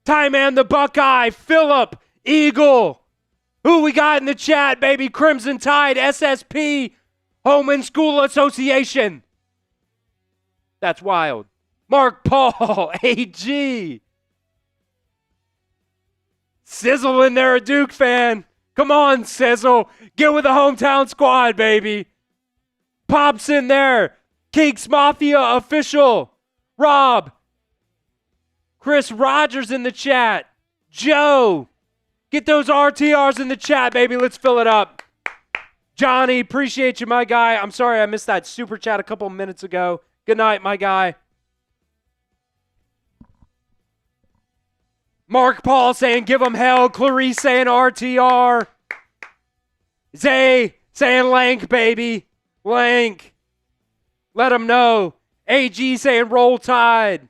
Ty Man the Buckeye, Phillip, Eagle. Who we got in the chat, baby? Crimson Tide, SSP, Home and School Association. That's wild. Mark Paul, AG. Sizzle in there, a Duke fan. Come on, Sizzle. Get with the hometown squad, baby. Pops in there. Keeks Mafia official. Rob. Chris Rogers in the chat. Joe. Get those RTRs in the chat, baby. Let's fill it up. Johnny, appreciate you, my guy. I'm sorry I missed that super chat a couple minutes ago. Good night, my guy. Mark Paul saying give him hell. Clarice saying RTR. Zay saying Lank, baby. Lank. Let him know. AG saying roll tide.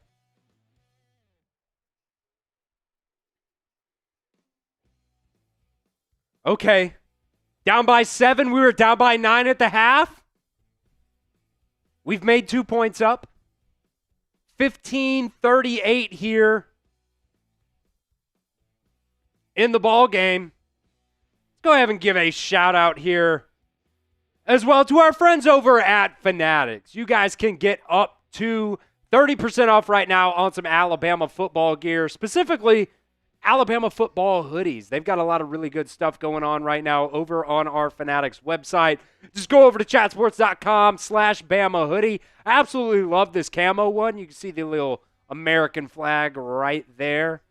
Okay. Down by 7. We were down by 9 at the half. We've made 2 points up. 15-38 here in the ball game. Let's go ahead and give a shout out here as well to our friends over at Fanatics. You guys can get up to 30% off right now on some Alabama football gear, specifically Alabama football hoodies. They've got a lot of really good stuff going on right now over on our Fanatics website. Just go over to chatsports.com/Bama hoodie. I absolutely love this camo one. You can see the little American flag right there.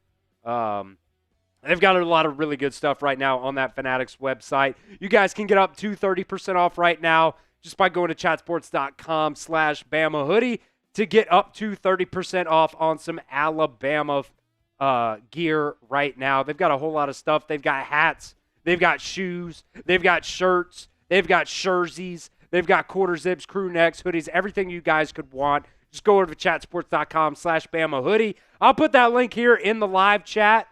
They've got a lot of really good stuff right now on that Fanatics website. You guys can get up to 30% off right now just by going to chatsports.com/Bama hoodie to get up to 30% off on some Alabama gear right now. They've got a whole lot of stuff. They've got hats. They've got shoes. They've got shirts. They've got jerseys. They've got quarter zips, crew necks, hoodies, everything you guys could want. Just go over to chatsports.com/Bama hoodie. I'll put that link here in the live chat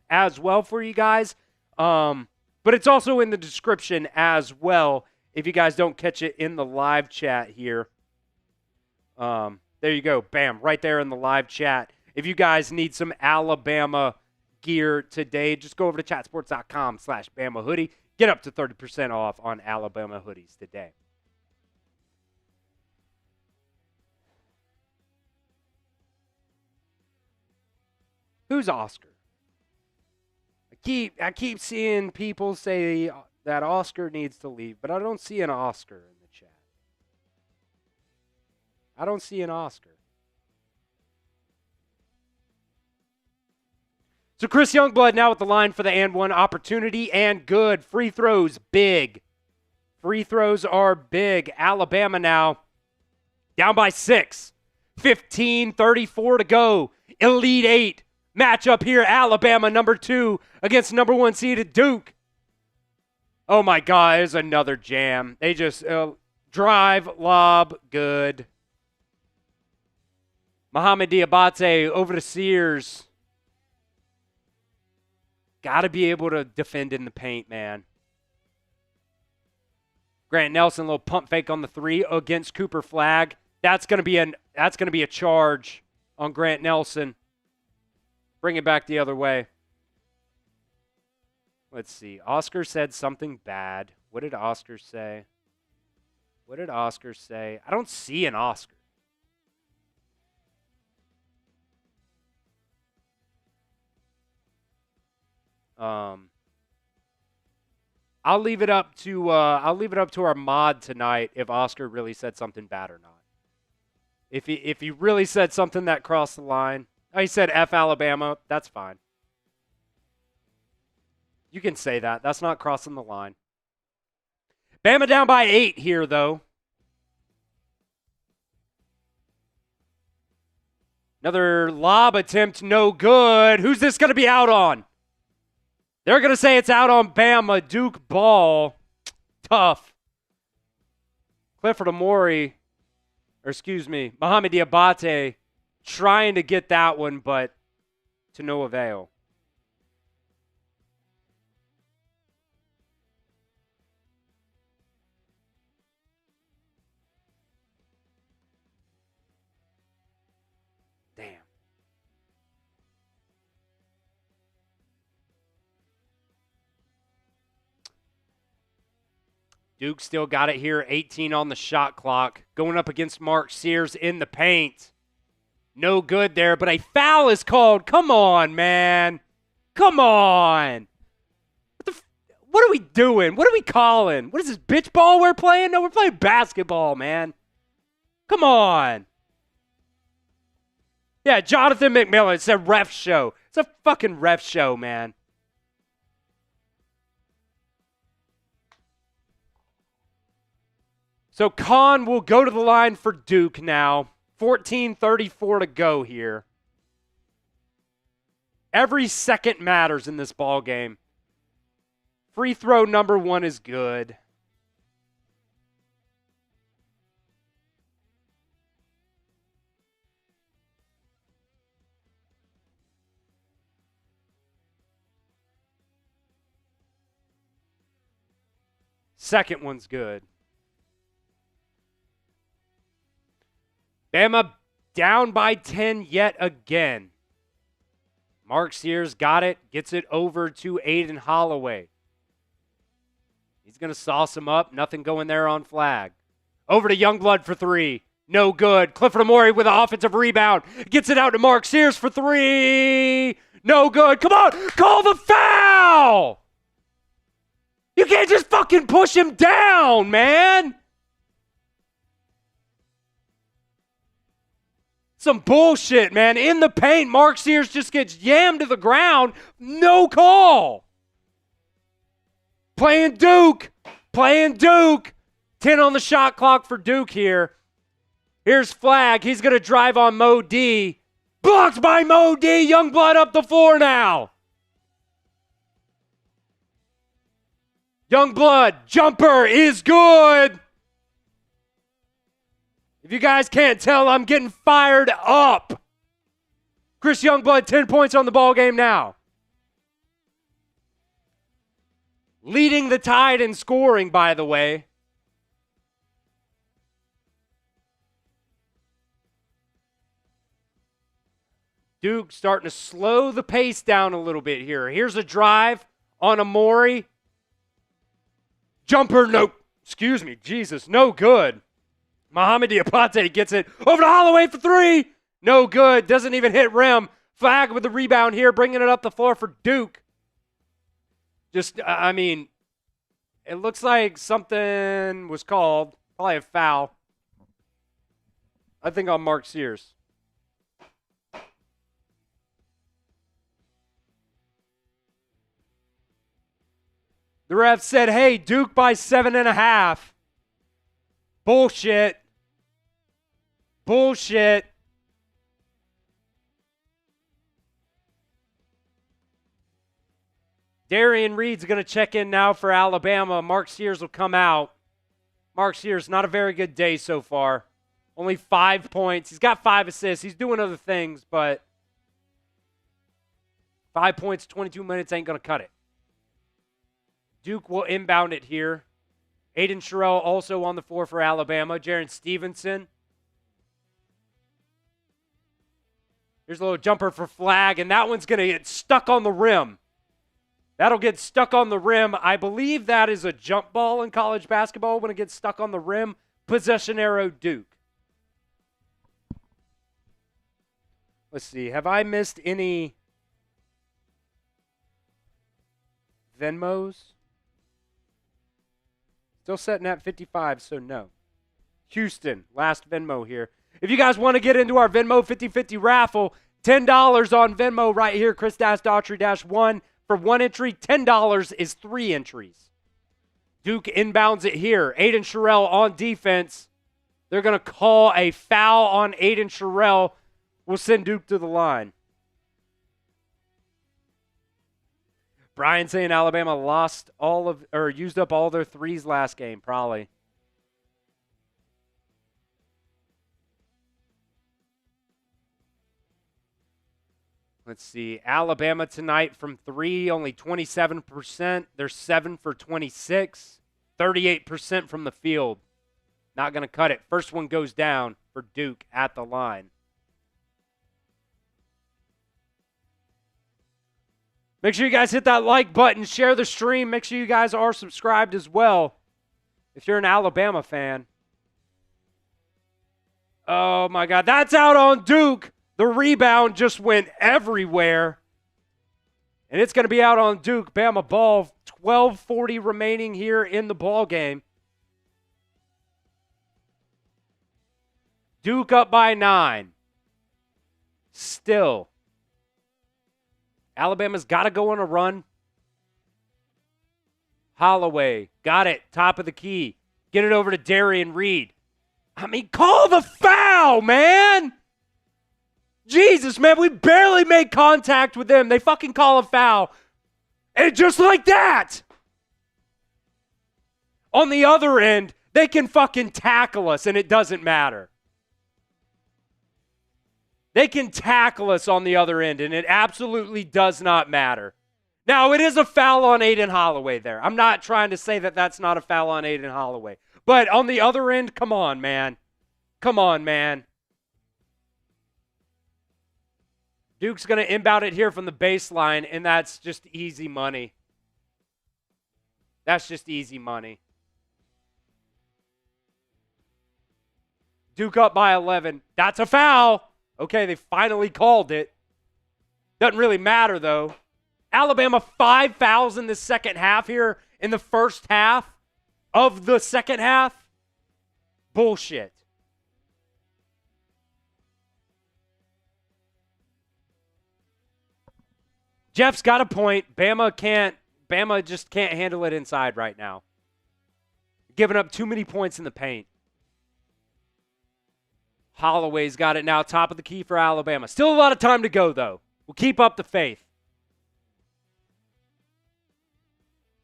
as well for you guys. But it's also in the description as well if you guys don't catch it in the live chat here. There you go. Bam. Right there in the live chat. If you guys need some Alabama gear today, just go over to chatsports.com/Bama hoodie. Get up to 30% off on Alabama hoodies today. Who's Oscar? I keep seeing people say that Oscar needs to leave, but I don't see an Oscar in the chat. I don't see an Oscar. So Chris Youngblood now with the line for the and one opportunity, and good. Free throws, big. Free throws are big. Alabama now down by 6. 15-34 to go. Elite 8 matchup here. Alabama number 2 against number 1 seeded Duke. Oh my God, there's another jam. They just drive, lob, good. Mohamed Diabate over to Sears. Got to be able to defend in the paint, man. Grant Nelson, a little pump fake on the 3 against Cooper Flagg. That's going to be a charge on Grant Nelson. Bring it back the other way. Let's see. Oscar said something bad. What did Oscar say? I don't see an Oscar. I'll leave it up to our mod tonight if Oscar really said something bad or not. If he really said something that crossed the line, he said F Alabama, that's fine. You can say that. That's not crossing the line. Bama down by 8 here, though. Another lob attempt, no good. Who's this going to be out on? They're going to say it's out on Bama. Duke ball. Tough. Clifford Amori, Mohamed Diabate trying to get that one, but to no avail. Damn. Duke still got it here, 18 on the shot clock. Going up against Mark Sears in the paint. No good there, but a foul is called. Come on, man. Come on. What are we doing? What are we calling? What is this, bitch ball we're playing? No, we're playing basketball, man. Come on. Yeah, Jonathan McMillan, it's a ref show. It's a fucking ref show, man. So Kahn will go to the line for Duke now. 14:34 to go here. Every second matters in this ball game. Free throw number 1 is good. Second one's good. Bama down by 10 yet again. Mark Sears got it, gets it over to Aiden Holloway. He's going to sauce him up. Nothing going there on Flagg. Over to Youngblood for 3. No good. Clifford Amori with an offensive rebound. Gets it out to Mark Sears for 3. No good. Come on. Call the foul. You can't just fucking push him down, man. Some bullshit, man. In the paint, Mark Sears just gets yammed to the ground. No call. Playing Duke. 10 on the shot clock for Duke here. Here's Flagg. He's going to drive on Mo D. Blocked by Mo D. Youngblood up the floor now. Youngblood. Jumper is good. If you guys can't tell, I'm getting fired up. Chris Youngblood, 10 points on the ball game now. Leading the Tide in scoring, by the way. Duke starting to slow the pace down a little bit here. Here's a drive on Amori. Jumper, no good. Mohamed Diabate gets it over to Holloway for 3. No good. Doesn't even hit rim. Flagg with the rebound here, bringing it up the floor for Duke. It looks like something was called. Probably a foul. I think on Mark Sears. The ref said, hey, Duke by 7.5. Bullshit. Darian Reed's going to check in now for Alabama. Mark Sears will come out. Mark Sears, not a very good day so far. Only 5 points. He's got 5 assists. He's doing other things, but 5 points, 22 minutes ain't going to cut it. Duke will inbound it here. Aiden Sherrill also on the floor for Alabama. Jaron Stevenson. Here's a little jumper for Flag, and that one's going to get stuck on the rim. That'll get stuck on the rim. I believe that is a jump ball in college basketball when it gets stuck on the rim. Possession arrow, Duke. Let's see. Have I missed any Venmos? Still sitting at 55, so no. Houston, last Venmo here. If you guys want to get into our Venmo 50-50 raffle, $10 on Venmo right here, Chris Daughtery-1. For one entry, $10 is 3 entries. Duke inbounds it here. Aiden Sherrill on defense. They're going to call a foul on Aiden Sherrill. We'll send Duke to the line. Brian saying Alabama used up all their threes last game, probably. Let's see. Alabama tonight from 3, only 27%. They're 7 for 26. 38% from the field. Not going to cut it. First one goes down for Duke at the line. Make sure you guys hit that like button, share the stream. Make sure you guys are subscribed as well if you're an Alabama fan. Oh, my God. That's out on Duke. The rebound just went everywhere. And it's going to be out on Duke. Bama ball. 12:40 remaining here in the ball game. Duke up by 9. Still. Alabama's got to go on a run. Holloway. Got it. Top of the key. Get it over to Darian Reed. I mean, call the foul, man. Jesus, man, we barely made contact with them. They fucking call a foul. And just like that. On the other end, they can fucking tackle us and it doesn't matter. They can tackle us on the other end and it absolutely does not matter. Now, it is a foul on Aiden Holloway there. I'm not trying to say that that's not a foul on Aiden Holloway. But on the other end, come on, man. Come on, man. Duke's going to inbound it here from the baseline, and that's just easy money. That's just easy money. Duke up by 11. That's a foul. Okay, they finally called it. Doesn't really matter, though. Alabama 5 fouls in the second half here in the first half of the second half. Bullshit. Jeff's got a point. Bama just can't handle it inside right now. Giving up too many points in the paint. Holloway's got it now, top of the key for Alabama. Still a lot of time to go, though. We'll keep up the faith.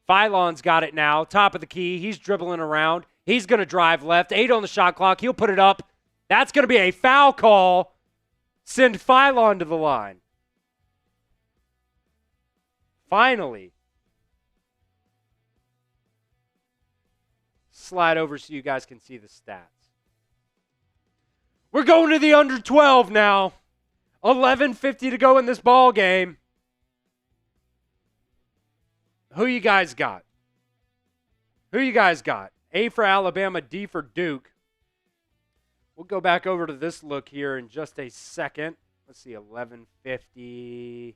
Philon's got it now, top of the key. He's dribbling around. He's going to drive left. 8 on the shot clock. He'll put it up. That's going to be a foul call. Send Philon to the line. Finally. Slide over so you guys can see the stats. We're going to the under 12 now. 11:50 to go in this ball game. Who you guys got? Who you guys got? A for Alabama, D for Duke. We'll go back over to this look here in just a second. Let's see, 11:50.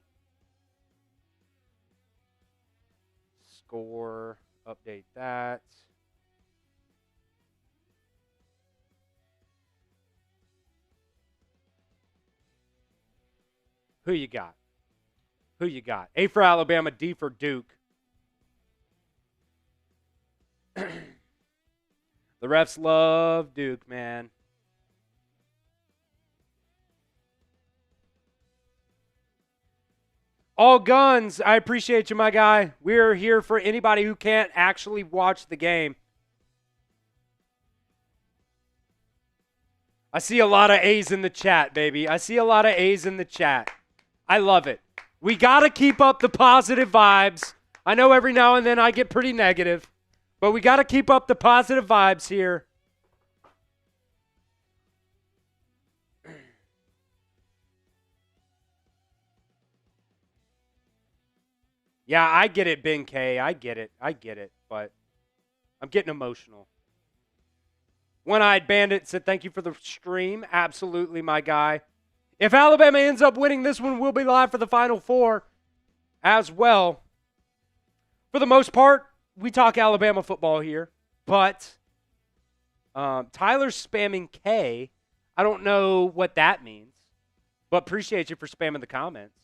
Score, update that. Who you got? Who you got? A for Alabama, D for Duke. The refs love Duke, man. All guns, I appreciate you, my guy. We're here for anybody who can't actually watch the game. I see a lot of A's in the chat, baby. I see a lot of A's in the chat. I love it. We got to keep up the positive vibes. I know every now and then I get pretty negative, but we got to keep up the positive vibes here. Yeah, I get it, Ben K. I get it, but I'm getting emotional. One-Eyed Bandit said, thank you for the stream. Absolutely, my guy. If Alabama ends up winning this one, we'll be live for the Final Four as well. For the most part, we talk Alabama football here, but Tyler's spamming K. I don't know what that means, but appreciate you for spamming the comments.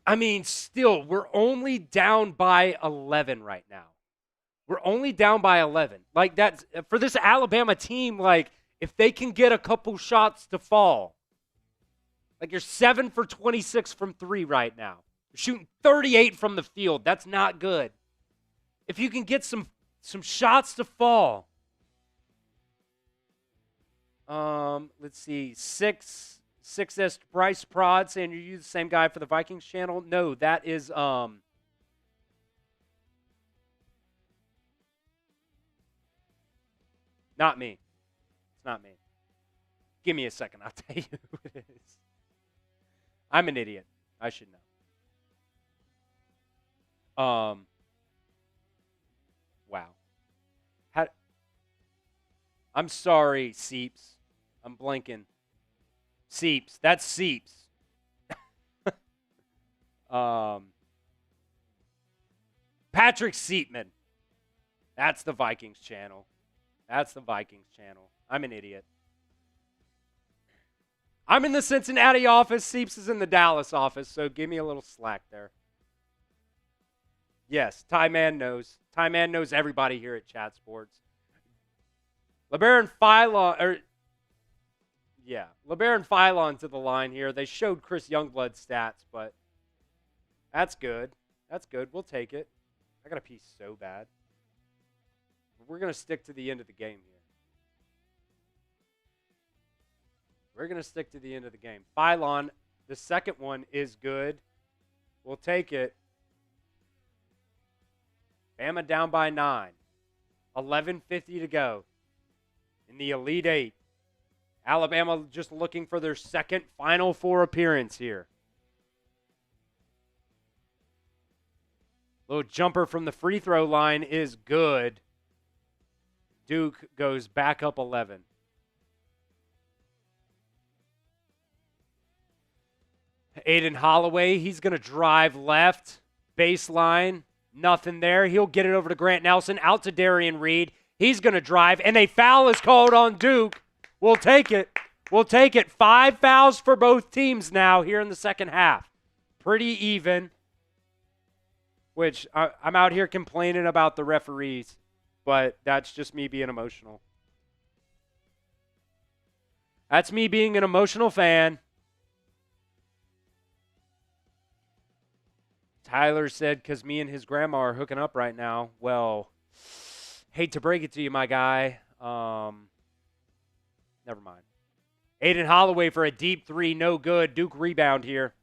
I mean, still, we're only down by 11 right now. We're only down by 11. Like, that's for this Alabama team, like, if they can get a couple shots to fall. Like, you're 7 for 26 from 3 right now. You're shooting 38 from the field. That's not good. If you can get some shots to fall. Let's see. 6S Bryce Prod saying you use the same guy for the Vikings channel. No, that is not me. It's not me. Give me a second. I'll tell you who it is. I'm an idiot. I should know. Wow. I'm sorry, Seeps. I'm blanking. Seeps. That's Seeps. Patrick Seatman. That's the Vikings channel. I'm an idiot. I'm in the Cincinnati office. Seeps is in the Dallas office, so give me a little slack there. Yes, Ty Man knows. Ty Man knows everybody here at Chat Sports. LeBaron Philon, LeBaron Philon to the line here. They showed Chris Youngblood's stats, but that's good. That's good. We'll take it. I got a piece so bad. We're going to stick to the end of the game here. We're going to stick to the end of the game. Philon, the second one is good. We'll take it. Bama down by 9. 11:50 to go in the Elite Eight. Alabama just looking for their second Final Four appearance here. Little jumper from the free throw line is good. Duke goes back up 11. Aiden Holloway, he's going to drive left. Baseline, nothing there. He'll get it over to Grant Nelson, out to Darian Reed. He's going to drive, and a foul is called on Duke. We'll take it. 5 fouls for both teams now here in the second half. Pretty even, which I'm out here complaining about the referees, but that's just me being emotional. That's me being an emotional fan. Tyler said, because me and his grandma are hooking up right now. Well, hate to break it to you, my guy. Never mind. Aiden Holloway for a deep three, no good. Duke rebound here.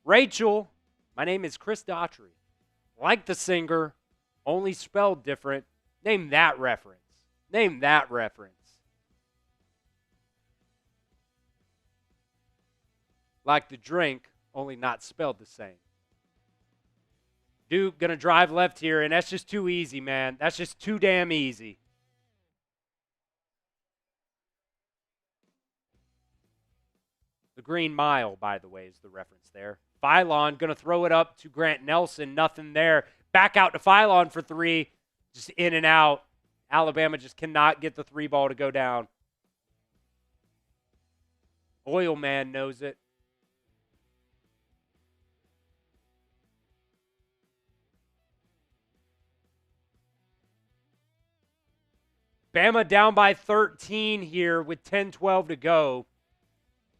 Rachel, my name is Chris Daughtery. Like the singer, only spelled different. Name that reference. Like the drink, only not spelled the same. Duke going to drive left here, and that's just too easy, man. That's just too damn easy. The Green Mile, by the way, is the reference there. Philon going to throw it up to Grant Nelson. Nothing there. Back out to Philon for three. Just in and out. Alabama just cannot get the three ball to go down. Oil Man knows it. Bama down by 13 here with 10-12 to go.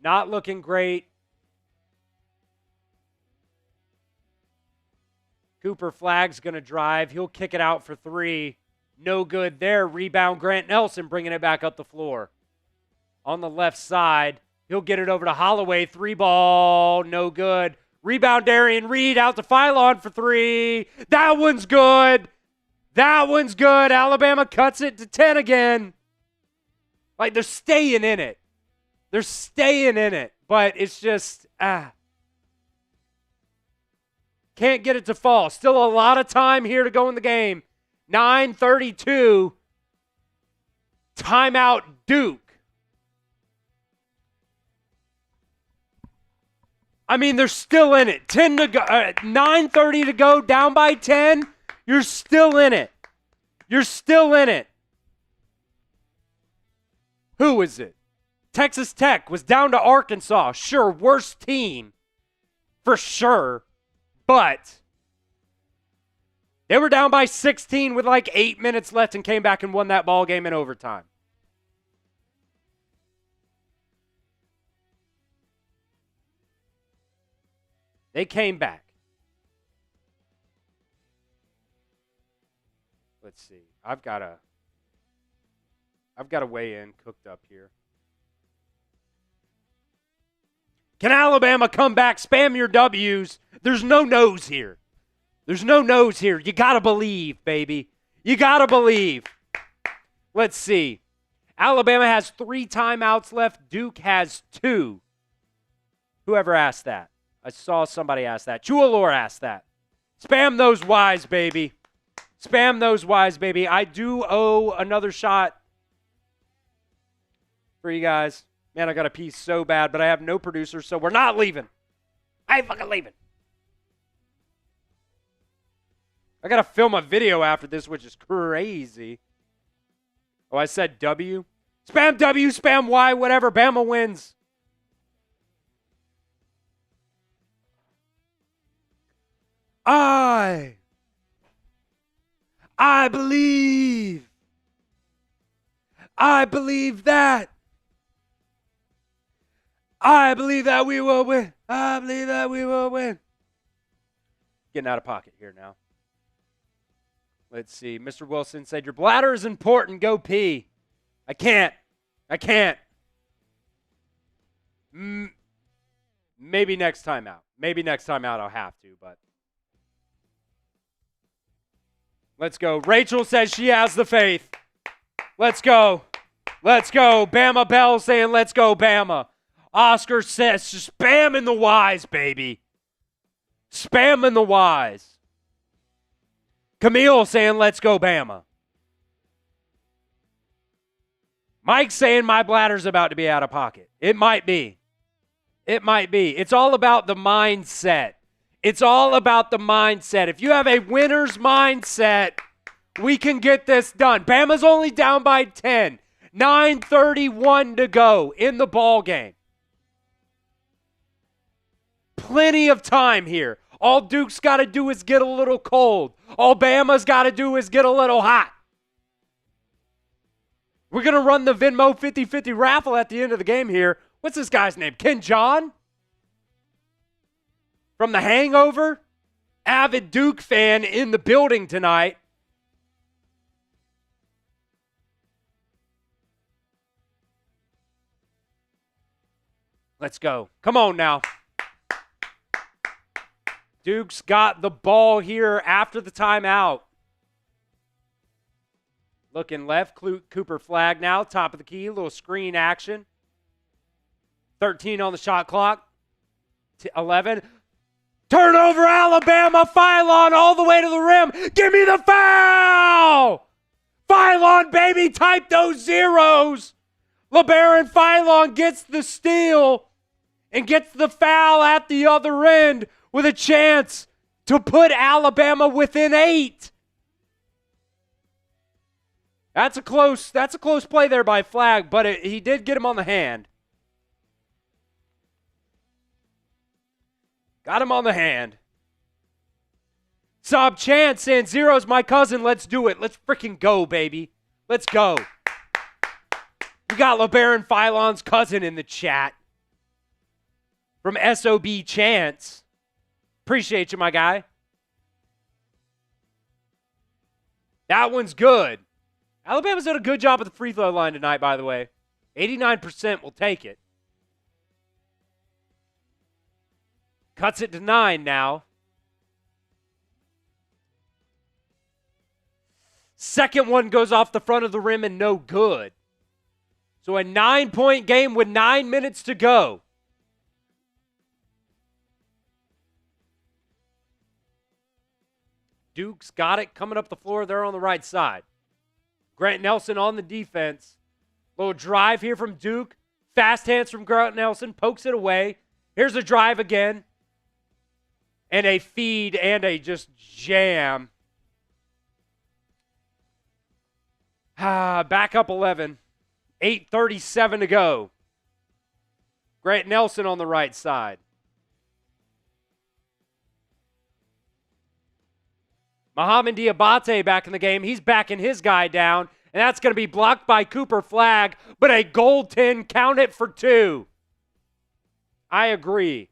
Not looking great. Cooper Flagg's going to drive. He'll kick it out for three. No good there. Rebound, Grant Nelson bringing it back up the floor. On the left side, he'll get it over to Holloway. 3-ball, no good. Rebound, Darian Reed out to Philon for 3. That one's good. That one's good. Alabama cuts it to 10 again. Like, they're staying in it. They're staying in it. But it's just, can't get it to fall. Still a lot of time here to go in the game. 9:32. Timeout, Duke. I mean, they're still in it. 10 to go. 9:30 to go, down by 10. You're still in it. You're still in it. Who is it? Texas Tech was down to Arkansas. Sure, worst team. For sure. But they were down by 16 with like 8 minutes left and came back and won that ball game in overtime. They came back. Let's see. I've got a weigh-in cooked up here. Can Alabama come back? Spam your W's. There's no no's here. There's no no's here. You got to believe, baby. You got to believe. Let's see. Alabama has 3 timeouts left. Duke has 2. Whoever asked that. I saw somebody ask that. Chualor asked that. Spam those Y's, baby. Spam those Y's, baby. I do owe another shot for you guys. Man, I got a piece so bad, but I have no producer, so we're not leaving. I ain't fucking leaving. I got to film a video after this, which is crazy. Oh, I said W. Spam W, spam Y, whatever. Bama wins. I believe. I believe that. I believe that we will win. I believe that we will win. Getting out of pocket here now. Let's see. Mr. Wilson said, your bladder is important. Go pee. I can't. Maybe next time out. Maybe next time out I'll have to, but. Let's go. Rachel says she has the faith. Let's go. Let's go. Bama Bell saying, let's go, Bama. Oscar says, spamming the Y's, baby. Spamming the Y's. Camille saying, let's go, Bama. Mike saying my bladder's about to be out of pocket. It might be. It might be. It's all about the mindset. It's all about the mindset. If you have a winner's mindset, we can get this done. Bama's only down by 10. 9:31 to go in the ball game. Plenty of time here. All Duke's got to do is get a little cold. All Bama's got to do is get a little hot. We're going to run the Venmo 50-50 raffle at the end of the game here. What's this guy's name? Ken John? From The Hangover? Avid Duke fan in the building tonight. Let's go. Come on now. Duke's got the ball here after the timeout. Looking left, Cooper flag now, top of the key, little screen action. 13 on the shot clock. 11. Turnover, Alabama. Philon all the way to the rim. Give me the foul! Philon, baby, type those zeros. LeBaron Philon gets the steal and gets the foul at the other end with a chance to put Alabama within 8. That's a close play there by Flag, but he did get him on the hand. Got him on the hand. Sob Chance saying, zero's my cousin. Let's do it. Let's freaking go, baby. Let's go. We got LeBaron Philon's cousin in the chat. From SOB Chance. Appreciate you, my guy. That one's good. Alabama's done a good job at the free throw line tonight, by the way. 89% will take it. Cuts it to 9 now. Second one goes off the front of the rim and no good. So a 9-point game with 9 minutes to go. Duke's got it coming up the floor there on the right side. Grant Nelson on the defense. Little drive here from Duke. Fast hands from Grant Nelson. Pokes it away. Here's a drive again. And a feed and a just jam. Back up 11. 8:37 to go. Grant Nelson on the right side. Mohamed Diabate back in the game. He's backing his guy down, and that's going to be blocked by Cooper Flagg, but a goaltend, count it for 2. I agree.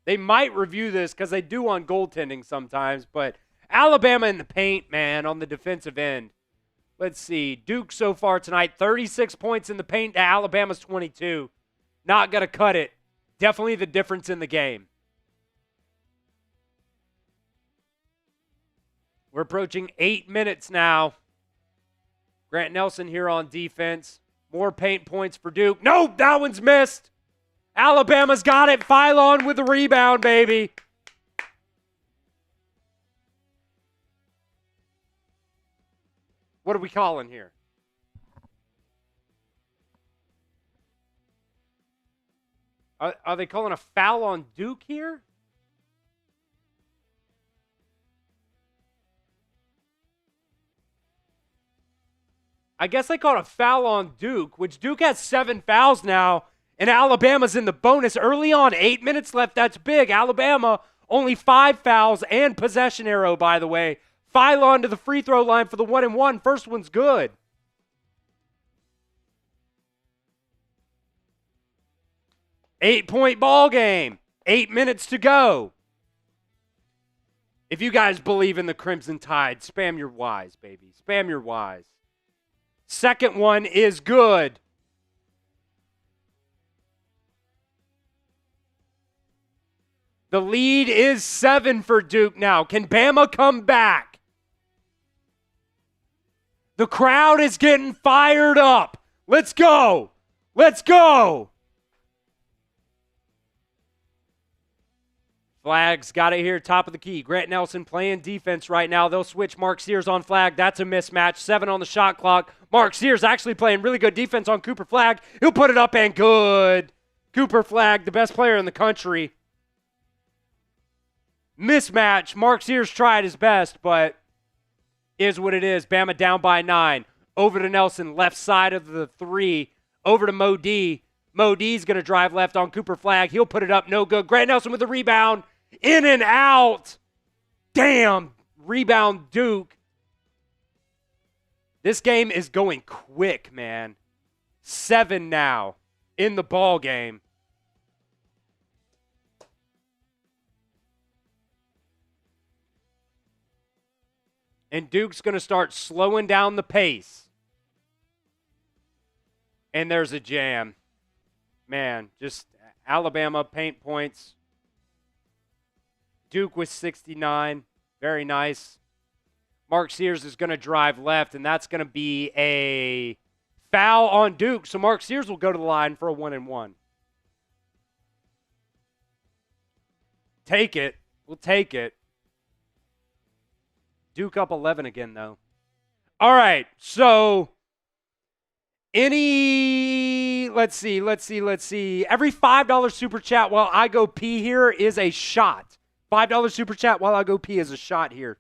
They might review this because they do on goaltending sometimes, but Alabama in the paint, man, on the defensive end. Let's see. Duke so far tonight, 36 points in the paint to Alabama's 22. Not going to cut it. Definitely the difference in the game. We're approaching 8 minutes now. Grant Nelson here on defense. More paint points for Duke. Nope, that one's missed. Alabama's got it. Phylon with the rebound, baby. What are we calling here? Are they calling a foul on Duke here? I guess they called a foul on Duke, which Duke has 7 fouls now, and Alabama's in the bonus early on. 8 minutes left. That's big. Alabama only 5 fouls and possession arrow, by the way. Phylon to the free throw line for the 1-and-1. First one's good. Eight-point ball game. 8 minutes to go. If you guys believe in the Crimson Tide, spam your Ys, baby. Spam your Ys. Second one is good. The lead is 7 for Duke now. Can Bama come back? The crowd is getting fired up. Let's go. Let's go. Flagg's got it here, top of the key. Grant Nelson playing defense right now. They'll switch Mark Sears on Flagg. That's a mismatch. 7 on the shot clock. Mark Sears actually playing really good defense on Cooper Flagg. He'll put it up and good. Cooper Flagg, the best player in the country. Mismatch. Mark Sears tried his best, but is what it is. Bama down by 9. Over to Nelson, left side of the 3. Over to Mo D. Mo D's going to drive left on Cooper Flagg. He'll put it up, no good. Grant Nelson with the rebound. In and out. Damn. Rebound Duke. This game is going quick, man. 7 now in the ball game. And Duke's going to start slowing down the pace. And there's a jam. Man, just Alabama paint points. Duke with 69. Very nice. Mark Sears is going to drive left, and that's going to be a foul on Duke. So Mark Sears will go to the line for a 1-and-1. Take it. We'll take it. Duke up 11 again, though. All right, so let's see. Every $5 super chat while I go pee here is a shot. $5 super chat while I go pee is a shot here.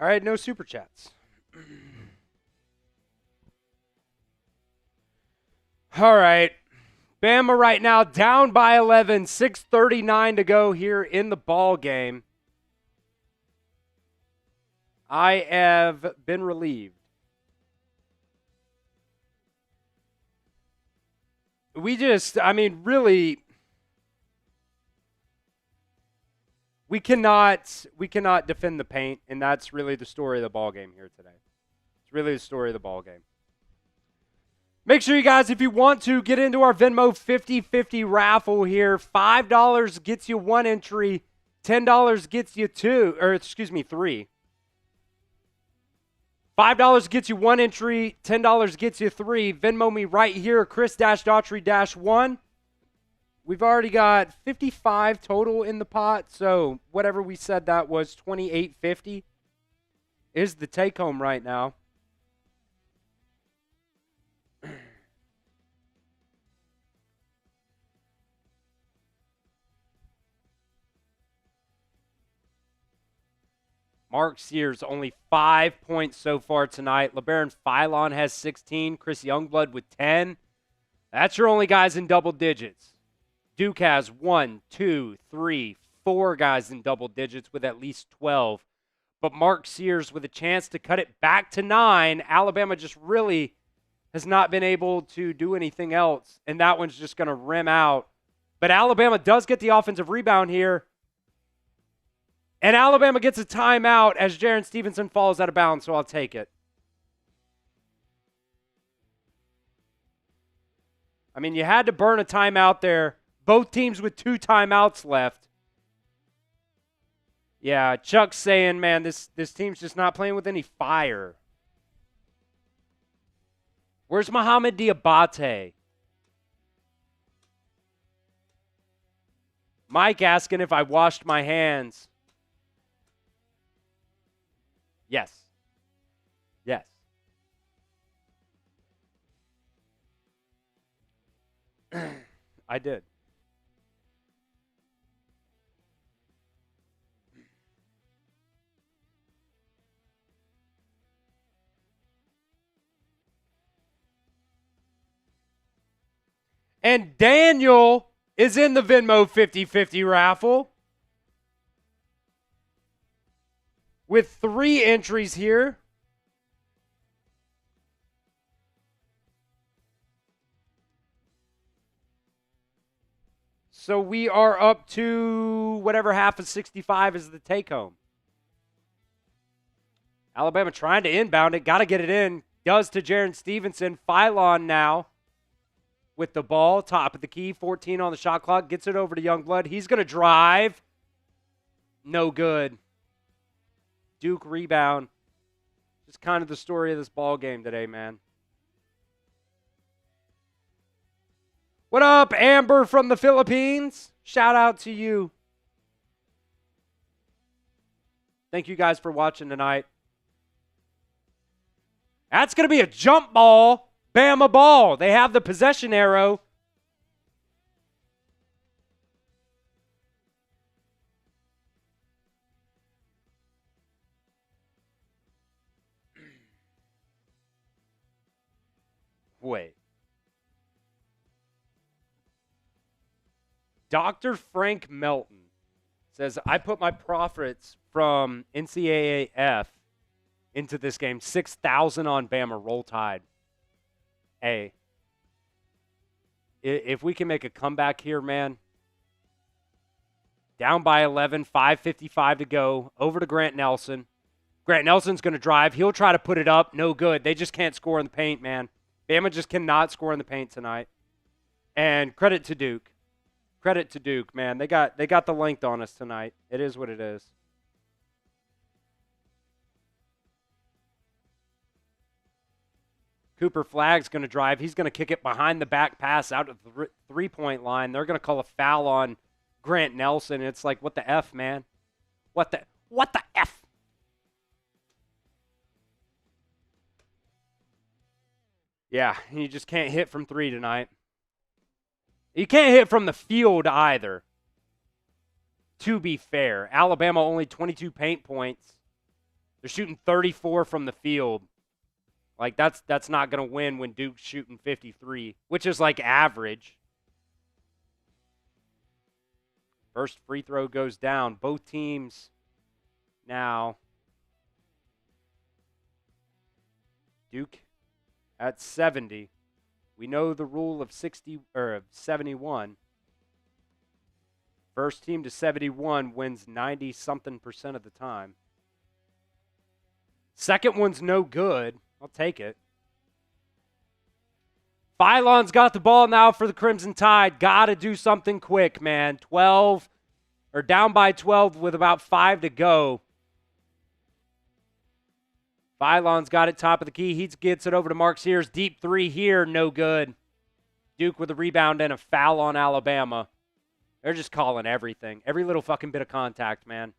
All right, no super chats. All right. Bama right now down by 11, 6:39 to go here in the ball game. I have been relieved. Really, we cannot defend the paint, and that's really the story of the ball game here today. It's really the story of the ball game. Make sure you guys, if you want to, get into our Venmo 50/50 raffle here. $5 gets you one entry, $10 gets you three. $5 gets you one entry, $10 gets you three. Venmo me right here, Chris-Daughtery-1. We've already got 55 total in the pot, so whatever we said that was $28.50 is the take home right now. Mark Sears, only 5 points so far tonight. LeBaron Philon has 16. Chris Youngblood with 10. That's your only guys in double digits. Duke has 1, 2, 3, 4 guys in double digits with at least 12. But Mark Sears with a chance to cut it back to 9. Alabama just really has not been able to do anything else, and that one's just going to rim out. But Alabama does get the offensive rebound here. And Alabama gets a timeout as Jaren Stevenson falls out of bounds, so I'll take it. I mean, you had to burn a timeout there. Both teams with 2 timeouts left. Yeah, Chuck's saying, man, this team's just not playing with any fire. Where's Mohamed Diabate? Mike asking if I washed my hands. Yes. Yes. I did. And Daniel is in the Venmo 50/50 raffle with 3 entries here. So we are up to whatever half of 65 is the take home. Alabama trying to inbound it. Got to get it in. Does to Jaren Stevenson. Philon now with the ball. Top of the key. 14 on the shot clock. Gets it over to Youngblood. He's going to drive. No good. Duke rebound. Just kind of the story of this ball game today, man. What up, Amber from the Philippines? Shout out to you. Thank you guys for watching tonight. That's going to be a jump ball. Bama ball. They have the possession arrow. Wait. Dr. Frank Melton says, I put my profits from NCAA into this game. 6,000 on Bama. Roll Tide. Hey, if we can make a comeback here, man. Down by 11, 5:55 to go. Over to Grant Nelson. Grant Nelson's going to drive. He'll try to put it up. No good. They just can't score in the paint, man. Bama just cannot score in the paint tonight. And credit to Duke. Credit to Duke, man. They got the length on us tonight. It is what it is. Cooper Flagg's going to drive. He's going to kick it behind the back pass out of the three-point line. They're going to call a foul on Grant Nelson. It's like, what the F, man? What the F? Yeah, you just can't hit from 3 tonight. You can't hit from the field either, to be fair. Alabama only 22 paint points. They're shooting 34 from the field. Like, that's not going to win when Duke's shooting 53, which is like average. First free throw goes down. Both teams now. Duke at 70. We know the rule of 60 or of 71. First team to 71 wins 90-something% of the time. Second one's no good. I'll take it. Phylon's got the ball now for the Crimson Tide. Got to do something quick, man. 12 or down by 12 with about 5 to go. Phylon's got it top of the key. He gets it over to Mark Sears. Deep three here, no good. Duke with a rebound and a foul on Alabama. They're just calling everything. Every little fucking bit of contact, man.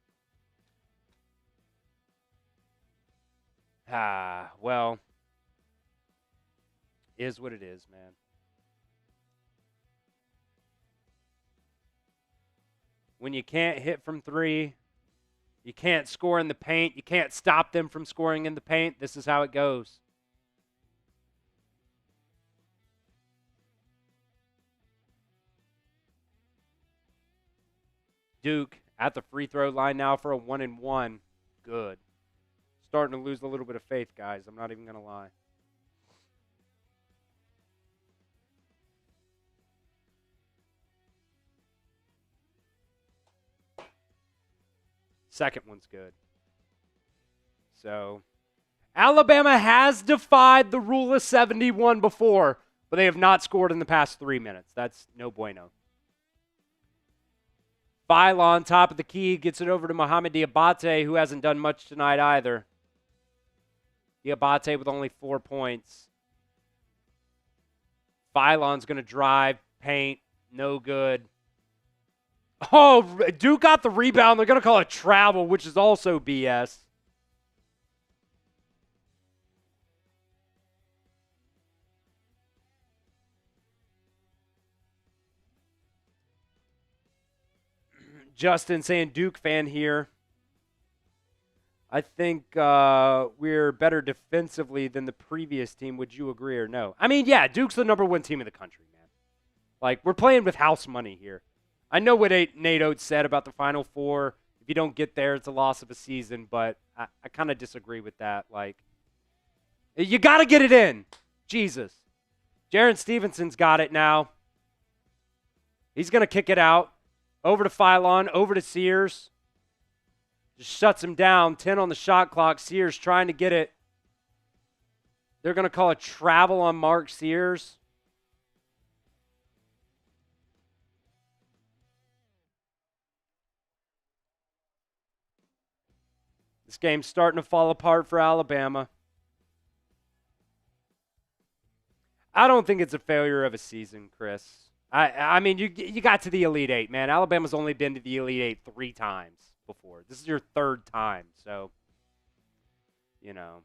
Well, is what it is, man. When you can't hit from three, you can't score in the paint, you can't stop them from scoring in the paint, this is how it goes. Duke at the free throw line now for a 1-and-1. Good. Starting to lose a little bit of faith, guys. I'm not even going to lie. Second one's good. So, Alabama has defied the rule of 71 before, but they have not scored in the past 3 minutes. That's no bueno. Phylon, top of the key, gets it over to Mohamed Diabate, who hasn't done much tonight either. Diabate with only 4 points. Phylon's going to drive, paint, no good. Oh, Duke got the rebound. They're going to call it travel, which is also BS. Justin saying Duke fan here. I think we're better defensively than the previous team. Would you agree or no? I mean, yeah, Duke's the number 1 team in the country, man. Like, we're playing with house money here. I know what Nate Oates said about the Final Four. If you don't get there, it's a loss of a season, but I kind of disagree with that. Like, you got to get it in. Jesus. Jaron Stevenson's got it now. He's going to kick it out. Over to Phylon, over to Sears. Just shuts him down. 10 on the shot clock. Sears trying to get it. They're going to call a travel on Mark Sears. This game's starting to fall apart for Alabama. I don't think it's a failure of a season, Chris. I mean, you got to the Elite Eight, man. Alabama's only been to the Elite Eight 3 times before. This is your 3rd time, so, you know.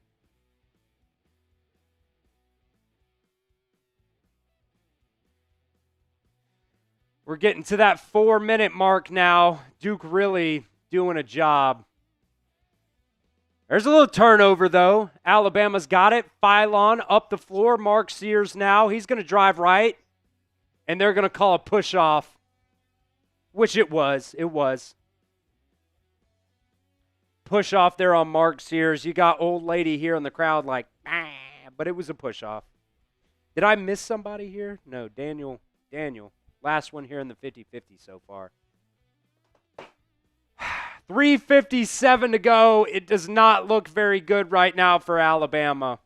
We're getting to that 4-minute mark now. Duke really doing a job. There's a little turnover, though. Alabama's got it. Phylon up the floor. Mark Sears now. He's going to drive right. And they're going to call a push-off, which it was. It was. Push-off there on Mark Sears. You got old lady here in the crowd like, ah, but it was a push-off. Did I miss somebody here? No, Daniel. Last one here in the 50-50 so far. 3:57 to go. It does not look very good right now for Alabama.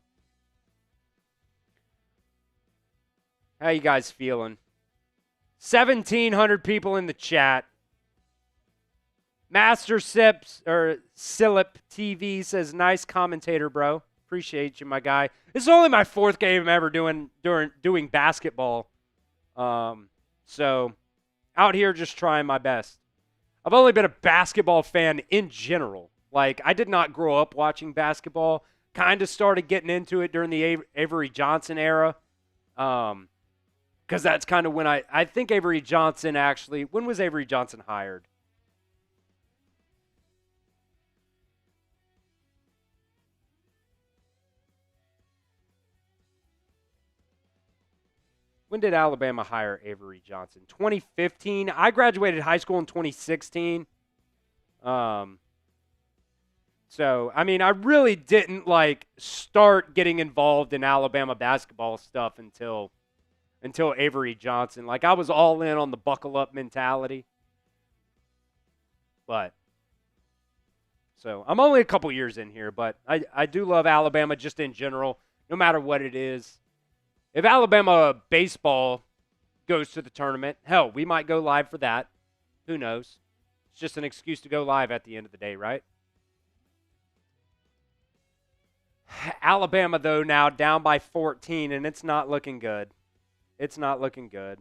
How you guys feeling? 1,700 people in the chat. Master Sips or Silip TV says, nice commentator, bro. Appreciate you, my guy. This is only my 4th game ever doing basketball. So out here just trying my best. I've only been a basketball fan in general. Like, I did not grow up watching basketball. Kind of started getting into it during the Avery Johnson era. Because that's kind of when I think Avery Johnson actually, when was Avery Johnson hired? When did Alabama hire Avery Johnson? 2015. I graduated high school in 2016. So, I mean, I really didn't, start getting involved in Alabama basketball stuff until Avery Johnson. Like, I was all in on the buckle-up mentality. But, so, I'm only a couple years in here, but I do love Alabama just in general, no matter what it is. If Alabama baseball goes to the tournament, hell, we might go live for that. Who knows? It's just an excuse to go live at the end of the day, right? Alabama, though, now down by 14, and it's not looking good. It's not looking good.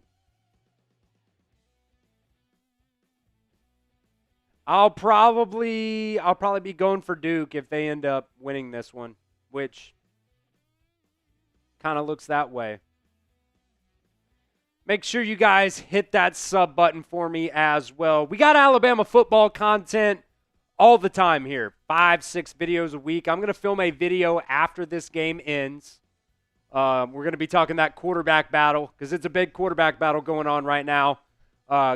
I'll probably be going for Duke if they end up winning this one, which kind of looks that way. Make sure you guys hit that sub button for me as well. We got Alabama football content all the time here. 5-6 videos a week. I'm going to film a video after this game ends. We're going to be talking that quarterback battle because it's a big quarterback battle going on right now.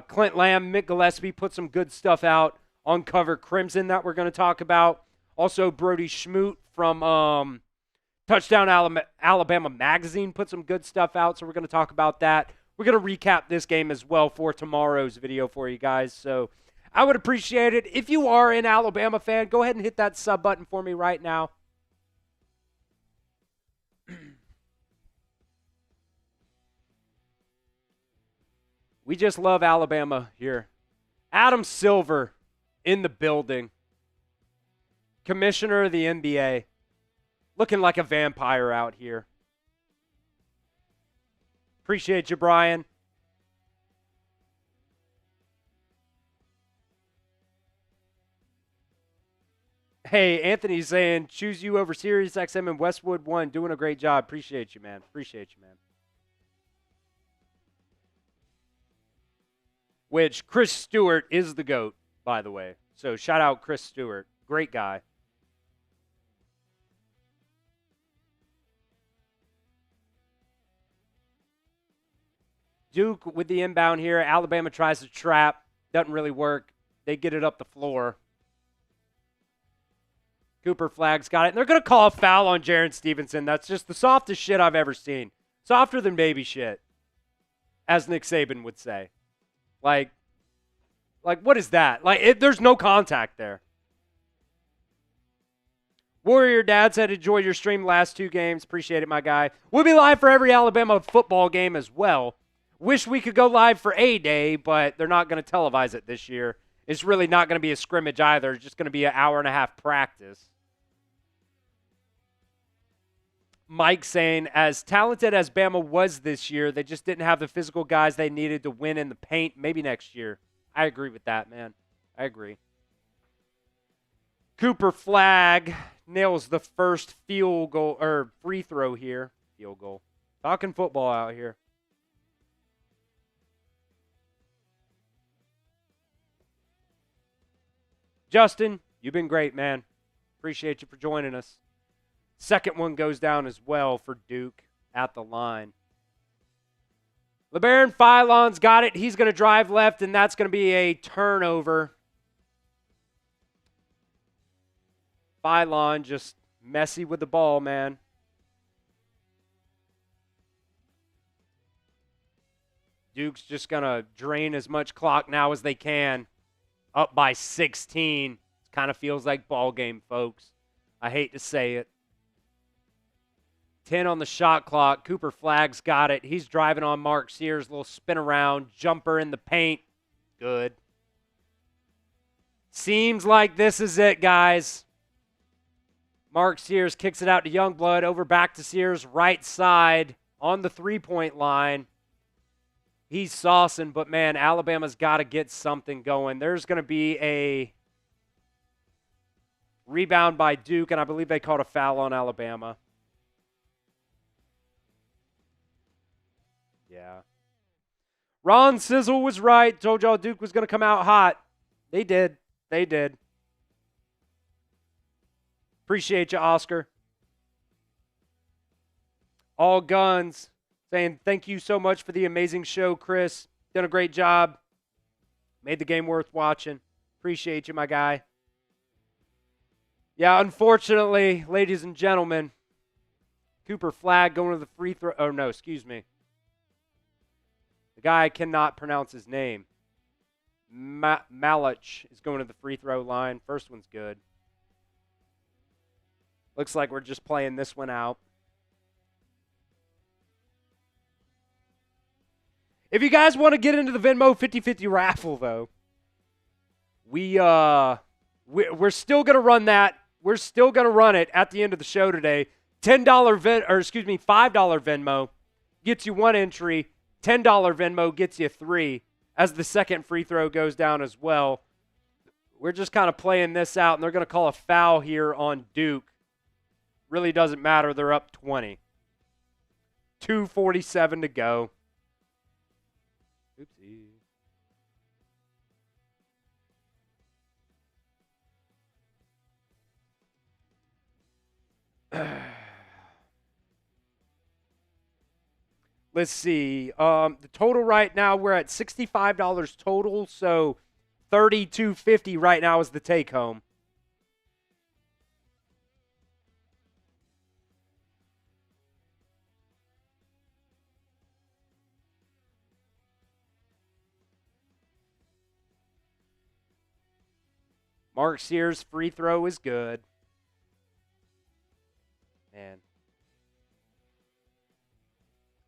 Clint Lamb, Mick Gillespie put some good stuff out on Cover Crimson that we're going to talk about. Also, Brody Schmoot from Touchdown Alabama Magazine put some good stuff out, so we're going to talk about that. We're going to recap this game as well for tomorrow's video for you guys. So I would appreciate it. If you are an Alabama fan, go ahead and hit that sub button for me right now. We just love Alabama here. Adam Silver in the building. Commissioner of the NBA. Looking like a vampire out here. Appreciate you, Brian. Hey, Anthony's saying, choose you over Sirius XM and Westwood One. Doing a great job. Appreciate you, man. Appreciate you, man. Which, Chris Stewart is the GOAT, by the way. So, shout out Chris Stewart. Great guy. Duke with the inbound here. Alabama tries to trap. Doesn't really work. They get it up the floor. Cooper Flag's got it. And they're going to call a foul on Jaron Stevenson. That's just the softest shit I've ever seen. Softer than baby shit, as Nick Saban would say. Like what is that? There's no contact there. Warrior Dad said, enjoyed your stream last 2 games. Appreciate it, my guy. We'll be live for every Alabama football game as well. Wish we could go live for a day, but they're not going to televise it this year. It's really not going to be a scrimmage either. It's just going to be an hour and a half practice. Mike saying, as talented as Bama was this year, they just didn't have the physical guys they needed to win in the paint. Maybe next year. I agree with that, man. I agree. Cooper Flag nails the first field goal or free throw here. Field goal. Talking football out here. Justin, you've been great, man. Appreciate you for joining us. Second one goes down as well for Duke at the line. LeBaron Philon's got it. He's going to drive left, and that's going to be a turnover. Philon just messy with the ball, man. Duke's just going to drain as much clock now as they can. Up by 16. It kind of feels like ball game, folks. I hate to say it. 10 on the shot clock. Cooper Flag's got it. He's driving on Mark Sears. Little spin around. Jumper in the paint. Good. Seems like this is it, guys. Mark Sears kicks it out to Youngblood. Over back to Sears. Right side on the three-point line. He's saucing, but, man, Alabama's got to get something going. There's going to be a rebound by Duke, and I believe they called a foul on Alabama. Yeah. Ron Sizzle was right. Told y'all Duke was going to come out hot. They did. They did. Appreciate you, Oscar. All guns. saying thank you so much for the amazing show, Chris. Done a great job. Made the game worth watching. Appreciate you, my guy. Yeah, unfortunately, ladies and gentlemen, Cooper Flagg going to the free throw. Oh, no, excuse me. The guy, I cannot pronounce his name. Malich is going to the free throw line. First one's good. Looks like we're just playing this one out. If you guys want to get into the Venmo 50-50 raffle, though, we're still going to run that. We're still going to run it at the end of the show today. $5 Venmo gets you one entry. $10 Venmo gets you three as the second free throw goes down as well. We're just kind of playing this out, and they're going to call a foul here on Duke. Really doesn't matter. They're up 20. 2:47 to go. Oopsie. Let's see. The total right now, we're at $65 total, so $32.50 right now is the take home. Mark Sears' free throw is good. Man.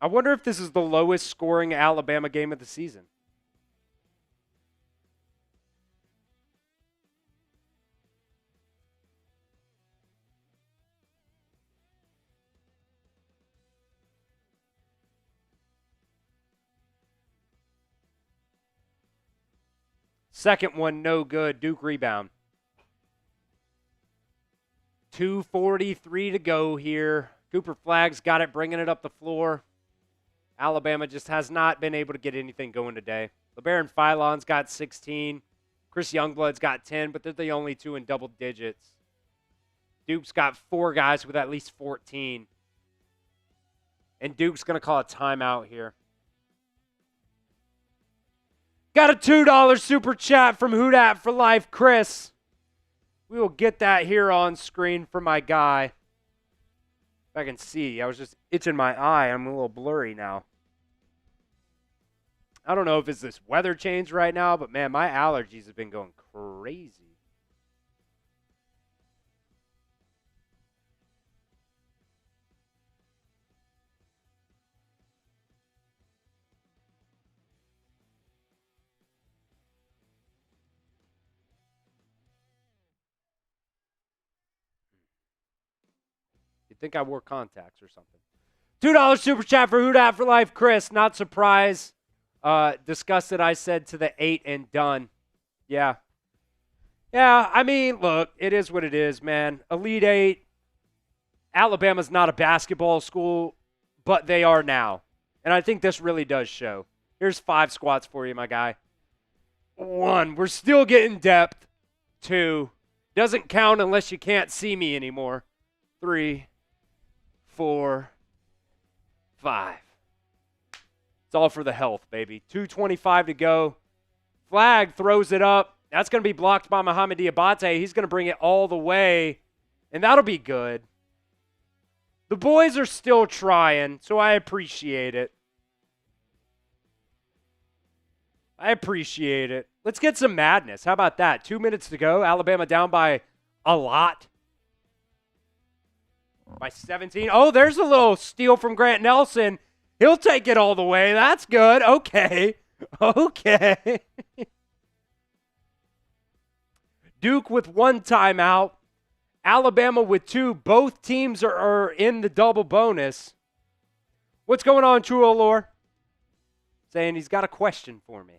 I wonder if this is the lowest scoring Alabama game of the season. Second one, no good. Duke rebound. 2:43 to go here. Cooper Flagg's got it, bringing it up the floor. Alabama just has not been able to get anything going today. LeBaron Philon's got 16. Chris Youngblood's got 10, but they're the only two in double digits. Duke's got four guys with at least 14. And Duke's going to call a timeout here. Got a $2 super chat from Who Dat for Life, Chris. We will get that here on screen for my guy. If I can see. I was just itching my eye. I'm a little blurry now. I don't know if it's this weather change right now, but man, my allergies have been going crazy. You'd think I wore contacts or something. $2 super chat for Who Dat for Life, Chris. Not surprised. Disgusted, I said, to the 8 and done. Yeah. Yeah, I mean, look, it is what it is, man. Elite 8. Alabama's not a basketball school, but they are now. And I think this really does show. Here's 5 squats for you, my guy. 1, we're still getting depth. 2, doesn't count unless you can't see me anymore. 3, 4, 5. It's all for the health, baby. 2:25 to go. Flagg throws it up. That's going to be blocked by Mohamed Diabate. He's going to bring it all the way, and that'll be good. The boys are still trying, so I appreciate it. I appreciate it. Let's get some madness. How about that? 2 minutes to go. Alabama down by a lot. By 17. Oh, there's a little steal from Grant Nelson. He'll take it all the way. That's good. Okay. Okay. Duke with 1 timeout. Alabama with 2. Both teams are in the double bonus. What's going on, True Allure? Saying he's got a question for me.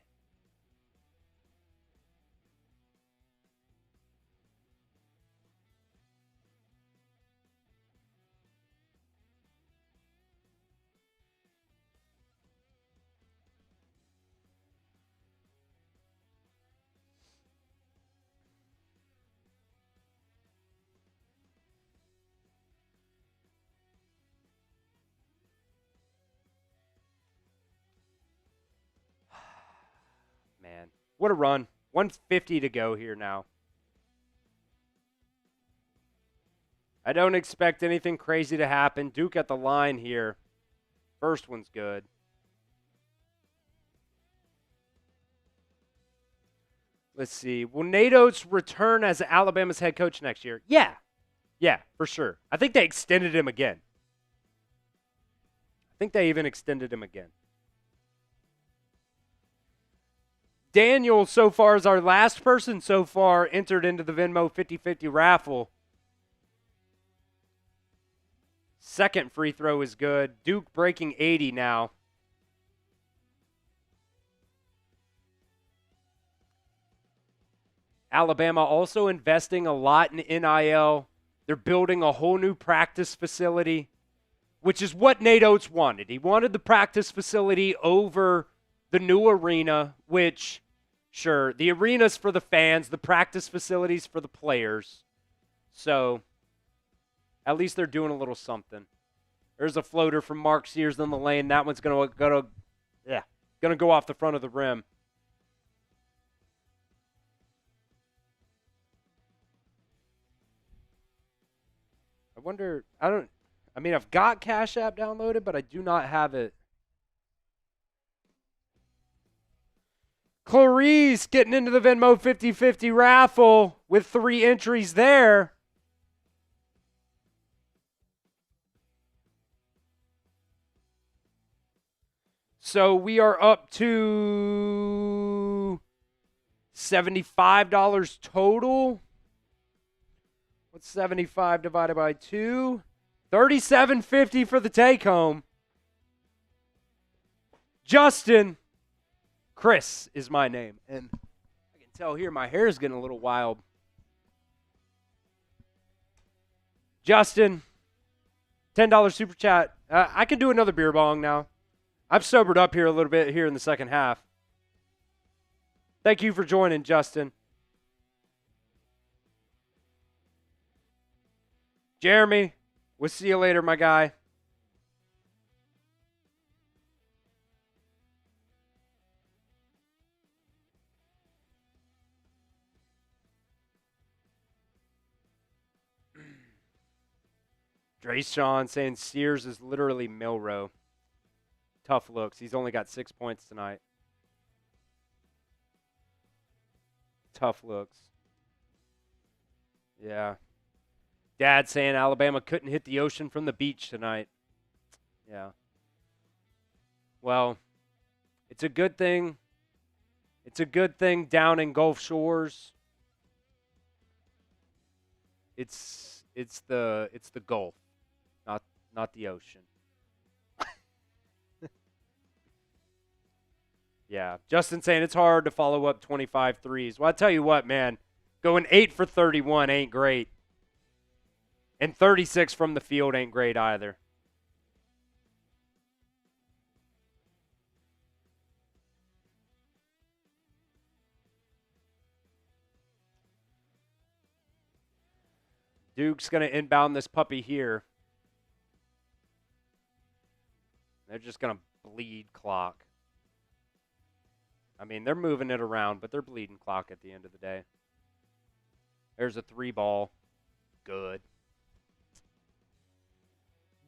What a run. 150 to go here now. I don't expect anything crazy to happen. Duke at the line here. First one's good. Let's see. Will Nate Oates return as Alabama's head coach next year? Yeah. Yeah, for sure. I think they extended him again. I think they even extended him again. Daniel, so far, is our last person so far entered into the Venmo 50-50 raffle. Second free throw is good. Duke breaking 80 now. Alabama also investing a lot in NIL. They're building a whole new practice facility, which is what Nate Oates wanted. He wanted the practice facility over the new arena, which, sure, the arena's for the fans, the practice facility's for the players. So, at least they're doing a little something. There's a floater from Mark Sears in the lane. That one's gonna go off the front of the rim. I wonder, I've got Cash App downloaded, but I do not have it. Clarice getting into the Venmo 50-50 raffle with 3 entries there. So we are up to $75 total. What's 75 divided by 2? $37.50 for the take home. Justin. Chris is my name. And I can tell here my hair is getting a little wild. Justin. $10 super chat. I can do another beer bong now. I've sobered up here a little bit here in the second half. Thank you for joining, Justin. Jeremy, we'll see you later, my guy. Drayshawn saying Sears is literally Milrow. Tough looks. He's only got 6 points tonight. Tough looks. Yeah. Dad saying Alabama couldn't hit the ocean from the beach tonight. Yeah. Well, it's a good thing. It's a good thing down in Gulf Shores. It's the Gulf, not the ocean. Yeah. Justin saying it's hard to follow up 25 threes. Well, I tell you what, man. Going 8 for 31 ain't great. And 36 from the field ain't great either. Duke's going to inbound this puppy here. They're just going to bleed clock. I mean, they're moving it around, but they're bleeding clock at the end of the day. There's a 3 ball. Good.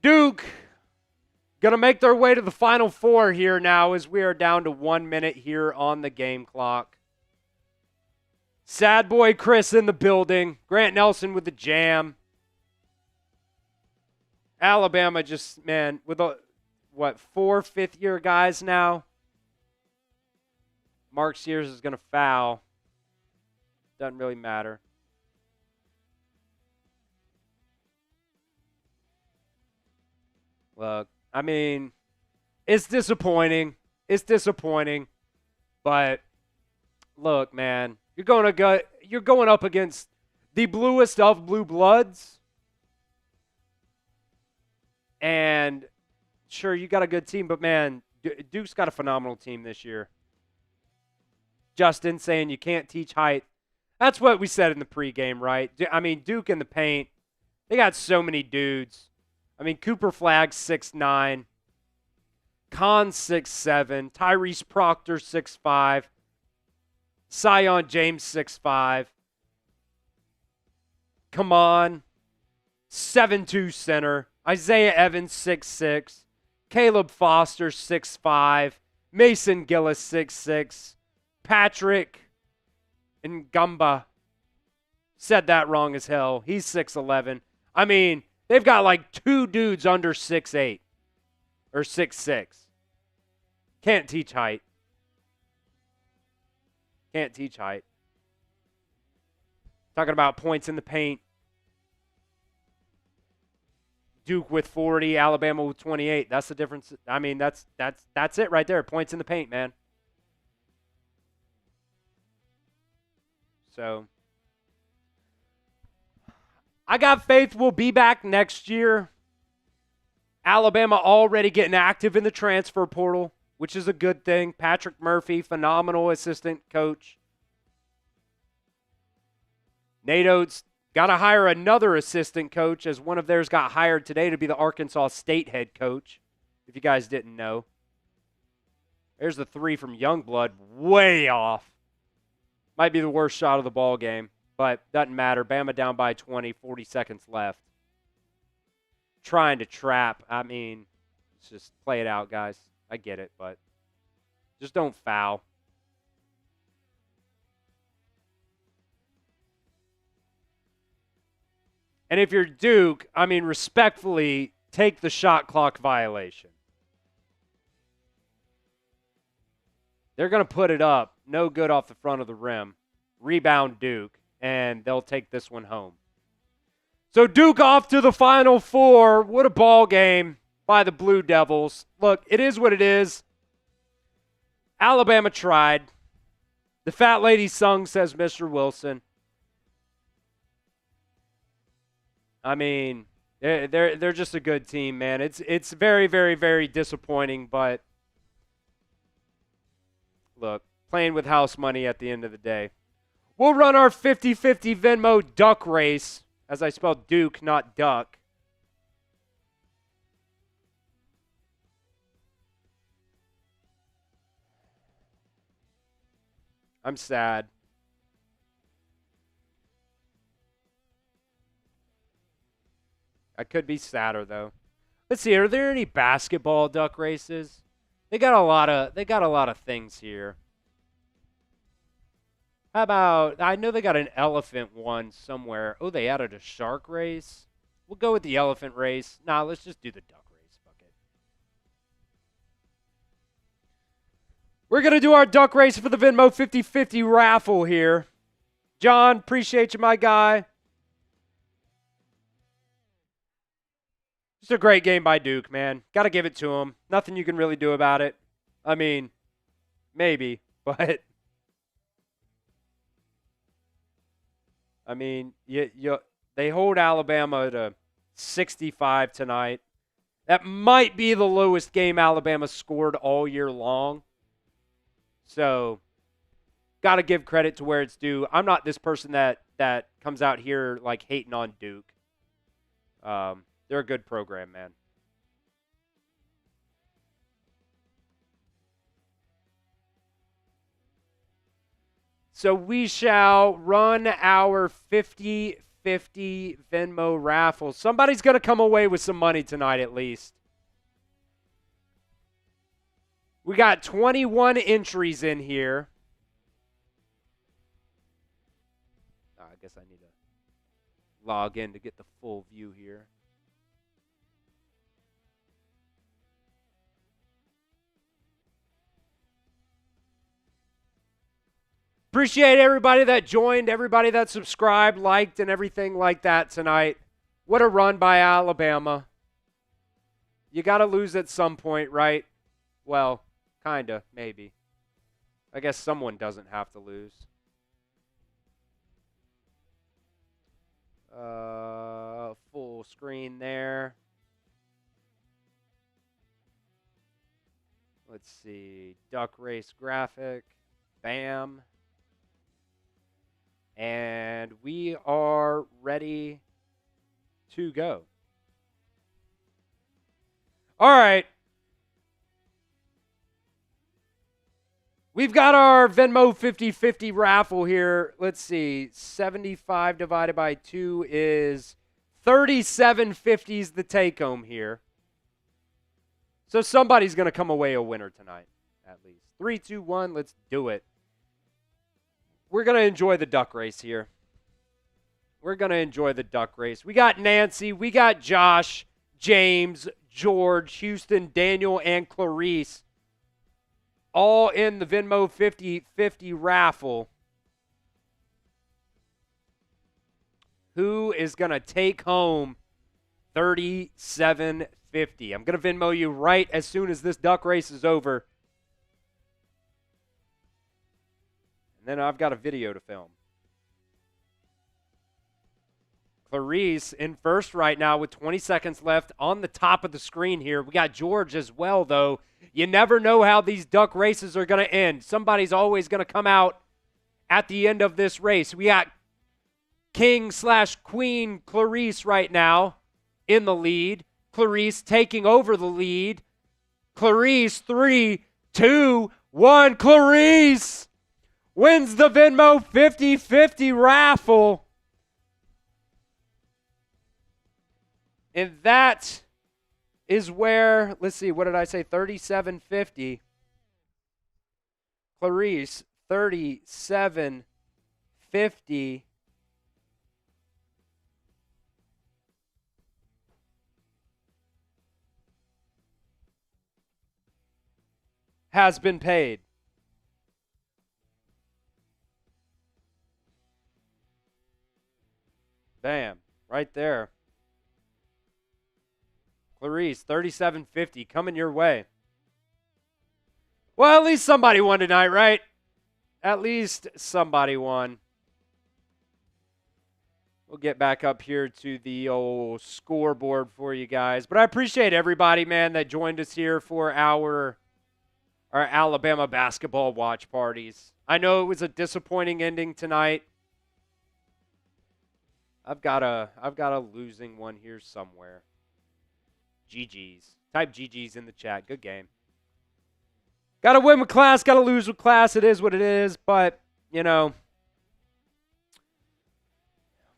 Duke going to make their way to the Final Four here now as we are down to 1 minute here on the game clock. Sad boy Chris in the building. Grant Nelson with the jam. Alabama just, man, with, 4 fifth-year guys now? Mark Sears is going to foul. Doesn't really matter. Look, I mean, it's disappointing. It's disappointing. But look, man, you're going up against the bluest of blue bloods. And sure, you got a good team, but man, Duke's got a phenomenal team this year. Justin saying you can't teach height. That's what we said in the pregame, right? I mean, Duke in the paint, they got so many dudes. I mean, Cooper Flagg's 6'9", Khan 6'7", Tyrese Proctor 6'5". Sion James, 6'5". Come on. 7'2" center. Isaiah Evans, 6'6". Caleb Foster, 6'5". Mason Gillis, 6'6". Patrick Ngamba. Said that wrong as hell. He's 6'11". I mean, they've got like 2 dudes under 6'8" or 6'6". Can't teach height. Can't teach height. Talking about points in the paint. Duke with 40, Alabama with 28. That's the difference. I mean, that's it right there. Points in the paint, man. So, I got faith we'll be back next year. Alabama already getting active in the transfer portal, which is a good thing. Patrick Murphy, phenomenal assistant coach. Nate Oates got to hire another assistant coach, as one of theirs got hired today to be the Arkansas State head coach, if you guys didn't know. There's the 3 from Youngblood, way off. Might be the worst shot of the ball game, but doesn't matter. Bama down by 20, 40 seconds left. Trying to trap. I mean, let's just play it out, guys. I get it, but just don't foul. And if you're Duke, I mean, respectfully, take the shot clock violation. They're going to put it up. No good off the front of the rim. Rebound Duke, and they'll take this one home. So Duke off to the Final Four. What a ball game by the Blue Devils. Look, it is what it is. Alabama tried. The fat lady sung, says Mr. Wilson. I mean, they're just a good team, man. It's very, very, very disappointing, but look, playing with house money at the end of the day. We'll run our 50-50 Venmo duck race, as I spelled Duke, not duck. I'm sad. I could be sadder though. Let's see. Are there any basketball duck races? They got a lot of things here. How about, I know they got an elephant one somewhere. Oh, they added a shark race. We'll go with the elephant race. Nah, let's just do the duck race. Fuck it. We're going to do our duck race for the Venmo 50-50 raffle here. John, appreciate you, my guy. Just a great game by Duke, man. Got to give it to them. Nothing you can really do about it. I mean, maybe, but I mean, they hold Alabama to 65 tonight. That might be the lowest game Alabama scored all year long. So, got to give credit to where it's due. I'm not this person that comes out here like hating on Duke. They're a good program, man. So we shall run our 50-50 Venmo raffle. Somebody's going to come away with some money tonight at least. We got 21 entries in here. I guess I need to log in to get the full view here. Appreciate everybody that joined, everybody that subscribed, liked, and everything like that tonight. What a run by Alabama. You got to lose at some point, right? Well, kind of, maybe. I guess someone doesn't have to lose. Full screen there. Let's see. Duck race graphic. Bam. And we are ready to go. All right. We've got our Venmo 50-50 raffle here. Let's see. 75 divided by 2 is 37.50 is the take-home here. So somebody's going to come away a winner tonight, at least. 3, 2, 1, let's do it. We're going to enjoy the duck race here. We're going to enjoy the duck race. We got Nancy, we got Josh, James, George, Houston, Daniel, and Clarice all in the Venmo 50-50 raffle. Who is going to take home $37.50? I'm going to Venmo you right as soon as this duck race is over. And then I've got a video to film. Clarice in first right now with 20 seconds left on the top of the screen here. We got George as well, though. You never know how these duck races are going to end. Somebody's always going to come out at the end of this race. We got King/Queen Clarice right now in the lead. Clarice taking over the lead. Clarice, 3, 2, 1. Clarice wins the Venmo 50-50 raffle. And that is where, let's see, what did I say? $37.50. Clarice, $37.50. Has been paid. Bam, right there. Clarice, $37.50 coming your way. Well, at least somebody won tonight, right? At least somebody won. We'll get back up here to the old scoreboard for you guys. But I appreciate everybody, man, that joined us here for our Alabama basketball watch parties. I know it was a disappointing ending tonight. I've got a losing one here somewhere. GG's. Type GG's in the chat. Good game. Got to win with class, got to lose with class. It is what it is, but, you know,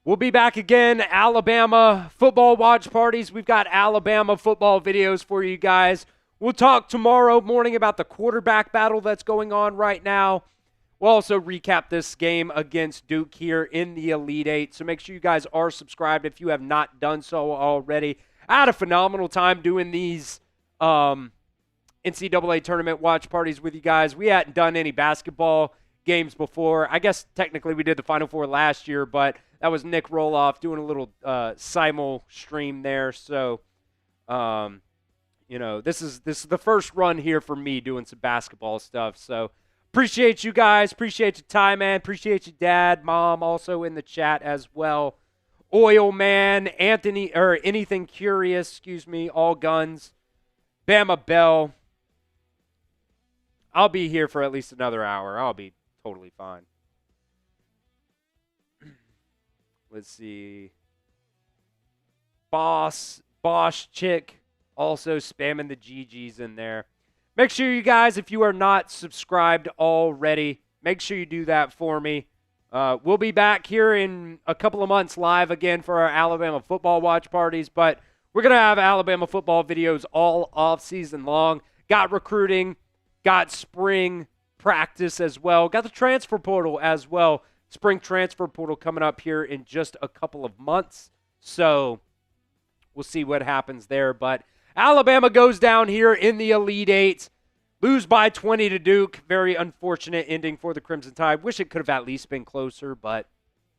we'll be back again. Alabama football watch parties. We've got Alabama football videos for you guys. We'll talk tomorrow morning about the quarterback battle that's going on right now. We'll also recap this game against Duke here in the Elite Eight. So make sure you guys are subscribed if you have not done so already. I had a phenomenal time doing these NCAA Tournament watch parties with you guys. We hadn't done any basketball games before. I guess technically we did the Final Four last year, but that was Nick Roloff doing a little simul stream there. So, you know, this is the first run here for me doing some basketball stuff. So appreciate you guys. Appreciate your time, man. Appreciate your dad, mom, also in the chat as well. Oil Man, Anthony, or Anything Curious, excuse me, All Guns, Bama Bell. I'll be here for at least another hour. I'll be totally fine. Let's see. Bosch Chick, also spamming the GGs in there. Make sure you guys, if you are not subscribed already, make sure you do that for me. We'll be back here in a couple of months live again for our Alabama football watch parties, but we're going to have Alabama football videos all off season long. Got recruiting, got spring practice as well, got the transfer portal as well. Spring transfer portal coming up here in just a couple of months, so we'll see what happens there. But Alabama goes down here in the Elite Eight. Lose by 20 to Duke. Very unfortunate ending for the Crimson Tide. Wish it could have at least been closer, but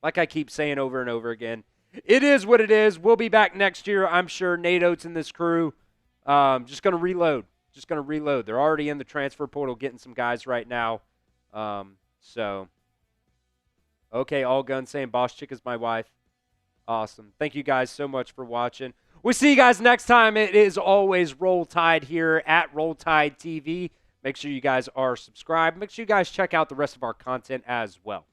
like I keep saying over and over again, it is what it is. We'll be back next year, I'm sure. Nate Oates and this crew just going to reload. They're already in the transfer portal getting some guys right now. Okay, All Guns saying Boss Chick is my wife. Awesome. Thank you guys so much for watching. We'll see you guys next time. It is always Roll Tide here at Roll Tide TV. Make sure you guys are subscribed. Make sure you guys check out the rest of our content as well.